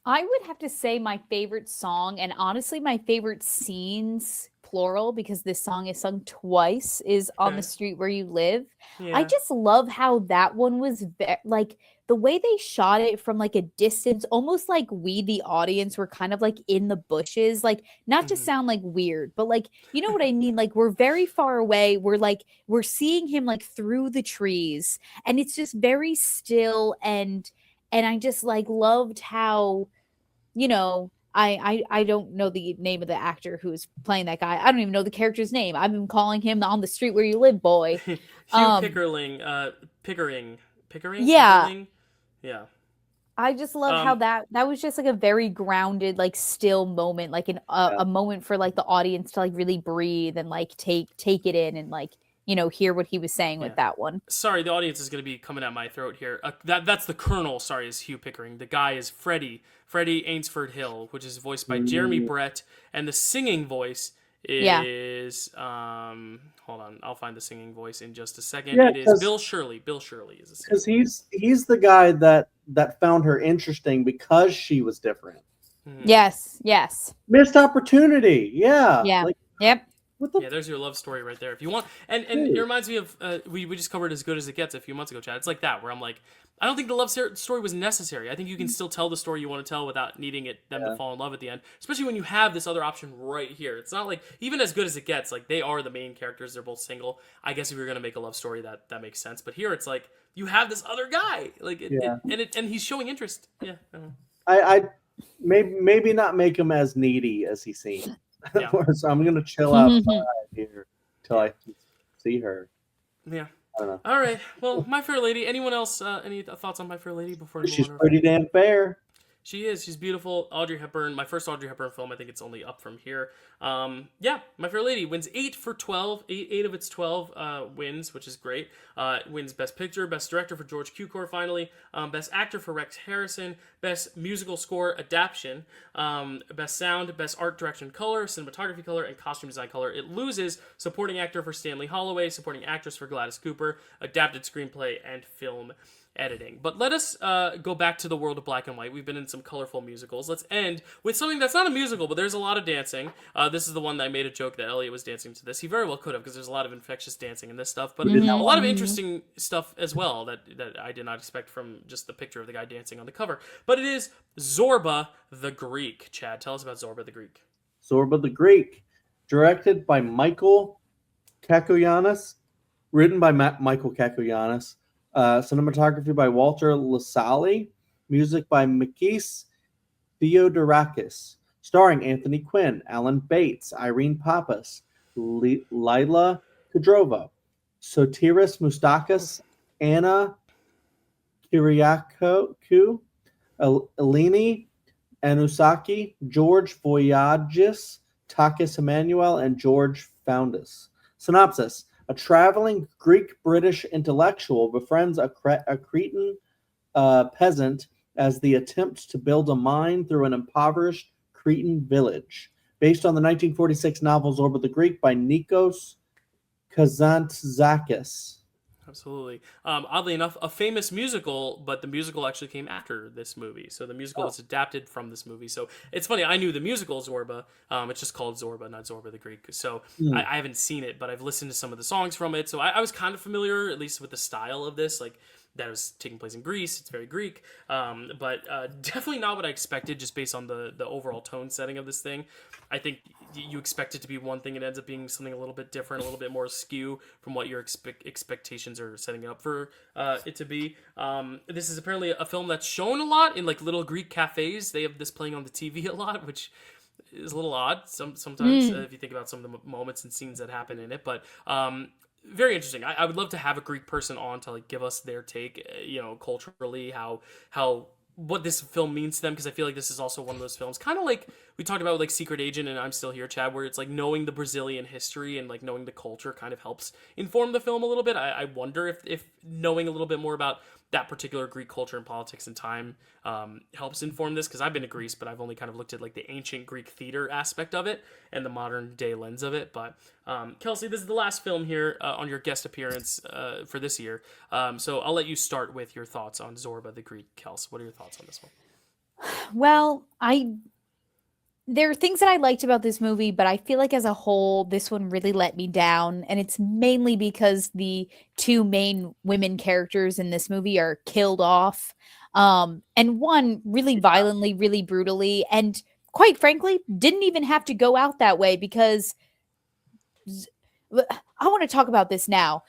I would have to say my favorite song, and honestly my favorite scenes, plural, because this song is sung twice, is On the Street Where You Live. I just love how that one was like the way they shot it from like a distance, almost like we, the audience, were kind of like in the bushes, like not to sound like weird, but like, you know what I mean? Like we're very far away. We're seeing him like through the trees, and it's just very still. And I just like loved how, you know, I don't know the name of the actor who's playing that guy. I don't even know the character's name. I've been calling him On the Street Where You Live boy. Hugh Pickering. Yeah. Pickering? Yeah. I just love how that was just like a very grounded, like still moment, like a moment for like the audience to like really breathe and like take it in and like, you know, hear what he was saying with that one. Sorry, the audience is going to be coming at my throat here. That's the Colonel, sorry, is Hugh Pickering. The guy is Freddie Ainsford Hill, which is voiced by Jeremy Brett. And the singing voice is, hold on, I'll find the singing voice in just a second. It is Bill Shirley. Bill Shirley is the singer. Because he's the guy that found her interesting because she was different. Yes. Missed opportunity. Yeah. Yep. There's your love story right there. If you want, and it reminds me of we just covered As Good as It Gets a few months ago, Chad. It's like that where I'm like, I don't think the love story was necessary. I think you can still tell the story you want to tell without needing them to fall in love at the end. Especially when you have this other option right here. It's not like even As Good as It Gets, like they are the main characters. They're both single. I guess if you're gonna make a love story, that makes sense. But here it's like you have this other guy, like and he's showing interest. Yeah, I don't know. I maybe not make him as needy as he seems. So I'm gonna chill outside here till I see her. Yeah. I don't know. All right. Well, My Fair Lady. Anyone else? Any thoughts on My Fair Lady before we She's pretty damn fair. She is. She's beautiful. Audrey Hepburn. My first Audrey Hepburn film. I think it's only up from here. My Fair Lady wins 8 for 12. 8 of its 12 wins, which is great. Wins Best Picture, Best Director for George Cukor, finally. Best Actor for Rex Harrison. Best Musical Score Adaptation. Best Sound, Best Art Direction Color, Cinematography Color, and Costume Design Color. It loses Supporting Actor for Stanley Holloway, Supporting Actress for Gladys Cooper, Adapted Screenplay, and Film Editing. But let us go back to the world of black and white. We've been in some colorful musicals. Let's end with something that's not a musical, but there's a lot of dancing. This is the one that I made a joke that Elliot was dancing to this. He very well could have, because there's a lot of infectious dancing in this stuff, but a lot of interesting stuff as well that I did not expect from just the picture of the guy dancing on the cover. But it is Zorba the Greek. Chad, tell us about Zorba the Greek. Zorba the Greek, directed by Michael Kakoyanis, written by Michael Kakoyanis. Cinematography by Walter Lasali. Music by Mikis Theodorakis. Starring Anthony Quinn, Alan Bates, Irene Pappas, Lila Kudrova, Sotiris Mustakas, Anna Kyriakou, Eleni Anusaki, George Voyagis, Takis Emmanuel, and George Foundis. Synopsis. A traveling Greek-British intellectual befriends a Cretan peasant as they attempt to build a mine through an impoverished Cretan village. Based on the 1946 novel Zorba the Greek by Nikos Kazantzakis. Absolutely. Oddly enough, a famous musical, but the musical actually came after this movie. So the musical was adapted from this movie. So it's funny. I knew the musical Zorba. It's just called Zorba, not Zorba the Greek. So I haven't seen it, but I've listened to some of the songs from it. So I was kind of familiar, at least with the style of this. Like, that was taking place in Greece. It's very Greek, but definitely not what I expected just based on the overall tone setting of this thing. I think you expect it to be one thing, and it ends up being something a little bit different, a little bit more askew from what your expectations are setting up for it to be. This is apparently a film that's shown a lot in like little Greek cafes. They have this playing on the TV a lot, which is a little odd sometimes if you think about some of the moments and scenes that happen in it. But very interesting. I would love to have a Greek person on to like give us their take, culturally, how what this film means to them, because I feel like this is also one of those films, kind of like we talked about with like Secret Agent and I'm Still Here, Chad, where it's like knowing the Brazilian history and like knowing the culture kind of helps inform the film a little bit. I wonder if knowing a little bit more about that particular Greek culture and politics and time helps inform this, because I've been to Greece, but I've only kind of looked at like the ancient Greek theater aspect of it and the modern day lens of it. But Kelsey, this is the last film here on your guest appearance for this year. So I'll let you start with your thoughts on Zorba the Greek. Kels, what are your thoughts on this one? Well, there are things that I liked about this movie, but I feel like as a whole, this one really let me down. And it's mainly because the two main women characters in this movie are killed off. And one really violently, really brutally, and quite frankly, didn't even have to go out that way, because I want to talk about this now.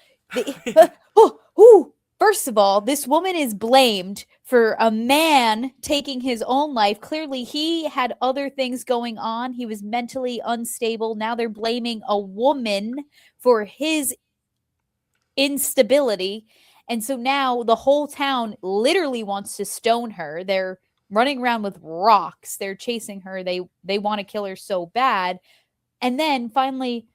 First of all, this woman is blamed for a man taking his own life. Clearly, he had other things going on. He was mentally unstable. Now they're blaming a woman for his instability. And so now the whole town literally wants to stone her. They're running around with rocks. They're chasing her. They want to kill her so bad. And then finally,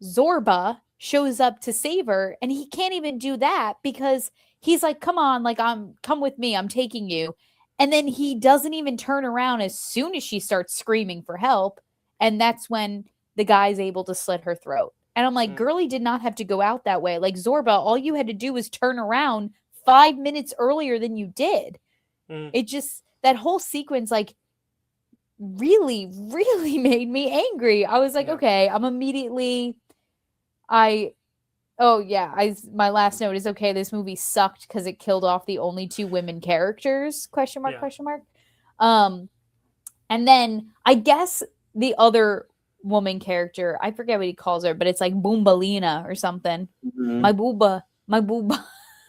Zorba shows up to save her, and he can't even do that because he's like, come on, like, come with me, I'm taking you. And then he doesn't even turn around as soon as she starts screaming for help, and that's when the guy's able to slit her throat. And I'm like, girlie did not have to go out that way. Like, Zorba, all you had to do was turn around 5 minutes earlier than you did. It just, that whole sequence, like, really, really made me angry. I was like, okay, I'm immediately... my last note is, okay, this movie sucked because it killed off the only two women characters, question mark. And then I guess the other woman character, I forget what he calls her, but it's like Boombalina or something. My booba.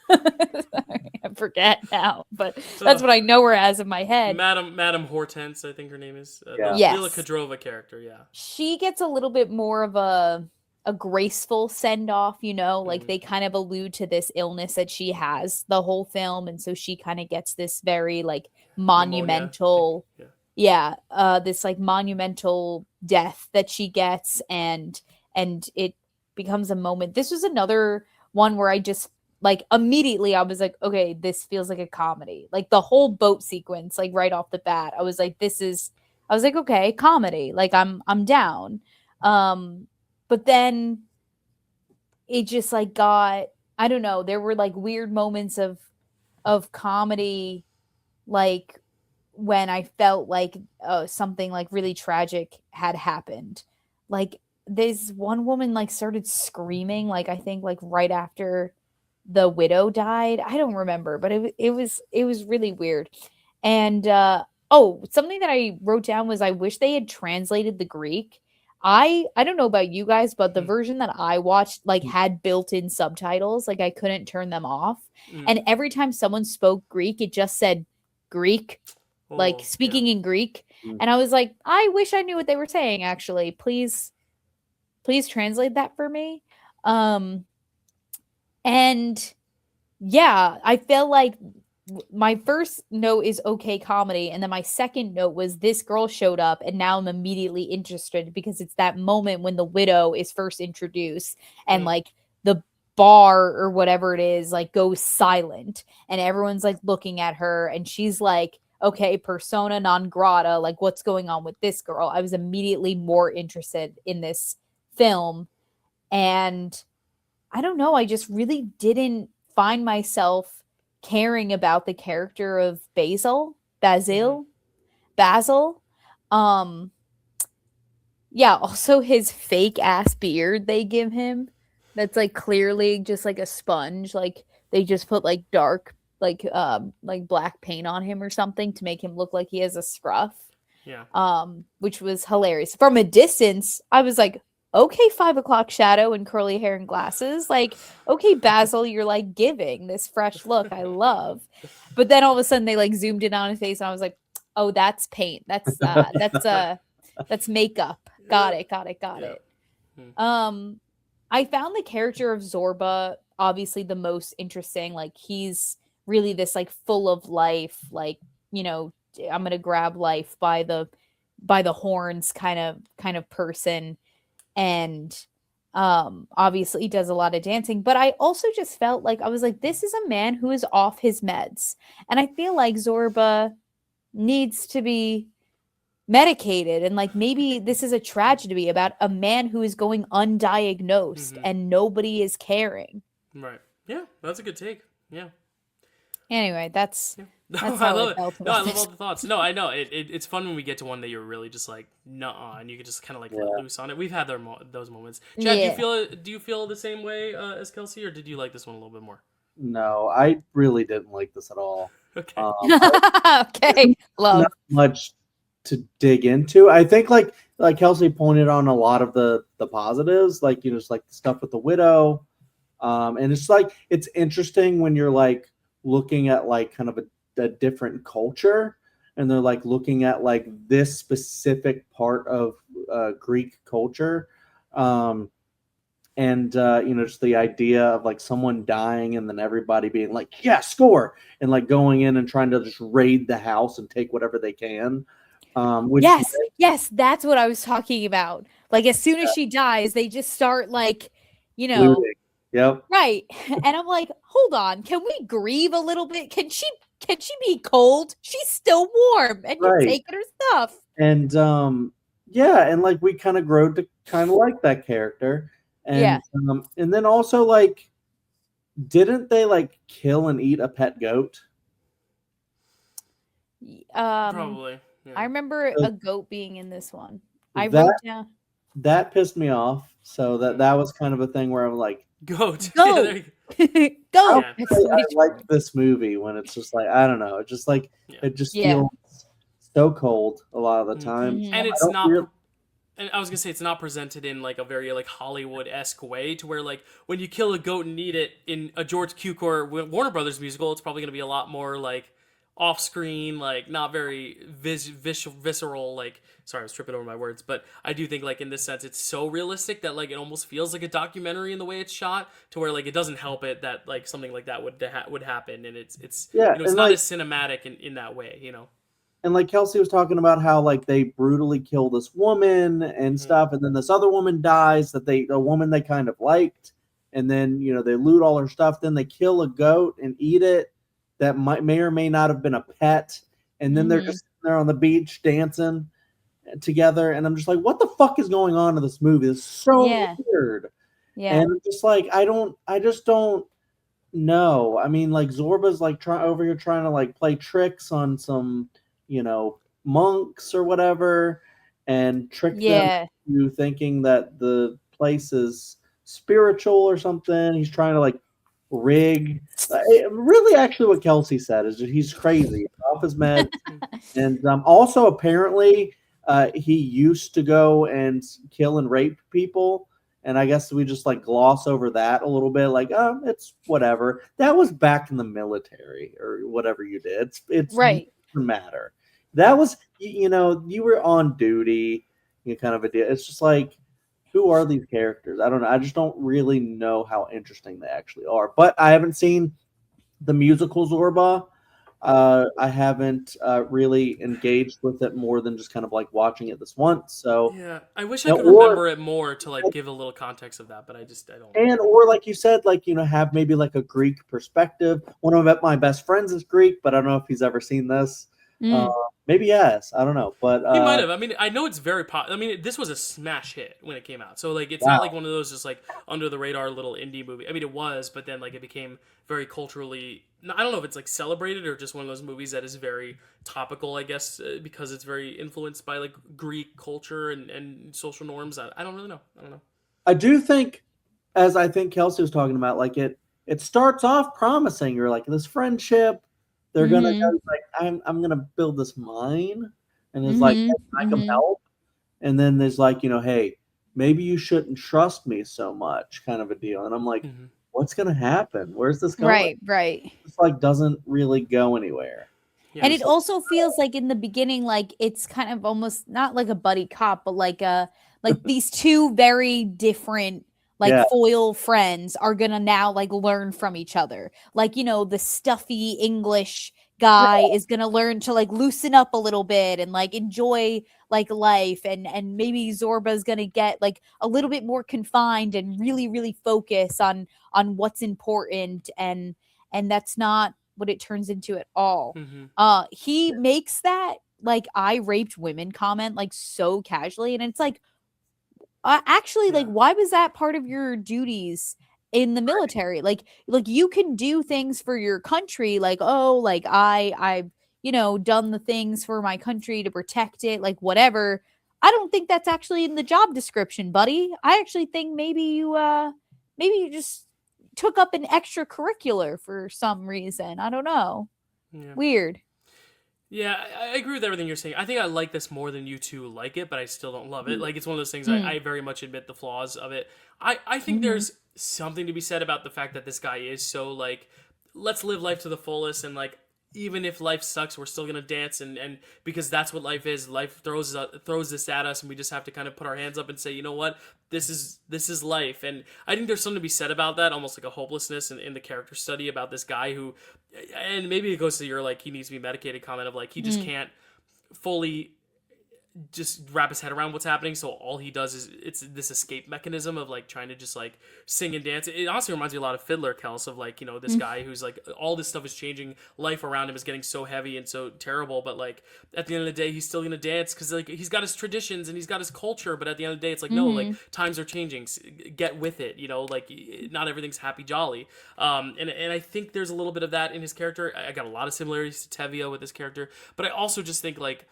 I forget now, but that's what I know her as in my head. Madame Hortense, I think her name is. Yeah. The Lila Kadrova character, yeah. She gets a little bit more of a graceful send-off, like they kind of allude to this illness that she has the whole film, and so she kind of gets this very like monumental this like monumental death that she gets, and it becomes a moment. This was another one where I just like immediately I was like, okay, this feels like a comedy. Like the whole boat sequence, like right off the bat, I was like, okay, comedy, like I'm down. But then it just like got, I don't know, there were like weird moments of comedy, like when I felt like something like really tragic had happened. Like this one woman like started screaming, like I think like right after the widow died. I don't remember, but it was really weird. And something that I wrote down was I wish they had translated the Greek. I don't know about you guys, but the version that I watched like had built-in subtitles. Like I couldn't turn them off. And every time someone spoke Greek, it just said Greek, like speaking in Greek. And I was like, I wish I knew what they were saying, actually. Please translate that for me. And yeah, I felt like my first note is okay comedy, and then my second note was this girl showed up, and now I'm immediately interested because it's that moment when the widow is first introduced, and like the bar or whatever it is like goes silent and everyone's like looking at her and she's like, okay, persona non grata, like what's going on with this girl? I was immediately more interested in this film. And I don't know, I just really didn't find myself caring about the character of Basil. Um yeah, also his fake ass beard they give him that's like clearly just like a sponge, like they just put like dark like black paint on him or something to make him look like he has a scruff. Yeah. Which was hilarious. From a distance, I was like, okay, 5 o'clock shadow and curly hair and glasses. Like, okay, Basil, you're like giving this fresh look. I love. But then all of a sudden they like zoomed in on his face and I was like, oh, that's paint. That's makeup. Got it. Yeah. I found the character of Zorba obviously the most interesting. Like he's really this like full of life, like, you know, I'm gonna grab life by the horns kind of person. And obviously he does a lot of dancing, but I also just felt like I was like, this is a man who is off his meds. And I feel like Zorba needs to be medicated, and like maybe this is a tragedy about a man who is going undiagnosed and nobody is caring. Right. Yeah, that's a good take. Yeah. Anyway, that's I how love I it. felt No, I about love it. all the thoughts. No, I know it's fun when we get to one that you're really just like nuh-uh, and you can just kind of like let loose on it. We've had those moments. Chad, Yeah. do you feel the same way as Kelsey, or did you like this one a little bit more? No, I really didn't like this at all. Okay. Okay, love. Not much to dig into. I think like Kelsey pointed on a lot of the positives, like, you know, just like the stuff with the widow. And it's like it's interesting when you're like looking at like kind of a different culture, and they're like looking at like this specific part of Greek culture. And you know, just the idea of like someone dying and then everybody being like, yeah, score, and like going in and trying to just raid the house and take whatever they can. Which Yes, that's what I was talking about. Like as soon as she dies, they just start like, you know, looting. Yep. right. And I'm like, hold on, can we grieve a little bit? Can she be cold? She's still warm and you're Right. taking her stuff. And yeah, and like we kind of grew to kind of like that character. And and then also like, didn't they like kill and eat a pet goat? Probably. Yeah. I remember a goat being in this one. I That- wrote down That pissed me off. So that was kind of a thing where I'm like, Goat. Goat. Yeah, there you go. Yeah. I like this movie when it's just like, I don't know, it just like it just feels so cold a lot of the time. Mhm. And I it's don't not. feel- And I was gonna say it's not presented in like a very like Hollywood-esque way, to where like when you kill a goat and eat it in a George Cukor Warner Brothers musical, it's probably gonna be a lot more like off-screen, like not very visceral. Like, sorry, I was tripping over my words, but I do think like in this sense it's so realistic that like it almost feels like a documentary in the way it's shot, to where like it doesn't help it that like something like that would happen, and it's Yeah, you know, it's and, not like- as cinematic in that way, you know. And like Kelsey was talking about how like they brutally kill this woman and stuff, and then this other woman dies that a woman they kind of liked, and then, you know, they loot all her stuff, then they kill a goat and eat it that may or may not have been a pet, and then they're just sitting there on the beach dancing together, and I'm just like, what the fuck is going on in this movie? It's so weird. Yeah. And I'm just like, I just don't know. I mean, like Zorba's like over here trying to like play tricks on some, you know, monks or whatever, and trick them into thinking that the place is spiritual or something. He's trying to like rig. Really, actually, what Kelsey said is that he's crazy, off his meds, and also apparently he used to go and kill and rape people. And I guess we just like gloss over that a little bit, like, oh, it's whatever. That was back in the military or whatever you did. It's right. Doesn't matter. That was, you know, you were on duty, you know, kind of a deal. It's just like, who are these characters? I don't know. I just don't really know how interesting they actually are. But I haven't seen the musical Zorba. I haven't really engaged with it more than just kind of like watching it this once. So, Yeah, I wish I you know, could remember it more to like give a little context of that, but I don't. or like you said, like, have maybe like a Greek perspective. One of my best friends is Greek, but I don't know if he's ever seen this. Uh, Mm. maybe yes, I don't know, but He might have. I mean, I know it's very I mean, this was a smash hit when it came out. So like, it's not like wow, one of those just like under the radar little indie movie. I mean, it was, but then like it became very culturally. I don't know if it's like celebrated or just one of those movies that is very topical. I guess because it's very influenced by like Greek culture and social norms. I don't really know. I don't know. I do think, as I think Kelsey was talking about, like it starts off promising. You're like this friendship. They're gonna Mhm. go, like I'm gonna build this mine, and it's like, Mhm. hey, I can Mhm. help. And then there's like, hey, maybe you shouldn't trust me so much, kind of a deal. And I'm like, Mm-hmm. what's gonna happen? Where's this going? Right, right. It's like doesn't really go anywhere. Yeah. And And it so also feels like in the beginning, like it's kind of almost not like a buddy cop, but like these two very different like yeah, foil friends are gonna now like learn from each other. Like, the stuffy English guy is gonna learn to like loosen up a little bit and like enjoy like life, and maybe Zorba's gonna get like a little bit more confined and really, really focus on what's important, and that's not what it turns into at all. Mm-hmm. He makes that like I raped women comment like so casually, and it's like, actually, like, Yeah. why was that part of your duties in the military? Like you can do things for your country, like, oh, like I've done the things for my country to protect it, like whatever. I don't think that's actually in the job description, buddy. I actually think maybe you just took up an extracurricular for some reason. I don't know. Yeah. Weird. Yeah, I agree with everything you're saying. I think I like this more than you two like it, but I still don't love it. Like, it's one of those things Mm. I very much admit the flaws of it. I think Mhm. there's something to be said about the fact that this guy is so, like, let's live life to the fullest, and, like, even if life sucks, we're still gonna dance, and because that's what life is. Life throws this at us, and we just have to kind of put our hands up and say, you know what, this is life. And I think there's something to be said about that, almost like a hopelessness in the character study about this guy who, and maybe it goes to your like he needs to be medicated comment of like he just Mm. can't fully just wrap his head around what's happening. So all he does is it's this escape mechanism of like trying to just like sing and dance. It honestly reminds me a lot of Fiddler, Kels, of like, this Mm. guy who's like all this stuff is changing, life around him is getting so heavy and so terrible, but like at the end of the day he's still gonna dance because like he's got his traditions and he's got his culture, but at the end of the day it's like, no, like Mhm. times are changing, get with it, like not everything's happy jolly. And I think there's a little bit of that in his character. I got a lot of similarities to Tevio with his character, but I also just think like,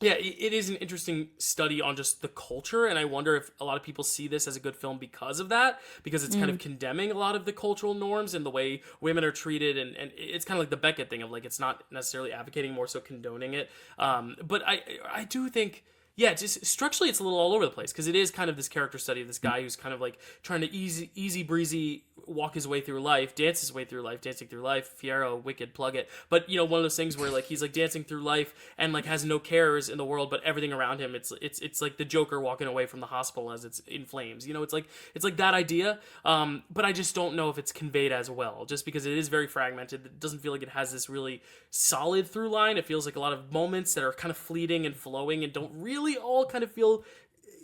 yeah, it is an interesting study on just the culture, and I wonder if a lot of people see this as a good film because of that, because it's kind of Mm. condemning a lot of the cultural norms and the way women are treated, and it's kind of like the Becket thing of like it's not necessarily advocating, more so condoning it. But I do think. Yeah, just structurally, it's a little all over the place because it is kind of this character study of this guy who's kind of like trying to easy breezy walk his way through life, dance his way through life, dancing through life. Fiero, wicked, plug it. But one of those things where like he's like dancing through life and like has no cares in the world, but everything around him, it's like the Joker walking away from the hospital as it's in flames. It's like that idea. But I just don't know if it's conveyed as well, just because it is very fragmented. It doesn't feel like it has this really solid through line. It feels like a lot of moments that are kind of fleeting and flowing and don't really all kind of feel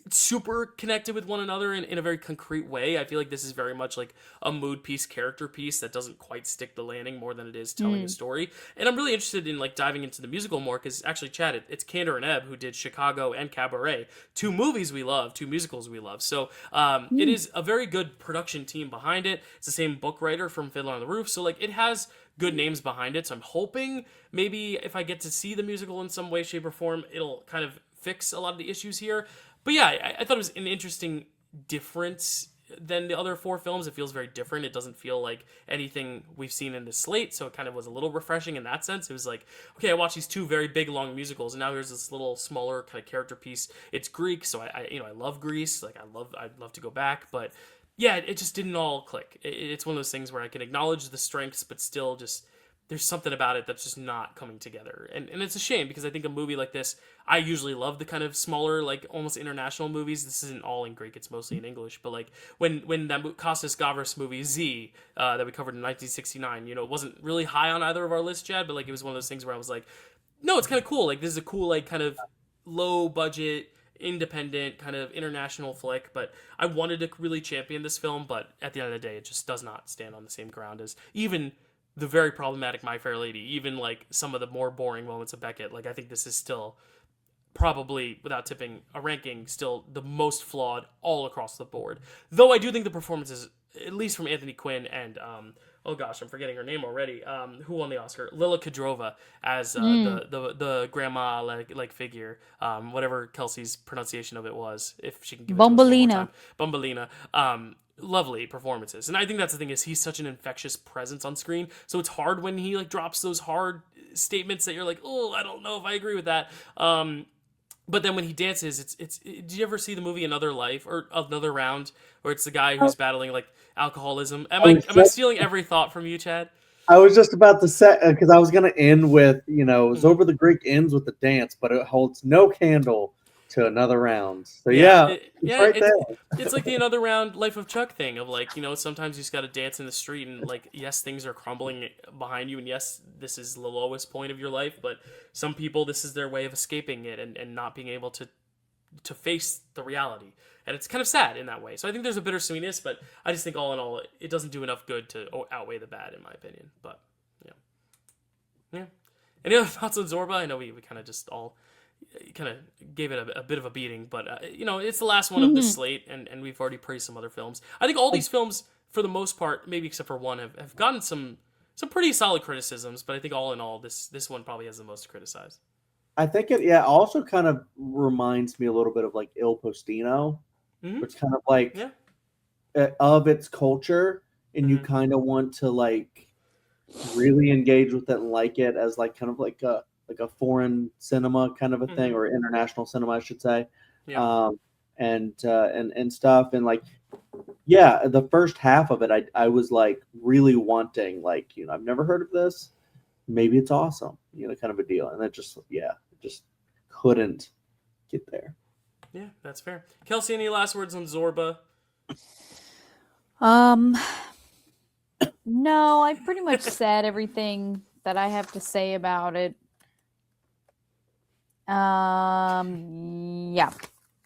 super connected with one another in a very concrete way. I feel like this is very much like a mood piece, character piece that doesn't quite stick the landing more than it is telling a Mm. story. And I'm really interested in like diving into the musical more because actually, Chad, it's Candor and Ebb who did Chicago and Cabaret, two movies we love, two musicals we love. So it Mm. is a very good production team behind it. It's the same book writer from Fiddler on the Roof, so like it has good names behind it. So I'm hoping maybe if I get to see the musical in some way, shape, or form, it'll kind of fix a lot of the issues here. But yeah, I thought it was an interesting difference than the other four films. It feels very different. It doesn't feel like anything we've seen in the slate, so it kind of was a little refreshing in that sense. It was like, okay, I watched these two very big long musicals, and now here's this little smaller kind of character piece. It's Greek, so I love Greece. Like I'd love to go back, but yeah, it just didn't all click. It's one of those things where I can acknowledge the strengths, but still just there's something about it that's just not coming together. And it's a shame because I think a movie like this, I usually love the kind of smaller, like almost international movies. This isn't all in Greek, it's mostly in English. But like when that Kostas Gavras movie Z that we covered in 1969, you know, it wasn't really high on either of our lists, Chad, but like it was one of those things where I was like, no, it's kind of cool. Like this is a cool, like kind of low budget, independent kind of international flick. But I wanted to really champion this film, but at the end of the day, it just does not stand on the same ground as even the very problematic My Fair Lady, even like some of the more boring moments of Becket. Like I think this is still probably, without tipping a ranking, still the most flawed all across the board. Though I do think the performances, at least from Anthony Quinn and oh gosh, I'm forgetting her name already. Who won the Oscar? Lila Kudrova as the grandma like figure, whatever Kelsey's pronunciation of it was, if she can give it to us one more time. Bumbelina. Lovely performances, and I think that's the thing is he's such an infectious presence on screen. So it's hard when he like drops those hard statements that you're like, oh, I don't know if I agree with that. But then when he dances, it's. Did you ever see the movie Another Life or Another Round, where it's the guy who's battling like alcoholism? Am I stealing every thought from you, Chad? I was just about to say because I was going to end with Zorba the Greek ends with the dance, but it holds no candle to Another Round. So it's like the Another Round Life of Chuck thing of like, sometimes you just got to dance in the street and like, yes, things are crumbling behind you, and yes, this is the lowest point of your life, but some people, this is their way of escaping it and not being able to face the reality, and it's kind of sad in that way. So I think there's a bittersweetness, but I just think all in all, it doesn't do enough good to outweigh the bad, in my opinion. But yeah. Any other thoughts on Zorba? I know we kind of just all kind of gave it a bit of a beating, but it's the last one of this slate, and we've already praised some other films. I think all these films, for the most part, maybe except for one, have gotten some pretty solid criticisms, but I think all in all, this one probably has the most to criticize. I think it also kind of reminds me a little bit of like Il Postino, which kind of like of its culture, and you kind of want to like really engage with it and like it as like kind of like a foreign cinema kind of a thing, or international cinema, I should say. And stuff. And like, the first half of it, I was like really wanting, like, I've never heard of this. Maybe it's awesome, kind of a deal. And it just couldn't get there. Yeah, that's fair. Kelsey, any last words on Zorba? No, I pretty much said everything that I have to say about it. Yeah.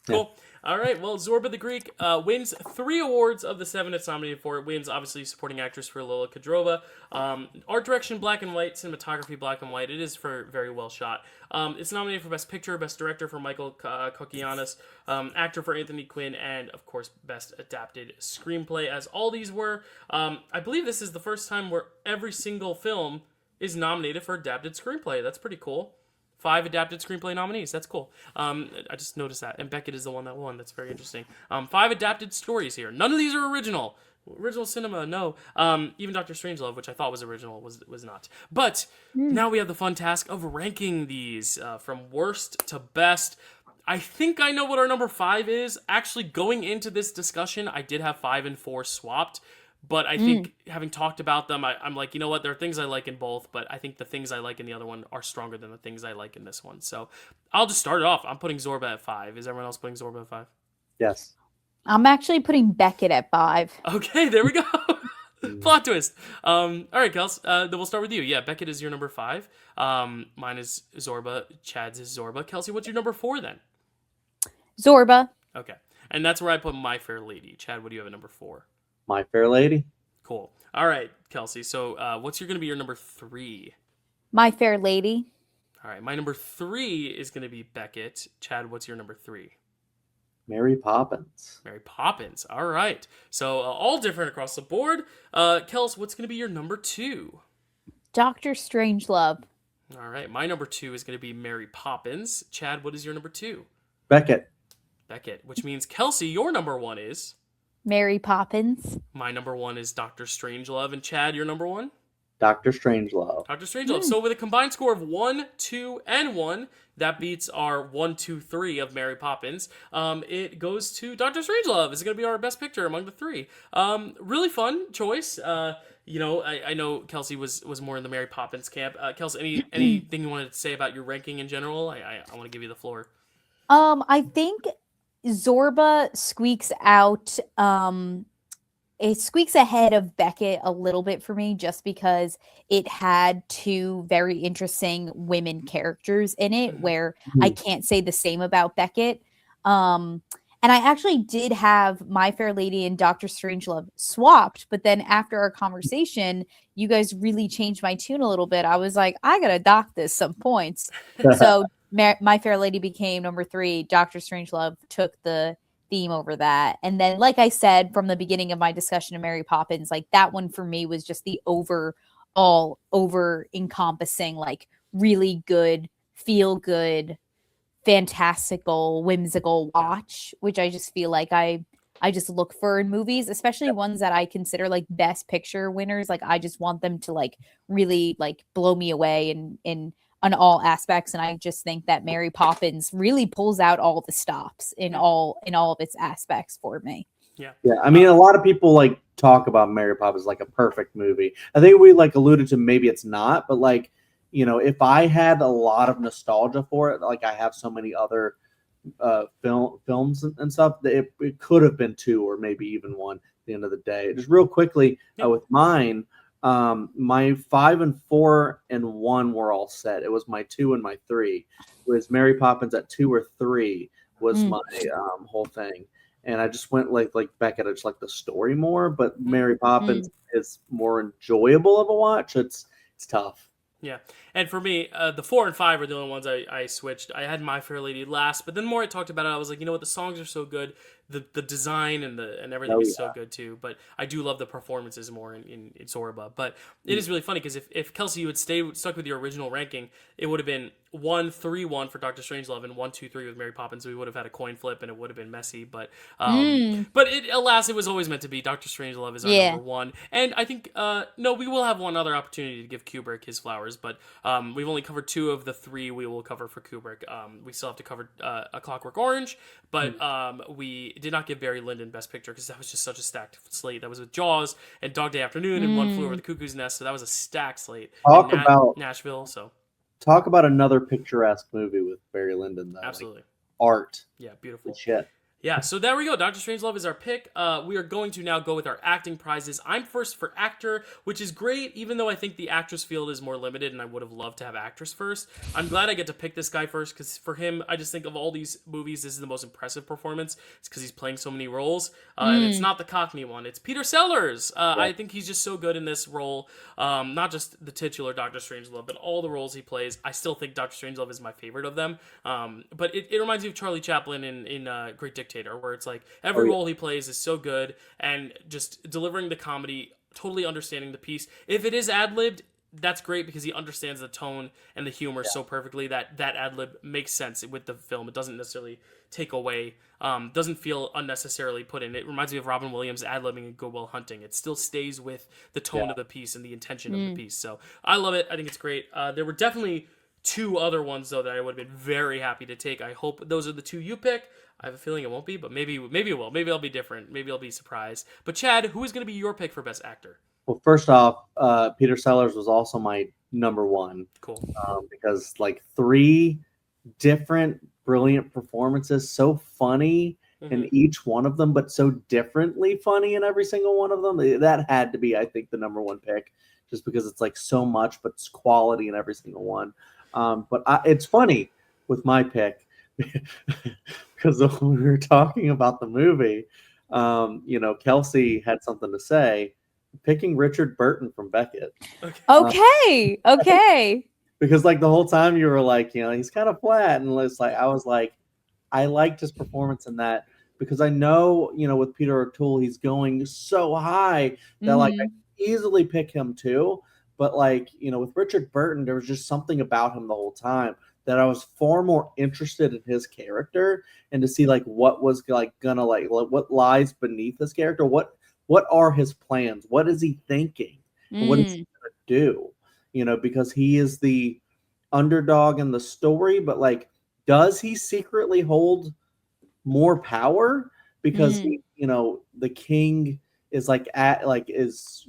Cool. All right. Well, Zorba the Greek wins 3 awards of the 7 it's nominated for. It wins, obviously, supporting actress for Lila Kudrova. Art direction, black and white. Cinematography, black and white. It is very well shot. It's nominated for Best Picture, Best Director for Michael Kokianis, Actor for Anthony Quinn, and, of course, Best Adapted Screenplay, as all these were. I believe this is the first time where every single film is nominated for Adapted Screenplay. That's pretty cool. 5 adapted screenplay nominees. That's cool. I just noticed that. And Becket is the one that won. That's very interesting. 5 adapted stories here. None of these are original. Original cinema, no. Even Dr. Strangelove, which I thought was original, was not. But now we have the fun task of ranking these from worst to best. I think I know what our number 5 is. Actually, going into this discussion, I did have 5 and 4 swapped. But I think having talked about them, I'm like, you know what? There are things I like in both, but I think the things I like in the other one are stronger than the things I like in this one. So I'll just start it off. I'm putting Zorba at 5. Is everyone else putting Zorba at 5? Yes. I'm actually putting Becket at 5. Okay, there we go. Plot twist. All right, Kels. Then we'll start with you. Yeah, Becket is your number 5. Mine is Zorba. Chad's is Zorba. Kelsey, what's your number 4 then? Zorba. Okay. And that's where I put My Fair Lady. Chad, what do you have at number 4? My Fair Lady. Cool. All right, Kelsey. So what's going to be your number 3? My Fair Lady. All right, my number 3 is going to be Becket. Chad, what's your number 3? Mary Poppins. Mary Poppins. All right. So all different across the board. Kels, what's going to be your number 2? Dr. Strangelove. All right, my number 2 is going to be Mary Poppins. Chad, what is your number 2? Becket. Becket, which means Kelsey, your number 1 is? Mary Poppins. My number 1 is Dr. Strangelove. And Chad, your number 1? Dr. Strangelove. Dr. Strangelove. So with a combined score of 1, 2, and 1, that beats our 1, 2, 3 of Mary Poppins. It goes to Dr. Strangelove. It's going to be our best picture among the three. Really fun choice. I know Kelsey was more in the Mary Poppins camp. Kelsey, anything you wanted to say about your ranking in general? I want to give you the floor. I think Zorba squeaks out. It squeaks ahead of Becket a little bit for me, just because it had two very interesting women characters in it, where I can't say the same about Becket. And I actually did have My Fair Lady and Dr. Strangelove swapped, but then after our conversation, you guys really changed my tune a little bit. I was like, I gotta dock this some points. So My Fair Lady became number 3. Dr. Strangelove took the theme over that. And then, like I said from the beginning of my discussion of Mary Poppins, like that one for me was just the over encompassing, like really good, feel good, fantastical, whimsical watch, which I just feel like I just look for in movies, especially ones that I consider like best picture winners. Like I just want them to like really like blow me away in on all aspects. And I just think that Mary Poppins really pulls out all the stops in all of its aspects for me. Yeah. I mean, a lot of people like talk about Mary Poppins like a perfect movie. I think we like alluded to maybe it's not, but like, if I had a lot of nostalgia for it, like I have so many other films and stuff, that it could have been 2 or maybe even 1 at the end of the day. Just real quickly with mine, my 5 and 4 and 1 were all set. It was my 2 and my 3. It was Mary Poppins at 2 or 3 was my whole thing. And I just went like Becket. I just like the story more, but Mary Poppins is more enjoyable of a watch. It's tough. Yeah, and for me, the 4 and 5 are the only ones I switched. I had My Fair Lady last, but then the more I talked about it, I was like, you know what, the songs are so good, the design and everything is so good too. But I do love the performances more in Zorba. But it is really funny because if Kelsey, you had stuck with your original ranking, it would have been 1, 3, 1 for Dr. Strangelove and 1, 2, 3 with Mary Poppins. We would have had a coin flip and it would have been messy. But alas, it was always meant to be. Dr. Strangelove is our number 1, and I think no, we will have one other opportunity to give Kubrick his flowers, but we've only covered 2 of the 3 we will cover for Kubrick. We still have to cover A Clockwork Orange, but we did not give Barry Lyndon Best Picture because that was just such a stacked slate. That was with Jaws and Dog Day Afternoon and One Flew Over the Cuckoo's Nest, so that was a stacked slate. Talk about Nashville. So talk about another picturesque movie with Barry Lyndon. Though. Absolutely, like, art. Yeah, beautiful shit. Yeah, so there we go. Dr. Strangelove is our pick. We are going to now go with our acting prizes. I'm first for actor, which is great, even though I think the actress field is more limited and I would have loved to have actress first. I'm glad I get to pick this guy first because for him, I just think of all these movies, this is the most impressive performance. It's because he's playing so many roles. And it's not the Cockney one. It's Peter Sellers. I think he's just so good in this role. Not just the titular Dr. Strangelove, but all the roles he plays. I still think Dr. Strangelove is my favorite of them. But it reminds me of Charlie Chaplin in Great Dictator, where it's like every role he plays is so good and just delivering the comedy, totally understanding the piece. If it is ad-libbed, that's great because he understands the tone and the humor so perfectly that ad-lib makes sense with the film. It doesn't necessarily take away, doesn't feel unnecessarily put in. It reminds me of Robin Williams ad-libbing in Good Will Hunting. It still stays with the tone of the piece and the intention of the piece. So I love it. I think it's great. There were definitely 2 other ones, though, that I would have been very happy to take. I hope those are the 2 you pick. I have a feeling it won't be, but maybe it will. Maybe I'll be different. Maybe I'll be surprised. But Chad, who is going to be your pick for Best Actor? Well, first off, Peter Sellers was also my number 1. Cool. Because like 3 different brilliant performances, so funny in each one of them, but so differently funny in every single one of them. That had to be, I think, the number 1 pick, just because it's like so much, but it's quality in every single one. But it's funny with my pick. Because when we were talking about the movie, Kelsey had something to say, picking Richard Burton from Becket. Okay. Because like the whole time you were like, he's kind of flat, and it's like I was like, I liked his performance in that because I know, with Peter O'Toole, he's going so high that like I easily pick him too. But like, with Richard Burton, there was just something about him the whole time that I was far more interested in his character and to see like what was like gonna like what lies beneath his character. What are his plans? What is he thinking? And what is he gonna do, because he is the underdog in the story, but like, does he secretly hold more power because the king is like at his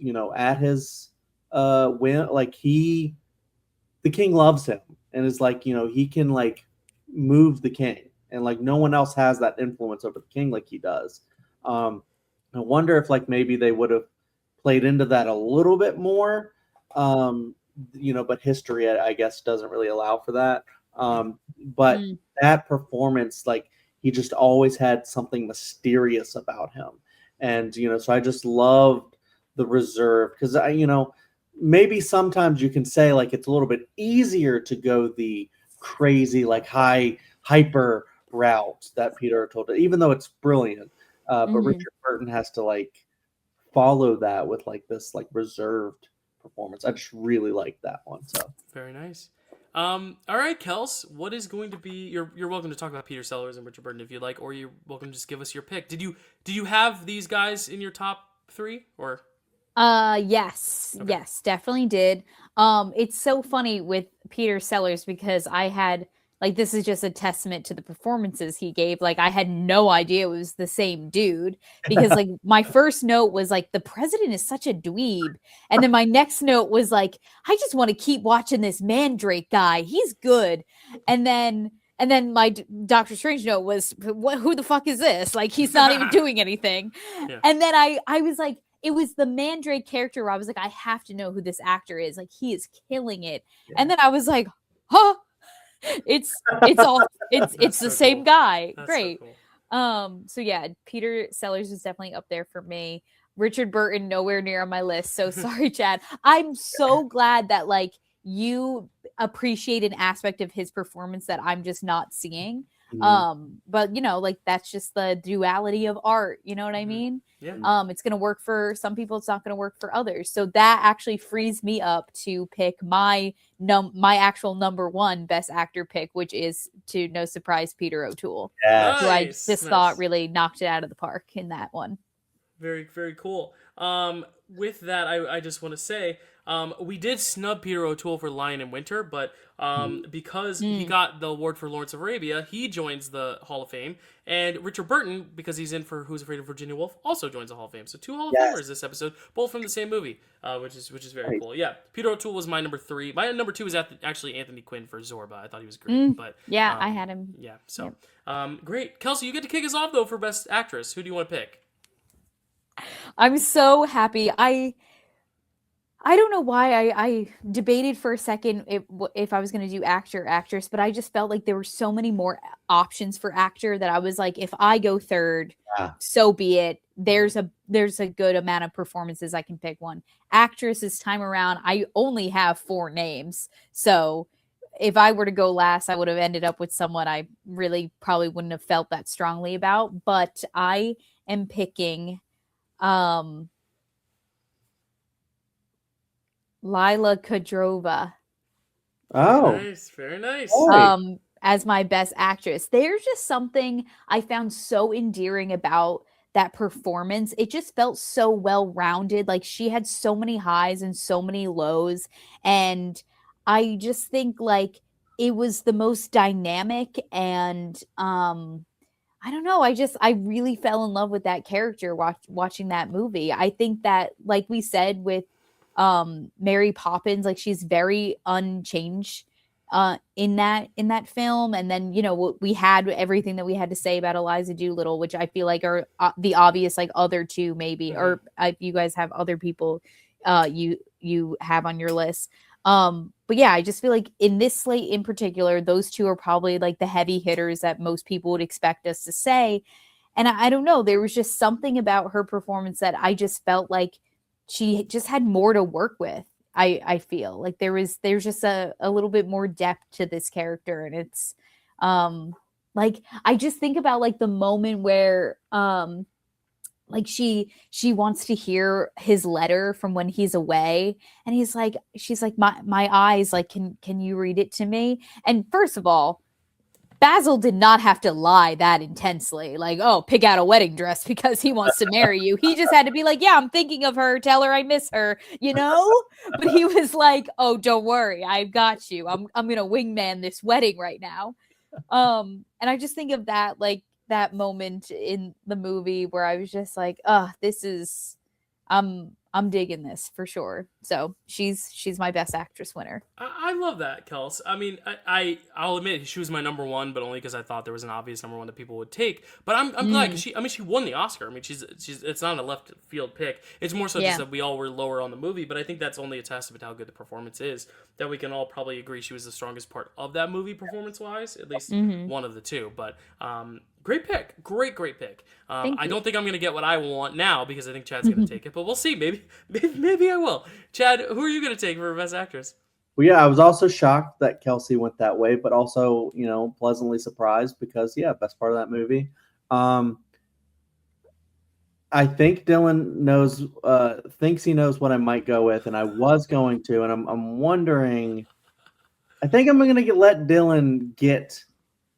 win, like the king loves him and is like, he can like move the king, and like no one else has that influence over the king like he does. I wonder if like maybe they would have played into that a little bit more, but history, I guess, doesn't really allow for that. But that performance, like, he just always had something mysterious about him. And, so I just loved the reserve, because maybe sometimes you can say like it's a little bit easier to go the crazy, like hyper route that Peter told it, even though it's brilliant. But Richard Burton has to like follow that with like this like reserved performance. I just really like that one. So very nice. All right, Kels, what is going to be you're welcome to talk about Peter Sellers and Richard Burton if you'd like, or you're welcome to just give us your pick. Did you have these guys in your top 3 or? Yes, Okay. yes, definitely did. It's so funny with Peter Sellers because I had like, this is just a testament to the performances he gave. Like, I had no idea it was the same dude because like my first note was like, the president is such a dweeb. And then my next note was like, I just want to keep watching this Mandrake guy. He's good. And then my Doctor Strange note was, who the fuck is this? Like, he's not even doing anything. Yeah. And then I was like, it was the Mandrake character where I was like, I have to know who this actor is. Like, he is killing it. Yeah. And then I was like, huh? It's the so same cool. Guy. That's great. So cool. So yeah, Peter Sellers is definitely up there for me. Richard Burton nowhere near on my list. So sorry, Chad. I'm so glad that like you appreciate an aspect of his performance that I'm just not seeing. But like that's just the duality of art. You know what I mean? Yeah. It's gonna work for some people. It's not gonna work for others. So that actually frees me up to pick my actual number 1 best actor pick, which is, to no surprise, Peter O'Toole. Yes. Who I just thought really knocked it out of the park in that one. Very, very cool. With that, I just want to say, we did snub Peter O'Toole for Lion in Winter, but because he got the award for Lawrence of Arabia, he joins the Hall of Fame. And Richard Burton, because he's in for Who's Afraid of Virginia Woolf, also joins the Hall of Fame. So 2 Hall of Famers this episode, both from the same movie, which is very cool. Yeah, Peter O'Toole was my number 3. My number 2 was actually Anthony Quinn for Zorba. I thought he was great. But yeah, I had him. Yeah, so great. Kelsey, you get to kick us off though for Best Actress. Who do you want to pick? I'm so happy. I don't know why I debated for a second if I was going to do actor or actress, but I just felt like there were so many more options for actor that I was like, if I go third, so be it. There's a good amount of performances I can pick one. Actress this time around, I only have 4 names. So if I were to go last, I would have ended up with someone I really probably wouldn't have felt that strongly about. But I am picking Lila Kudrova. Oh, nice, very nice. As my best actress. There's just something I found so endearing about that performance. It just felt so well-rounded. Like, she had so many highs and so many lows. And I just think like it was the most dynamic, and I don't know. I really fell in love with that character watching that movie. I think that, like we said with Mary Poppins, like, she's very unchanged in that film. And then, we had everything that we had to say about Eliza Doolittle, which I feel like are the obvious like other 2 maybe, or if you guys have other people you have on your list. But yeah, I just feel like in this slate in particular, those 2 are probably like the heavy hitters that most people would expect us to say. And I don't know, there was just something about her performance that I just felt like she just had more to work with. I feel like there's just a little bit more depth to this character. And it's like, I just think about like the moment where like she wants to hear his letter from when he's away, and she's like, my eyes, like, can you read it to me? And first of all, Basil did not have to lie that intensely. Like, oh, pick out a wedding dress because he wants to marry you. He just had to be like, yeah, I'm thinking of her. Tell her I miss her, you know? But he was like, oh, don't worry. I've got you. I'm going to wingman this wedding right now. And I just think of that, like that moment in the movie where I was just like, this is, I'm digging this for sure. So she's my best actress winner. I love that, Kels. I mean, I'll admit she was my number one, but only because I thought there was an obvious number one that people would take. But I'm glad because she won the Oscar. I mean, she's it's not a left field pick. It's more so just that we all were lower on the movie. But I think that's only a testament to how good the performance is. That we can all probably agree she was the strongest part of that movie performance wise, at least one of the two. But great pick, great pick. I don't think I'm gonna get what I want now because I think Chad's gonna take it, but we'll see. Maybe I will. Chad, who are you gonna take for best actress? Well, yeah, I was also shocked that Kelsey went that way, but also, pleasantly surprised because, best part of that movie. I think Dylan thinks he knows what I might go with, and I was going to, and I'm wondering. I think I'm going to let Dylan get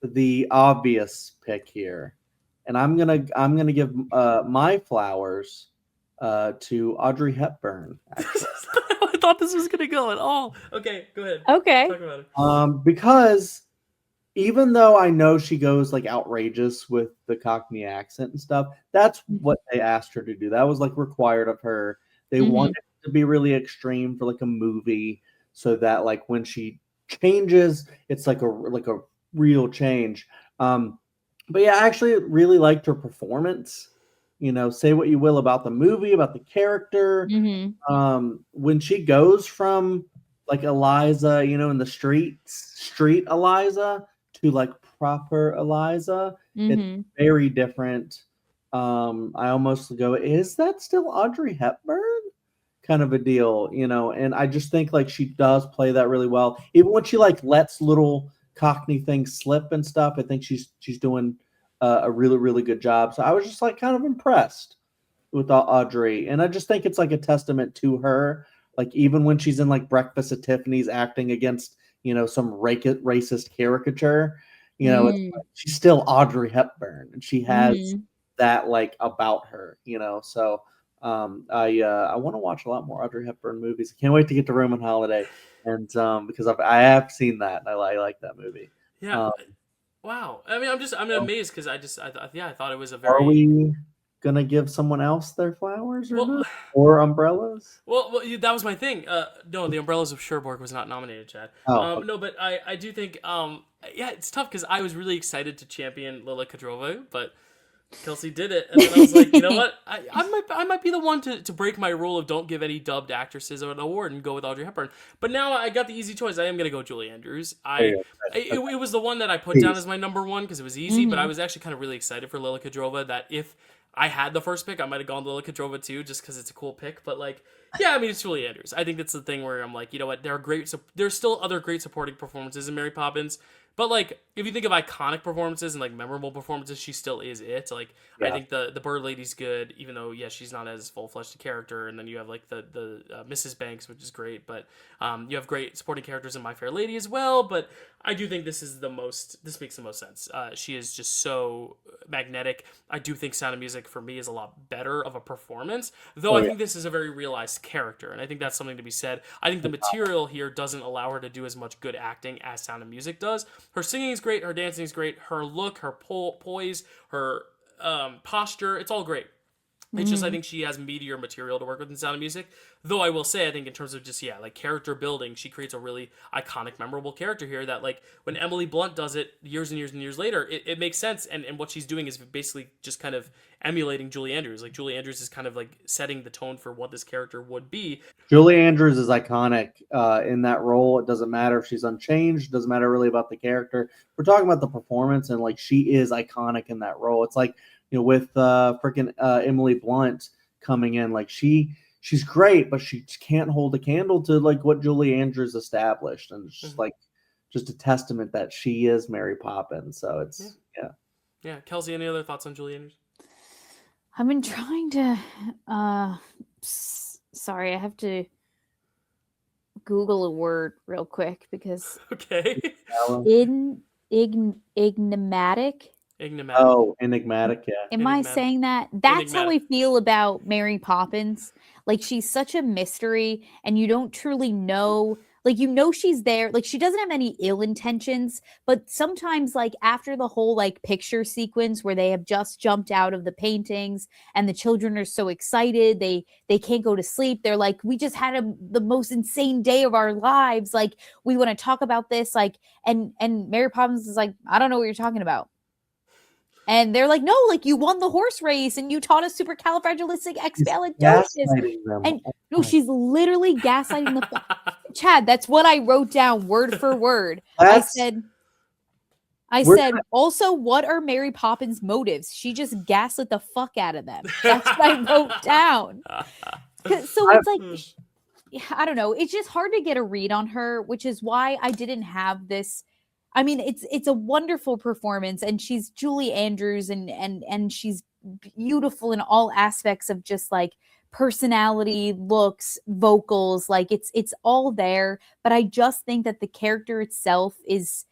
the obvious pick here, and I'm gonna give my flowers to Audrey Hepburn. I thought this was gonna go at all. Okay, go ahead. Okay. Talk about it. Because even though I know she goes like outrageous with the Cockney accent and stuff, that's what they asked her to do. That was like required of her. They wanted it to be really extreme for like a movie, so that like when she changes, it's like a real change. But yeah, I actually really liked her performance. Say what you will about the movie, about the character. When she goes from like Eliza, in the street Eliza to like proper Eliza, it's very different. I almost go, is that still Audrey Hepburn? Kind of a deal, and I just think like she does play that really well. Even when she like lets little Cockney things slip and stuff, I think she's doing a really, really good job. So I was just like kind of impressed with Audrey. And I just think it's like a testament to her. Like even when she's in like Breakfast at Tiffany's acting against, some racist caricature, it's like, she's still Audrey Hepburn and she has that like about her, So I want to watch a lot more Audrey Hepburn movies. I can't wait to get to Roman Holiday. And because I have seen that and I like that movie. Yeah. Wow. I mean, I'm amazed because I thought it was a very. Are we gonna give someone else their flowers or not? Or umbrellas? Well, that was my thing. No, the Umbrellas of Cherbourg was not nominated, Chad. Okay. No, but I do think, it's tough because I was really excited to champion Lila Kudrova, but Kelsey did it, and then I was like, you know what? I might be the one to break my rule of don't give any dubbed actresses an award and go with Audrey Hepburn. But now I got the easy choice. I am going to go Julie Andrews. It was the one that I put down as my number one because it was easy, but I was actually kind of really excited for Lila Kudrova that if I had the first pick, I might have gone Lila Kudrova too, just because it's a cool pick. But like, yeah, I mean, it's Julie Andrews. I think that's the thing where I'm like, you know what? There's still other great supporting performances in Mary Poppins. But like, if you think of iconic performances and like memorable performances, she still is it. Like, I think the Bird Lady's good, even though she's not as full fleshed a character. And then you have like the Mrs. Banks, which is great. But you have great supporting characters in My Fair Lady as well. But I do think this makes the most sense. She is just so magnetic. I do think Sound of Music for me is a lot better of a performance, though I think this is a very realized character, and I think that's something to be said. I think the material here doesn't allow her to do as much good acting as Sound of Music does. Her singing is great, her dancing is great, her look, her poise, her posture, it's all great. It's just I think she has meatier material to work with in Sound of Music. Though I will say, I think in terms of just, like character building, she creates a really iconic, memorable character here that like when Emily Blunt does it years and years and years later, it makes sense. And what she's doing is basically just kind of emulating Julie Andrews. Like Julie Andrews is kind of like setting the tone for what this character would be. Julie Andrews is iconic in that role. It doesn't matter if she's unchanged. It doesn't matter really about the character. We're talking about the performance, and like she is iconic in that role. It's like, with freaking Emily Blunt coming in, like she's great, but she can't hold a candle to like what Julie Andrews established, and it's just like just a testament that she is Mary Poppins. So it's yeah. Kelsey, any other thoughts on Julie Andrews? I've been trying to. Sorry, I have to Google a word real quick because okay. in Enigmatic. Enigmatic. Oh, enigmatic. Yeah. Am I Enigmatic. saying that? That's how I Enigmatic. feel about Mary Poppins. Like she's such a mystery and you don't truly know, like you know she's there. Like she doesn't have any ill intentions, but sometimes like after the whole like picture sequence where they have just jumped out of the paintings and the children are so excited, they can't go to sleep. They're like, we just had the most insane day of our lives. Like we want to talk about this like and Mary Poppins is like, I don't know what you're talking about. And they're like, no, like you won the horse race and you taught us He's supercalifragilisticexpialidocious. gaslighting them. And Oh no, my- she's literally gaslighting the Chad. That's what I wrote down word for word. I That's we're said, also, what are Mary Poppins' motives? She just gaslit the fuck out of them. That's what I wrote down. So it's like, I don't know. It's just hard to get a read on her, which is why I didn't have this. I mean, it's a wonderful performance, and she's Julie Andrews, and she's beautiful in all aspects of just like personality, looks, vocals. Like it's all there. But I just think that the character itself is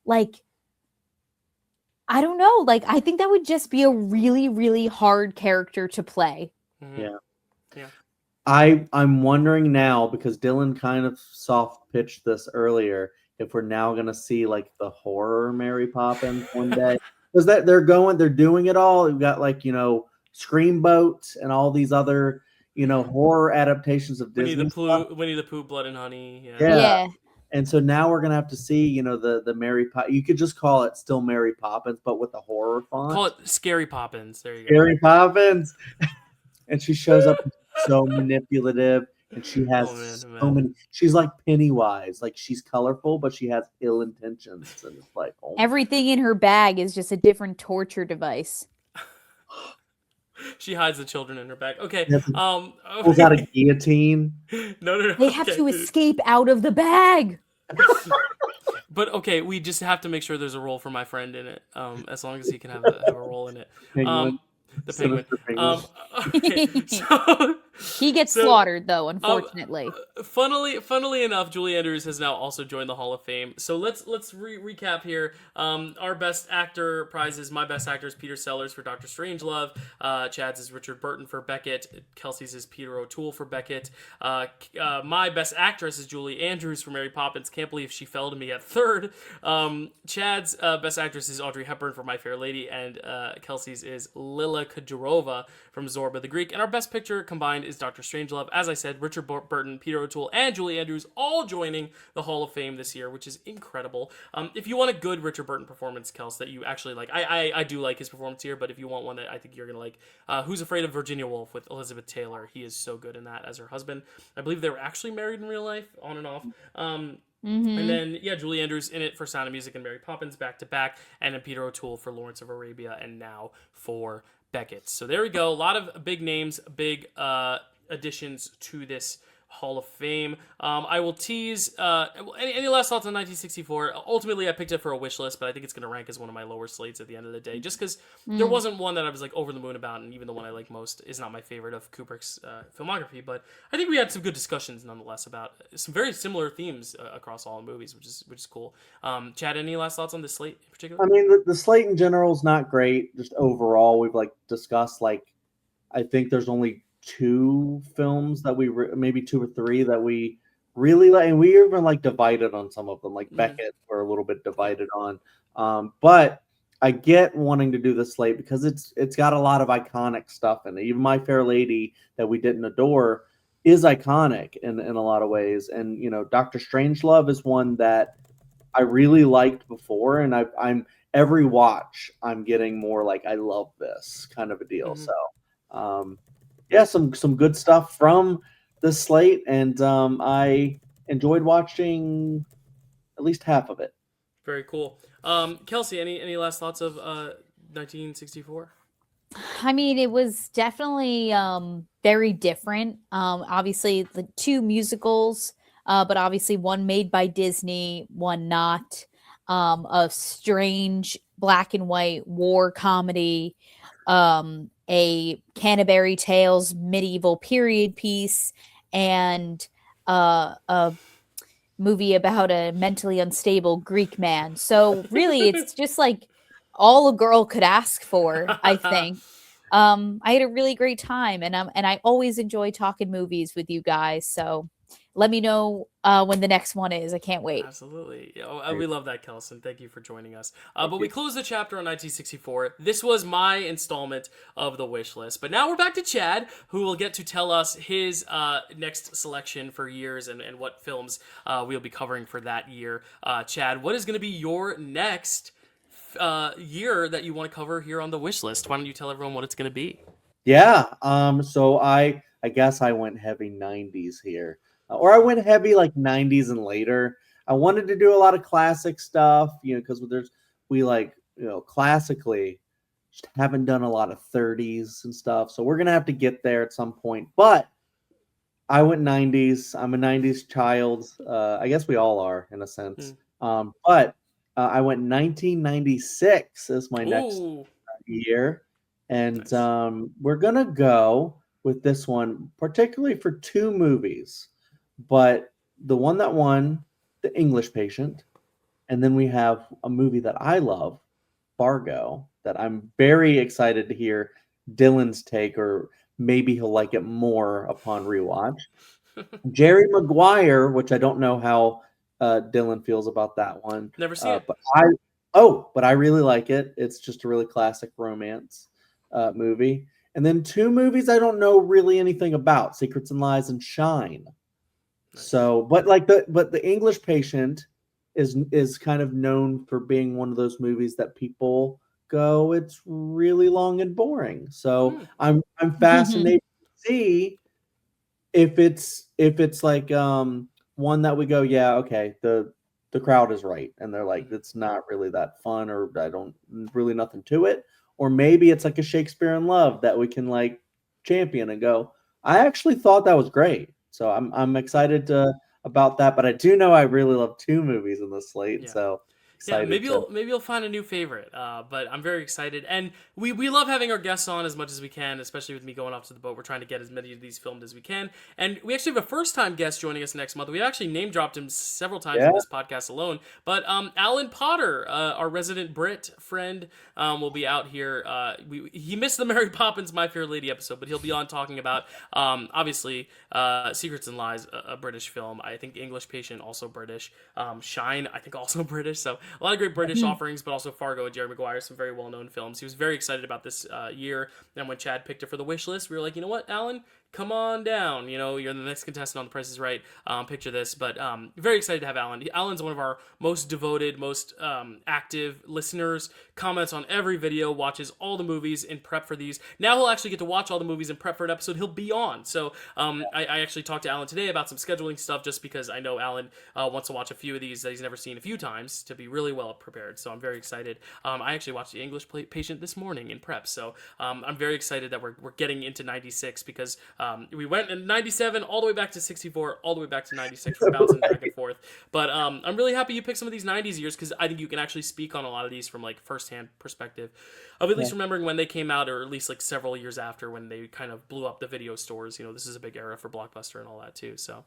like, I don't know. Like I think that would just be a really, really hard character to play. Yeah. Yeah. I'm wondering now because Dylan kind of soft pitched this earlier if we're now gonna see like the horror Mary Poppins one day. Because that they're doing it all. We've got like, Screamboat and all these other, horror adaptations of Disney stuff. Winnie the Pooh, Blood and Honey. Yeah. Yeah. And so now we're gonna have to see, the Mary You could just call it still Mary Poppins, but with the horror font. Call it Scary Poppins. There you go. Mary Poppins. And she shows up so manipulative, and she has so many. She's like Pennywise, like she's colorful, but she has ill intentions, and it's like Everything in her bag is just a different torture device. She hides the children in her bag. Okay. Pulls out a guillotine. No. They have to escape out of the bag. But okay, we just have to make sure there's a role for my friend in it. As long as he can have a role in it. Penguin. The penguin. Penguin. Okay, he gets slaughtered though, unfortunately. Funnily enough, Julie Andrews has now also joined the Hall of Fame. So let's recap here. Our best actor prizes. My best actor is Peter Sellers for Dr. Strangelove. Chad's is Richard Burton for Becket. Kelsey's is Peter O'Toole for Becket. My best actress is Julie Andrews for Mary Poppins. Can't believe she fell to me at third. Chad's best actress is Audrey Hepburn for My Fair Lady, and Kelsey's is Lila Kudrova from Zorba the Greek. And our best picture combined is Dr. Strangelove. As I said, Richard Burton, Peter O'Toole, and Julie Andrews all joining the Hall of Fame this year, which is incredible. If you want a good Richard Burton performance, Kels, that you actually like, I do like his performance here, but if you want one that I think you're going to like, Who's Afraid of Virginia Woolf with Elizabeth Taylor. He is so good in that as her husband. I believe they were actually married in real life, on and off. And then, Julie Andrews in it for Sound of Music and Mary Poppins back to back, and then Peter O'Toole for Lawrence of Arabia, and now for Becket. So there we go. A lot of big names, big additions to this Hall of Fame. I will tease. Any last thoughts on 1964? Ultimately, I picked it for a wish list, but I think it's going to rank as one of my lower slates at the end of the day, just because there wasn't one that I was like over the moon about, and even the one I like most is not my favorite of Kubrick's filmography. But I think we had some good discussions nonetheless about some very similar themes across all the movies, which is cool. Chad, any last thoughts on this slate in particular? I mean, the slate in general is not great. Just overall, we've discussed I think there's only 2 films that we maybe 2 or 3 that we really like, and we even divided on some of them. Becket, we're a little bit divided on. But I get wanting to do the slate because it's got a lot of iconic stuff in it. Even My Fair Lady that we didn't adore is iconic in a lot of ways. And Dr. Strangelove is one that I really liked before, and I'm every watch I'm getting more I love this kind of a deal. So some good stuff from the slate, and I enjoyed watching at least half of it. Very cool. Kelsey, any last thoughts of 1964? I mean, it was definitely very different. Obviously, the 2 musicals, but obviously one made by Disney, one not. A strange black and white war comedy, a Canterbury Tales medieval period piece, and a movie about a mentally unstable Greek man. So really, it's just like all a girl could ask for, I think. I had a really great time, and I always enjoy talking movies with you guys. So let me know when the next one is. I can't wait. Absolutely. We love that, Kelson. Thank you for joining us. But we closed the chapter on 1964. This was my installment of the wish list. But now we're back to Chad, who will get to tell us his next selection for years and what films we'll be covering for that year. Chad, what is going to be your next year that you want to cover here on the wish list? Why don't you tell everyone what it's going to be? Yeah. So I guess I went heavy 90s here. Or I went heavy like 90s and later. I wanted to do a lot of classic stuff, because classically just haven't done a lot of 30s and stuff. So we're gonna have to get there at some point. But I went 90s. I'm a 90s child. I guess we all are in a sense. But I went 1996 as my next year. And Nice. We're gonna go with this one, particularly for two movies. But the one that won, The English Patient, and then we have a movie that I love, Fargo, that I'm very excited to hear Dylan's take, or maybe he'll like it more upon rewatch. Jerry Maguire, which I don't know how Dylan feels about that one, Never seen it. but I really like it. It's just a really classic romance movie. And then two movies I don't know really anything about: Secrets and Lies and Shine. Nice. So, but the English Patient is kind of known for being one of those movies that people go, it's really long and boring. So I'm fascinated to see if it's like one that we go, yeah, okay, the crowd is right, and they're like, it's not really that fun, or I don't really nothing to it, or maybe it's like a Shakespeare in Love that we can like champion and go, I actually thought that was great. So I'm excited about that, but I do know I really love two movies in the slate, so Yeah, excited maybe to. you'll find a new favorite. But I'm very excited, and we love having our guests on as much as we can, especially with me going off to the boat. We're trying to get as many of these filmed as we can, and we actually have a first time guest joining us next month. We actually name dropped him several times in this podcast alone. But Alan Potter, our resident Brit friend, will be out here. He missed the Mary Poppins My Fair Lady episode, but he'll be on talking about obviously Secrets and Lies, a British film. I think English Patient, also British. Shine, I think also British. So a lot of great British offerings, but also Fargo and Jerry Maguire, some very well-known films. He was very excited about this year, and when Chad picked it for the wish list, we were like, you know what, Alan, come on down. You're the next contestant on The Price is Right. Picture this, but very excited to have Alan. Alan's one of our most devoted, most active listeners, comments on every video, watches all the movies in prep for these. Now he'll actually get to watch all the movies in prep for an episode he'll be on. So I actually talked to Alan today about some scheduling stuff, just because I know Alan wants to watch a few of these that he's never seen a few times to be really well prepared. So I'm very excited. I actually watched The English Patient this morning in prep. So I'm very excited that we're getting into 96, because we went in 97 all the way back to 64, all the way back to 96. We're bouncing back and forth. But I'm really happy you picked some of these 90s years, because I think you can actually speak on a lot of these from like firsthand perspective of at least remembering when they came out, or at least like several years after, when they kind of blew up the video stores. This is a big era for Blockbuster and all that too. So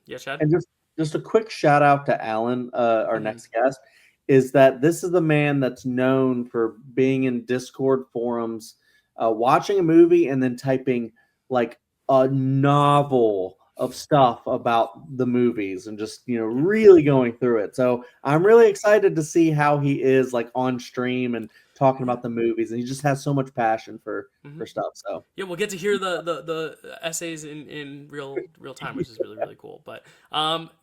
yeah, Chad. And just a quick shout out to Alan, our next guest, is that this is the man that's known for being in Discord forums, watching a movie and then typing like a novel of stuff about the movies, and just really going through it. So I'm really excited to see how he is like on stream and talking about the movies, and he just has so much passion for stuff. So yeah, we'll get to hear the essays in real time, which is really, really cool. But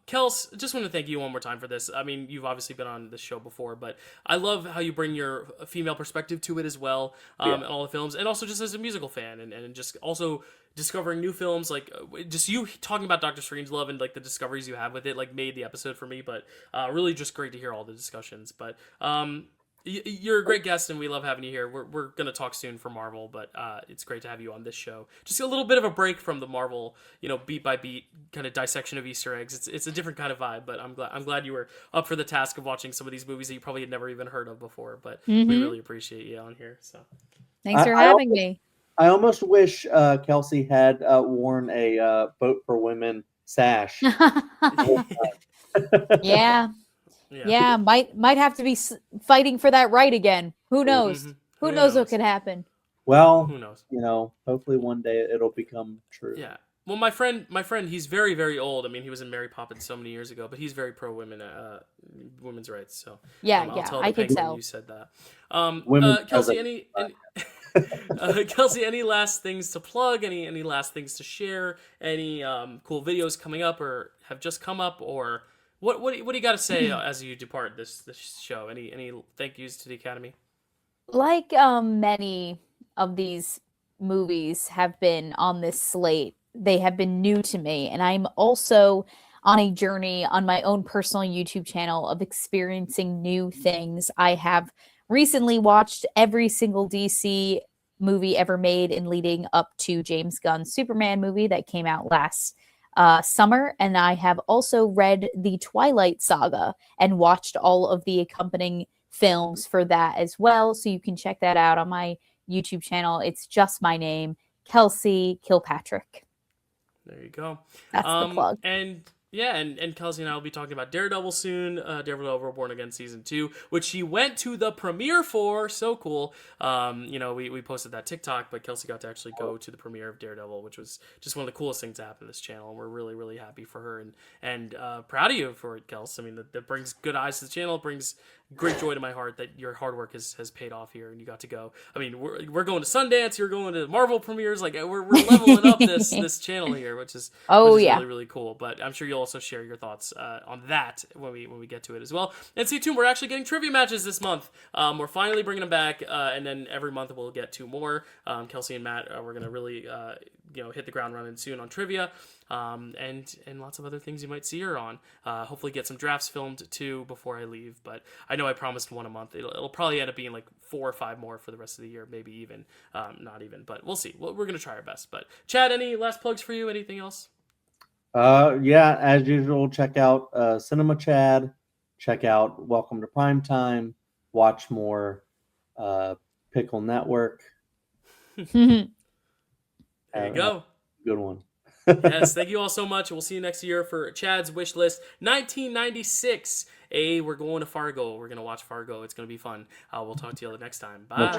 Kels, just want to thank you one more time for this. I mean, you've obviously been on this show before, but I love how you bring your female perspective to it as well, and all the films, and also just as a musical fan, and just also discovering new films, like just you talking about Dr. Strangelove and like the discoveries you have with it, like made the episode for me. But really just great to hear all the discussions. But you're a great guest, and we love having you here. We're going to talk soon for Marvel, but it's great to have you on this show. Just a little bit of a break from the Marvel, beat by beat kind of dissection of Easter eggs. It's a different kind of vibe, but I'm glad you were up for the task of watching some of these movies that you probably had never even heard of before. But we really appreciate you on here. So thanks for having me. I almost wish Kelsey had worn a Vote for Women sash. Yeah. Yeah. Yeah, might have to be fighting for that right again. Who knows? Mhm. Who knows what could happen? Well, Who knows? hopefully one day it'll become true. Yeah. Well, my friend, he's very, very old. I mean, he was in Mary Poppins so many years ago, but he's very pro women, women's rights. So Yeah, I'll yeah, tell I the could penguin tell. you said that. Women Kelsey, as Kelsey, any last things to plug? Any last things to share? Any cool videos coming up or have just come up? Or what do you got to say as you depart this show? Any thank yous to the Academy? Like many of these movies have been on this slate, they have been new to me, and I'm also on a journey on my own personal YouTube channel of experiencing new things. I have recently watched every single DC movie ever made and leading up to James Gunn's Superman movie that came out last summer, and I have also read the Twilight Saga and watched all of the accompanying films for that as well. So you can check that out on my YouTube channel. It's just my name, Kelsey Kilpatrick. There you go. That's the plug. And yeah, and Kelsey and I will be talking about Daredevil soon. Daredevil Reborn Again season 2, which she went to the premiere for. So cool. We posted that TikTok, but Kelsey got to actually go to the premiere of Daredevil, which was just one of the coolest things to happen to this channel. And we're really, really happy for her and proud of you for it, Kels. I mean, that brings good eyes to the channel. It brings great joy to my heart that your hard work has paid off here and you got to go. I mean, we're going to Sundance, you're going to Marvel premieres, like we're leveling up this channel here, which is really, really cool. But I'm sure you'll also share your thoughts on that when we get to it as well. And see too, we're actually getting trivia matches this month. We're finally bringing them back, and then every month we'll get 2 more. Kelsey and Matt, we're gonna really hit the ground running soon on trivia. And lots of other things you might see her on. Hopefully get some drafts filmed too before I leave, but I know I promised 1 a month. It'll probably end up being like 4 or 5 more for the rest of the year, maybe even not even, but we'll see. We're gonna try our best. But Chad, any last plugs for you? Anything else? Yeah, as usual, check out Cinema Chad, check out Welcome to Primetime, watch more Pickle Network. There you go. Good one. Yes, thank you all so much. We'll see you next year for Chad's Wish List 1996. We're going to Fargo. We're going to watch Fargo. It's going to be fun. We'll talk to you all next time. Bye.